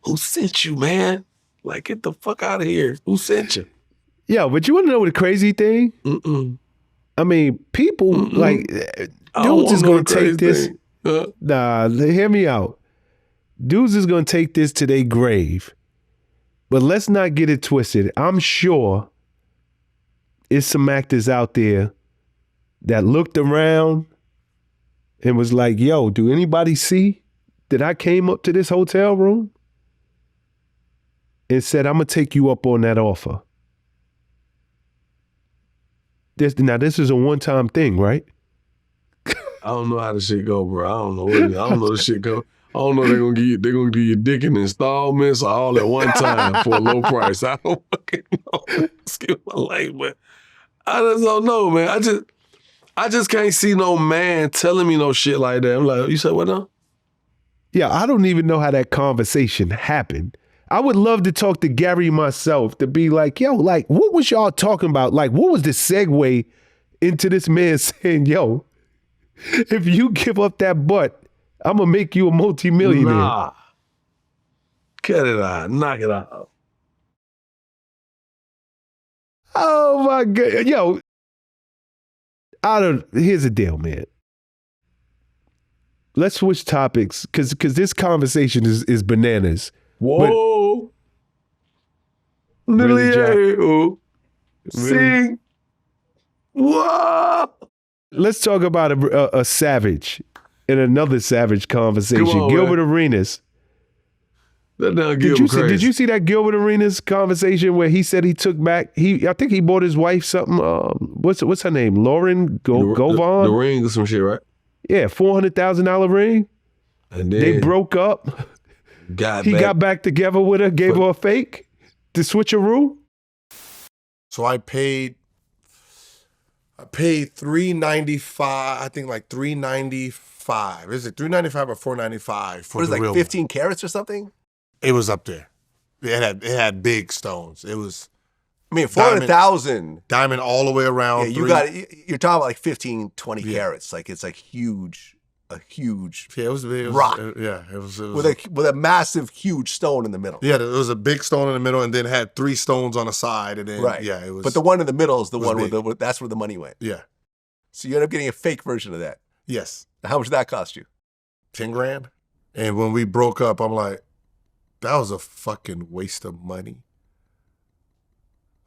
Who sent you, man? Like, get the fuck out of here. Who sent you? Yeah, but you want to know the crazy thing? Mm-mm. I mean, people, like, I don't dudes is want no going to take crazy this. thing. Nah, hear me out. Dudes is gonna take this to their grave. But let's not get it twisted. I'm sure it's some actors out there that looked around and was like, yo, do anybody see that I came up to this hotel room and said, I'm going to take you up on that offer? Now, this is a one-time thing, right? I don't know how the shit go, bro. I don't know. I don't know the shit go. I don't know they're gonna give you dick in installments or all at one time for a low price. I don't fucking know. Excuse my language, but I just don't know, man. I just can't see no man telling me no shit like that. I'm like, you said what now? Yeah, I don't even know how that conversation happened. I would love to talk to Gary myself to be like, yo, like, what was y'all talking about? Like, what was the segue into this man saying, yo, if you give up that butt, I'm going to make you a multimillionaire. Nah. Cut it out. Knock it out. Oh, my God. Yo, here's the deal, man. Let's switch topics because this conversation is bananas. Whoa. Really, Really? Sing. Whoa. Let's talk about a savage in another savage conversation. Come on, Gilbert man. Arenas. That damn Gilbert crazy. Did you see that Gilbert Arenas conversation where he said he took back? I think he bought his wife something. What's her name? Lauren Govan. The ring or some shit, right? Yeah, $400,000 ring. And then They broke up. He got back together with her, gave her a fake to switcheroo. So I paid $395. I think like $395. Is it $395 or $495 for What is the it, real like 15 carats or something? It was up there. It had big stones. It was, I mean, 400,000. diamond all the way around. Yeah, you're talking about like 15, 20 carats. Like it's like huge, a huge Yeah, it was rock. It was with a massive, huge stone in the middle. Yeah, there was a big stone in the middle, and then had 3 stones on the side, and then Right. yeah, it was. But the one in the middle is the one big. where that's where the money went. Yeah. So you end up getting a fake version of that. Yes. Now, how much did that cost you? $10,000. And when we broke up, I'm like, that was a fucking waste of money.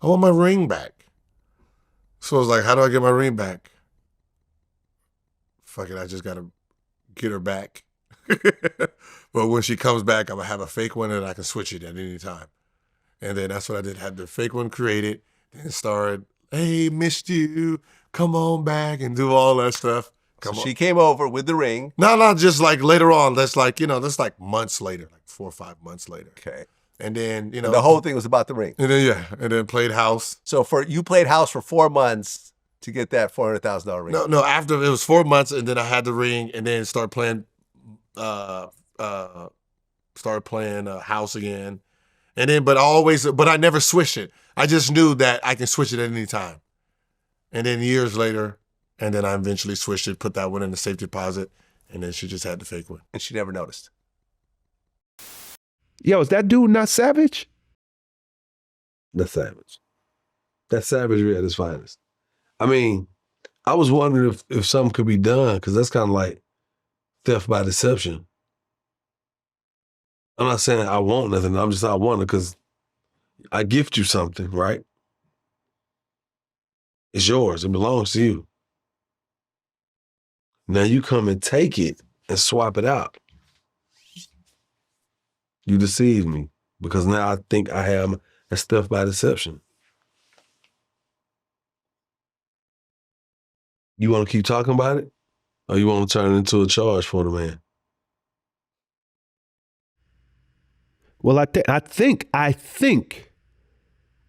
I want my ring back. So I was like, how do I get my ring back? Fuck it, I just gotta get her back. But when she comes back, I'm gonna have a fake one and I can switch it at any time. And then that's what I did. Had the fake one created, then started, hey, missed you, come on back and do all that stuff. She came over with the ring. No, not just like later on. That's like, that's like months later, like 4 or 5 months later. Okay. And then, And the whole thing was about the ring. And then, and then played house. So you played house for 4 months to get that $400,000 ring. No, after it was 4 months, and then I had the ring, and then started playing house again. And then, but I never switched it. I just knew that I can switch it at any time. And then years later, and then I eventually switched it, put that one in the safe deposit, and then she just had the fake one. And she never noticed. Yo, is that dude not savage? That's savage. That's savagery at its finest. I mean, I was wondering if something could be done, because that's kind of like theft by deception. I'm not saying I want nothing. I'm just, I wonder, because I gift you something, right? It's yours. It belongs to you. Now you come and take it and swap it out. You deceived me, because now I think I have a theft by deception. You want to keep talking about it? Or you want to turn it into a charge for the man? Well, I think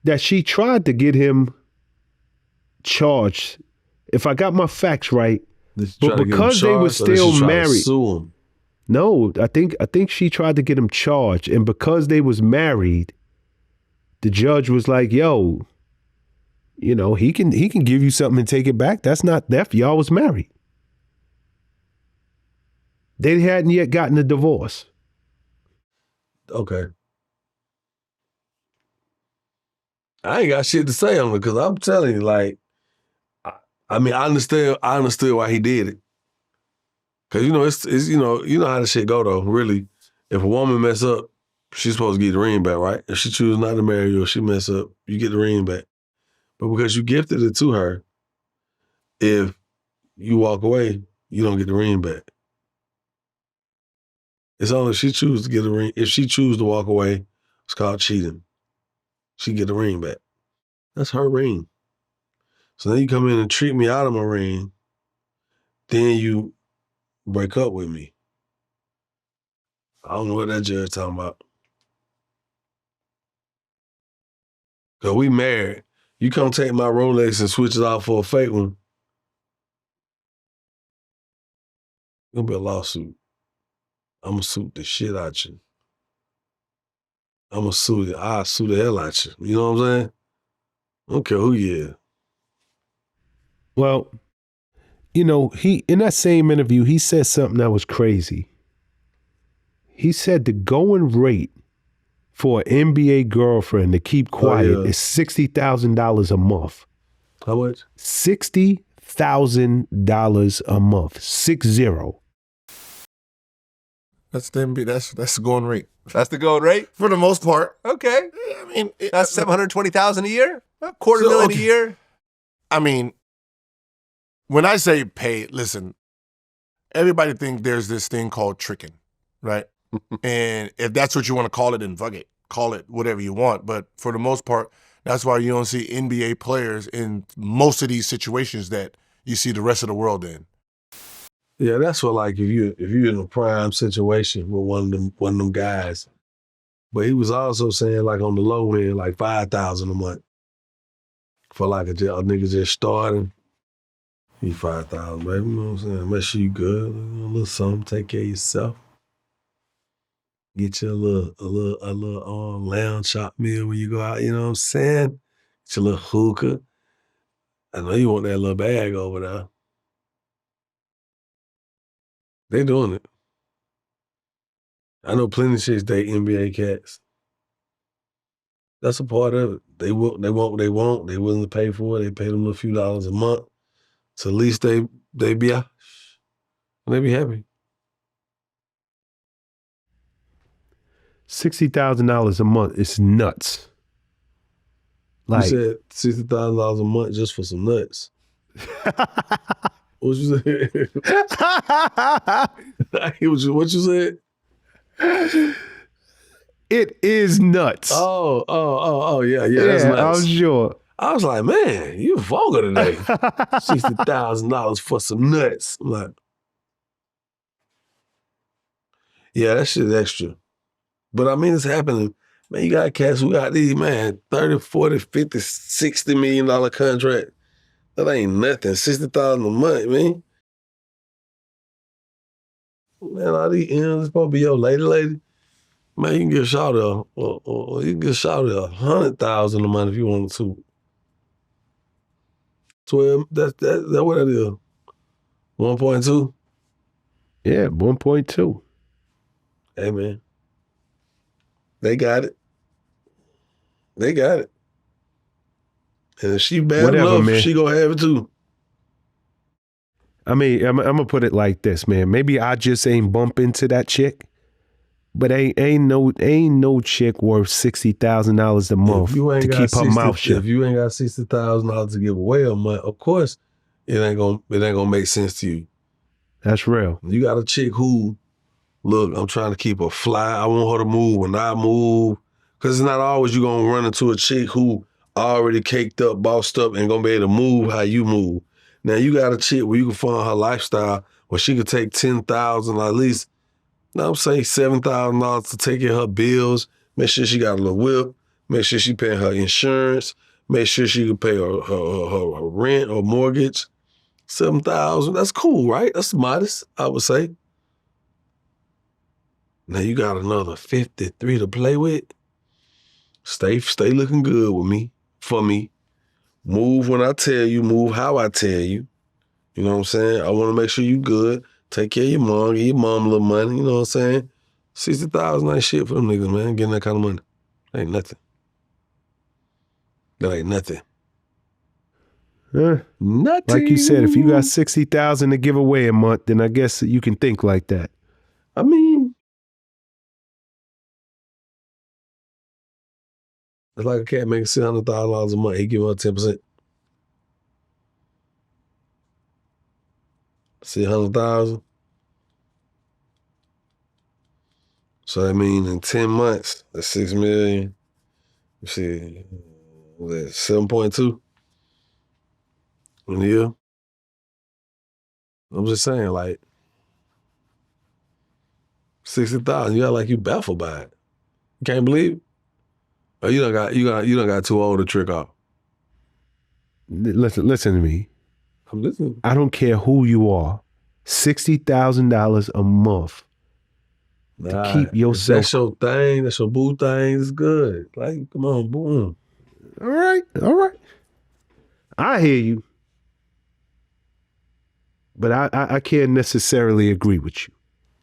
that she tried to get him charged, if I got my facts right. But because they were still married. Sue him? No, I think she tried to get him charged, and because they was married, the judge was like, "Yo, he can give you something and take it back. That's not theft. Y'all was married. They hadn't yet gotten a divorce." Okay. I ain't got shit to say on it, because I'm telling you, like, I understood why he did it. Cause it's you know how the shit go though. Really, if a woman mess up, she's supposed to get the ring back, right? If she chooses not to marry you or she mess up, you get the ring back. But because you gifted it to her, if you walk away, you don't get the ring back. It's only if she chooses to get a ring. If she chooses to walk away, it's called cheating. She get the ring back. That's her ring. So then you come in and treat me out of my ring, then you break up with me. I don't know what that judge talking about. Cause we married. You come take my Rolex and switch it out for a fake one. Gonna be a lawsuit. I'm gonna sue the shit out you. I'm gonna sue you. I'll sue the hell out you. You know what I'm saying? I don't care who you is. Well, you know, he in that same interview, he said something that was crazy. He said the going rate for an NBA girlfriend to keep quiet is $60,000 a month. How much? $60,000 a month. 60. That's the going rate. That's the going rate? For the most part. Okay. I mean, That's $720,000 a year? A quarter million a year? I mean, when I say pay, listen, everybody think there's this thing called tricking, right? And if that's what you want to call it, then fuck it. Call it whatever you want. But for the most part, that's why you don't see NBA players in most of these situations that you see the rest of the world in. Yeah, that's what like if you're in a prime situation with one of them guys. But he was also saying like on the low end, like $5,000 a month. For like a nigga just starting. He $5,000, baby. You know what I'm saying? Make sure you good. A little something, take care of yourself. Get you a little lounge shop meal when you go out, you know what I'm saying? Get your little hookah. I know you want that little bag over there. They doing it. I know plenty of chicks date NBA cats. That's a part of it. They want what they want. They willing to pay for it. They pay them a few dollars a month. So at least they be out. And they be happy. $60,000 a month is nuts. Like, you said $60,000 a month just for some nuts. What you said? What you said? It is nuts. Oh, yeah, that's nuts. I'm sure. I was like, man, you vulgar today. $60,000 for some nuts. I'm like, yeah, that shit's extra. But I mean, it's happening. Man, you got cats who got these, man, 30, 40, 50, $60 million contract. That ain't nothing. $60,000 a month, man. Man, all these M's supposed to be your lady. Man, you can get shot of, or you can get shot of $100,000 a month if you want to. 12, that's what that is. 1.2? Yeah, 1.2. Hey, man. They got it. They got it. And if she bad enough, man, she gonna have it too. I mean, I'm gonna put it like this, man. Maybe I just ain't bump into that chick, but ain't no chick worth $60,000 a month to keep her mouth shut. If you ain't got $60,000 to give away a month, of course, it ain't gonna make sense to you. That's real. You got a chick who, look, I'm trying to keep her fly. I want her to move when I move. Because it's not always you going to run into a chick who already caked up, bossed up, and going to be able to move how you move. Now, you got a chick where you can find her lifestyle where she could take $10,000, at least, I'm saying $7,000 to take care of her bills, make sure she got a little whip, make sure she paying her insurance, make sure she can pay her rent or mortgage. $7,000, that's cool, right? That's modest, I would say. Now you got another 53 to play with. Stay looking good with me, for me. Move when I tell you, move how I tell you. You know what I'm saying? I want to make sure you good. Take care of your mom, give your mom a little money, you know what I'm saying? $60,000 ain't shit for them niggas, man, getting that kind of money. That ain't nothing. That ain't nothing. Nothing. Like you said, if you got 60,000 to give away a month, then I guess you can think like that. I mean, it's like a cat making $600,000 a month. He give up 10%. $600,000. So I mean, in 10 months, that's 6 million. You see, was that 7.2 in a year? I'm just saying, like 60,000. You got like you baffled by it. You can't believe it. Oh, you done got too old to trick off. Listen to me. I'm listening. I don't care who you are. $60,000 a month to keep yourself. That's your thing. That's your boo thing. It's good. Like, come on, boom. All right. I hear you. But I can't necessarily agree with you.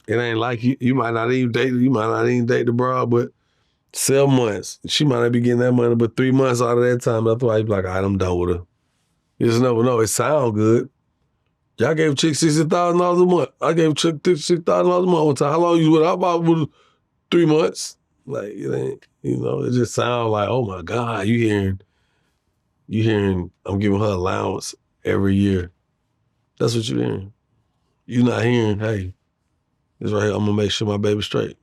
It ain't like you might not even date the broad, but 7 months. She might not be getting that money, but 3 months out of that time, that's why you be like, all right, I'm done with her. You just never know. It sound good. Y'all gave a chick $60,000 a month. I gave a chick $60,000 a month one time. How long you with her? I about with 3 months. Like, it ain't, it just sound like, oh my God, you hearing I'm giving her allowance every year. That's what you're hearing. You're not hearing, hey, this right here, I'm gonna make sure my baby's straight.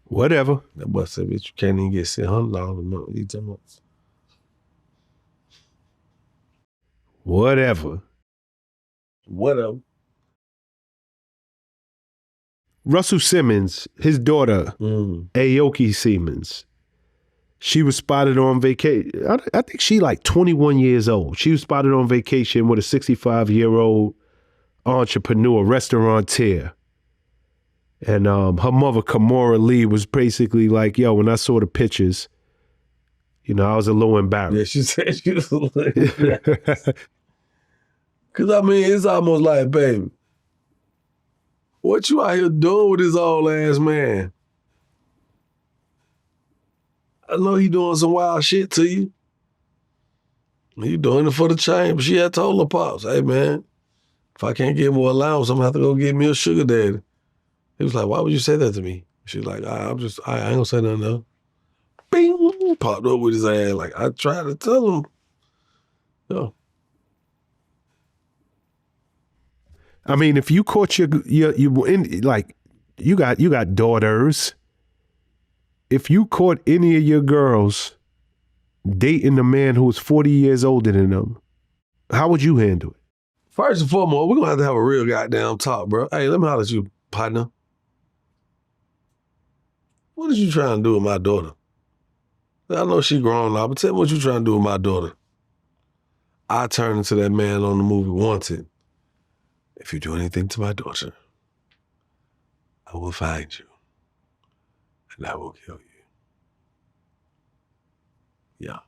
Whatever. That boy said, bitch, you can't even get $600 a month. You tell me. Whatever. Russell Simmons, his daughter, Aoki Simmons, she was spotted on vacation. I think she like 21 years old. She was spotted on vacation with a 65-year-old entrepreneur, restaurateur. And her mother, Kamora Lee, was basically like, yo, when I saw the pictures, I was a little embarrassed. Yeah, she said she was a little embarrassed. Because, I mean, it's almost like, baby, what you out here doing with this old ass man? I know he doing some wild shit to you. He doing it for the change. But she had told her pops, hey, man, if I can't get more allowance, I'm going to have to go get me a sugar daddy. He was like, why would you say that to me? She was like, I ain't going to say nothing else. Bing! Popped up with his ass. Like, I tried to tell him. Yo. I mean, if you caught you got daughters. If you caught any of your girls dating a man who was 40 years older than them, how would you handle it? First and foremost, we're going to have a real goddamn talk, bro. Hey, let me holler at you, partner. What is you trying to do with my daughter? I know she grown now, but tell me what you trying to do with my daughter. I turned into that man on the movie Wanted. If you do anything to my daughter, I will find you and I will kill you. Yeah.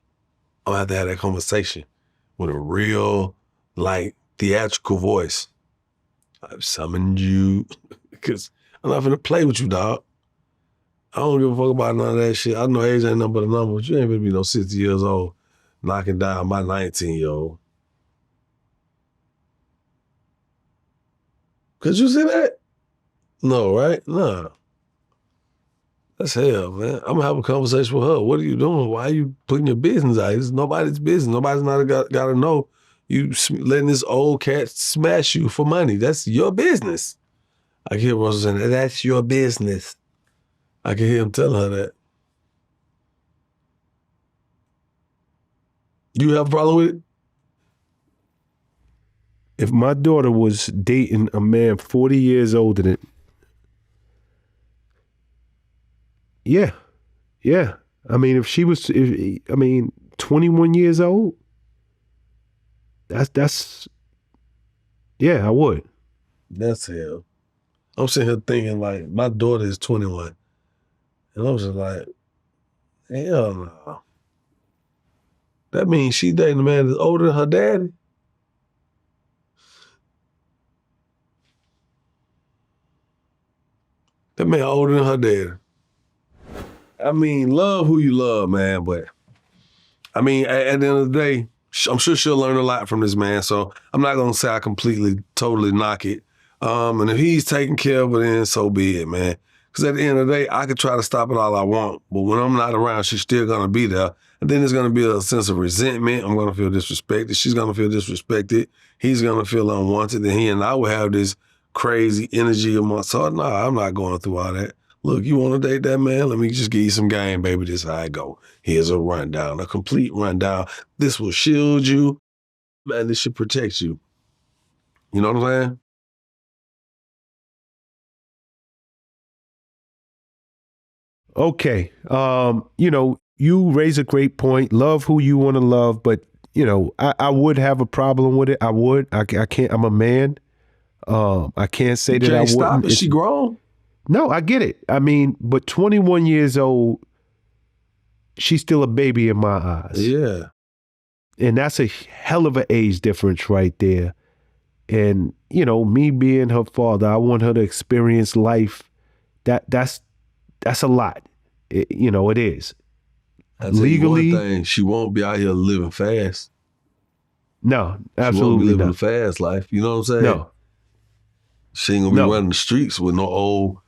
I'm going to have that conversation with a real, theatrical voice. I've summoned you because I'm not going to play with you, dog. I don't give a fuck about none of that shit. I know age ain't nothing but a number, but you ain't gonna be no 60 years old knocking down my 19-year-old. Could you see that? No, right? Nah. That's hell, man. I'm gonna have a conversation with her. What are you doing? Why are you putting your business out? It's nobody's business. Nobody's not got to know you letting this old cat smash you for money. That's your business. I can hear Russell saying, that's your business. I can hear him telling her that. You have a problem with it? If my daughter was dating a man 40 years older than, yeah. I mean, if she was, 21 years old, that's, yeah, I would. That's hell. I'm sitting here thinking my daughter is 21. And I'm just like, hell no. That means she dating a man that's older than her daddy? That man older than her daddy. I mean, love who you love, man, but I mean, at the end of the day, I'm sure she'll learn a lot from this man. So I'm not gonna say I completely, totally knock it. And if he's taking care of it, then so be it, man. Because at the end of the day, I could try to stop it all I want, but when I'm not around, she's still gonna be there. And then there's gonna be a sense of resentment. I'm gonna feel disrespected. She's gonna feel disrespected. He's gonna feel unwanted. Then he and I will have this crazy energy amongst. So nah, I'm not going through all that. Look, you want to date that man? Let me just give you some game, baby. This is how I go. Here's a rundown, a complete rundown. This will shield you. Man, this should protect you. You know what I'm saying? Okay. You know, you raise a great point. Love who you want to love, but you know, I would have a problem with it. I would. I can't. I'm a man. I can't say that I wouldn't. Stop it. She grown. No, I get it. I mean, but 21 years old, she's still a baby in my eyes. Yeah. And that's a hell of an age difference right there. And, you know, me being her father, I want her to experience life. That's a lot. You know, it is. Legally, one thing, she won't be out here living fast. No, absolutely she won't be living not. a fast life. You know what I'm saying? No. She ain't gonna be running the streets with no older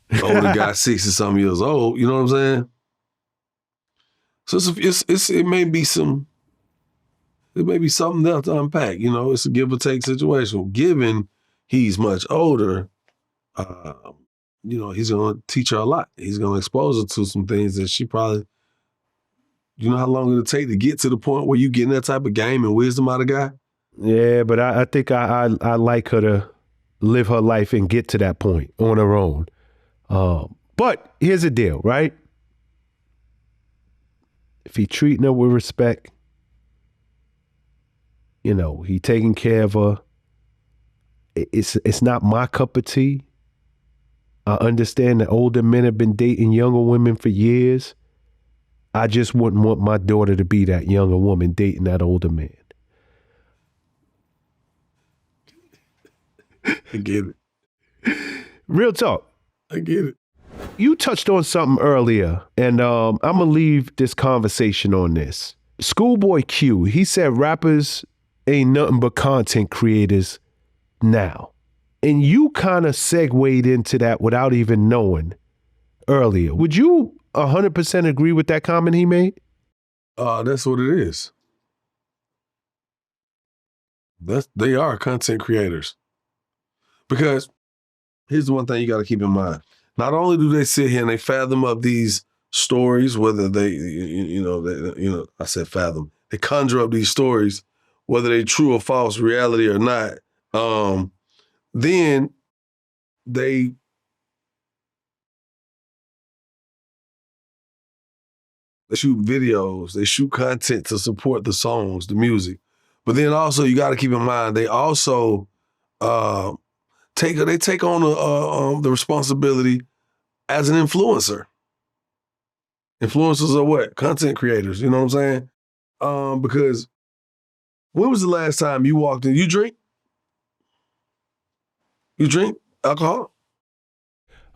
guy 60-something years old. You know what I'm saying? So it may be something there to unpack. You know, it's a give or take situation. Given he's much older, you know, he's gonna teach her a lot. He's gonna expose her to some things that she probably. You know how long it'll take to get to the point where you getting that type of game and wisdom out of a guy? Yeah, but I think I like her to live her life and get to that point on her own. But here's the deal, right? If he treating her with respect, you know, he taking care of her, it's not my cup of tea. I understand that older men have been dating younger women for years. I just wouldn't want my daughter to be that younger woman dating that older man. I get it. Real talk. I get it. You touched on something earlier, and I'm going to leave this conversation on this. Schoolboy Q, he said rappers ain't nothing but content creators now. And you kind of segued into that without even knowing earlier. Would you 100% agree with that comment he made? That's what it is. They are content creators. Because here's the one thing you got to keep in mind. Not only do they sit here and they fathom up these stories, whether I said fathom. They conjure up these stories, whether they're true or false, reality or not. Then they shoot videos, they shoot content to support the songs, the music. But then also you got to keep in mind, they also take on the responsibility as an influencer. Influencers are what? Content creators, you know what I'm saying? Because when was the last time you walked in? You drink? You drink alcohol?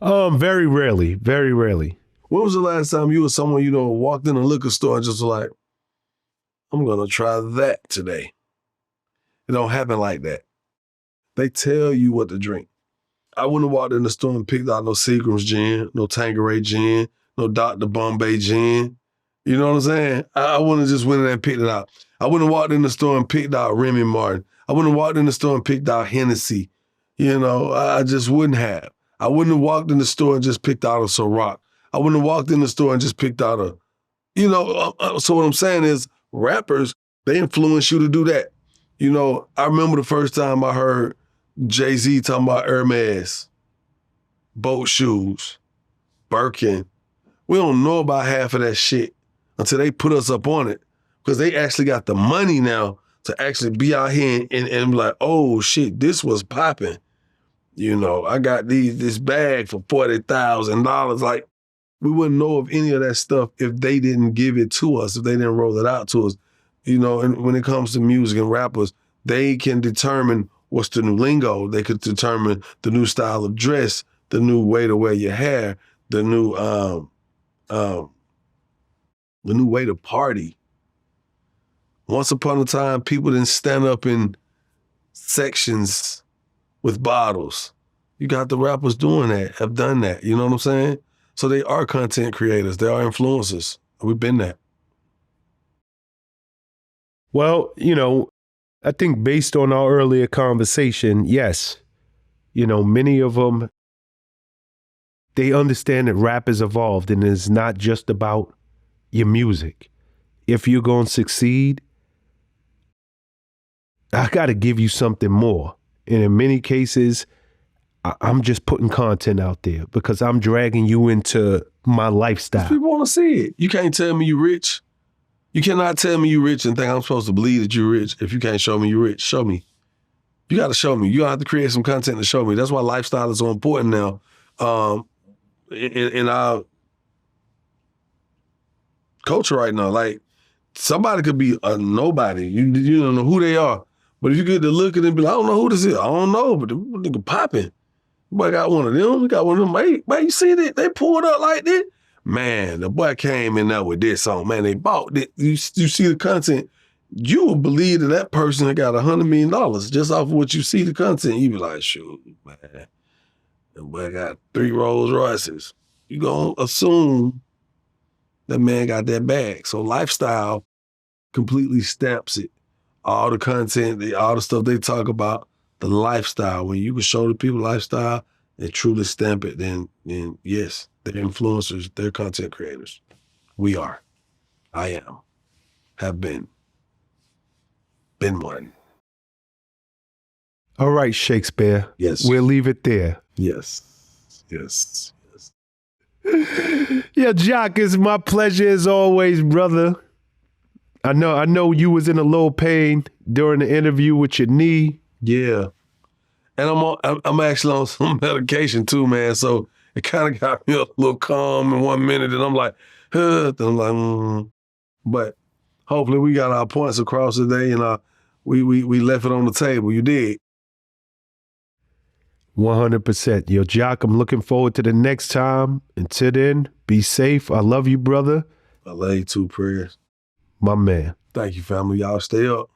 Very rarely, very rarely. When was the last time you or someone you know walked in a liquor store and just like, I'm gonna try that today? It don't happen like that. They tell you what to drink. I wouldn't have walked in the store and picked out no Seagram's gin, no Tanqueray gin, no Dr. Bombay gin. You know what I'm saying? I wouldn't have just went in there and picked it out. I wouldn't have walked in the store and picked out Remy Martin. I wouldn't have walked in the store and picked out Hennessy. You know, I just wouldn't have. I wouldn't have walked in the store and just picked out a Ciroc. I wouldn't have walked in the store and just picked out a, so what I'm saying is rappers, they influence you to do that. You know, I remember the first time I heard Jay-Z talking about Hermes, boat shoes, Birkin. We don't know about half of that shit until they put us up on it, because they actually got the money now to actually be out here and be like, oh shit, this was popping. You know, I got this bag for $40,000. Like, we wouldn't know of any of that stuff if they didn't give it to us, if they didn't roll it out to us. You know, and when it comes to music and rappers, they can determine what's the new lingo. They could determine the new style of dress, the new way to wear your hair, the new way to party. Once upon a time, people didn't stand up in sections with bottles. You got the rappers doing that, have done that. You know what I'm saying? So they are content creators. They are influencers. We've been that. Well, you know, I think based on our earlier conversation, yes, you know, many of them, they understand that rap has evolved and it's not just about your music. If you're going to succeed, I got to give you something more. And in many cases, I'm just putting content out there because I'm dragging you into my lifestyle. People want to see it. You can't tell me you're rich. You cannot tell me you're rich and think I'm supposed to believe that you're rich if you can't show me you're rich. Show me. You got to show me. You have to create some content to show me. That's why lifestyle is so important now. In our culture right now, like somebody could be a nobody. You don't know who they are. But if you get to look at them and be like, I don't know who this is. I don't know, but the nigga popping. Boy got one of them. We got one of them. Hey, man, you see that? They pulled up like this. Man, the boy came in there with this song. Man, they bought it. You see the content. You would believe that person got $100 million just off of what you see the content. You be like, shoot, man. The boy got 3 Rolls Royces. You gonna assume that man got that bag. So lifestyle completely stamps it. All the content, all the stuff they talk about, the lifestyle. When you can show the people lifestyle and truly stamp it, then yes, they're influencers, they're content creators. We are. I am. Have been. Been one. All right, Shakespeare. Yes. We'll leave it there. Yes. Yes. Yes. Yeah, Jock, it's my pleasure as always, brother. I know you was in a little pain during the interview with your knee. Yeah. And I'm actually on some medication too, man. So it kind of got me a little calm in 1 minute, and I'm like, then I'm like, But hopefully we got our points across today, and we left it on the table. You did. 100%. Yo, Jock, I'm looking forward to the next time. Until then, be safe. I love you, brother. I love you too, Prez. My man. Thank you, family. Y'all stay up.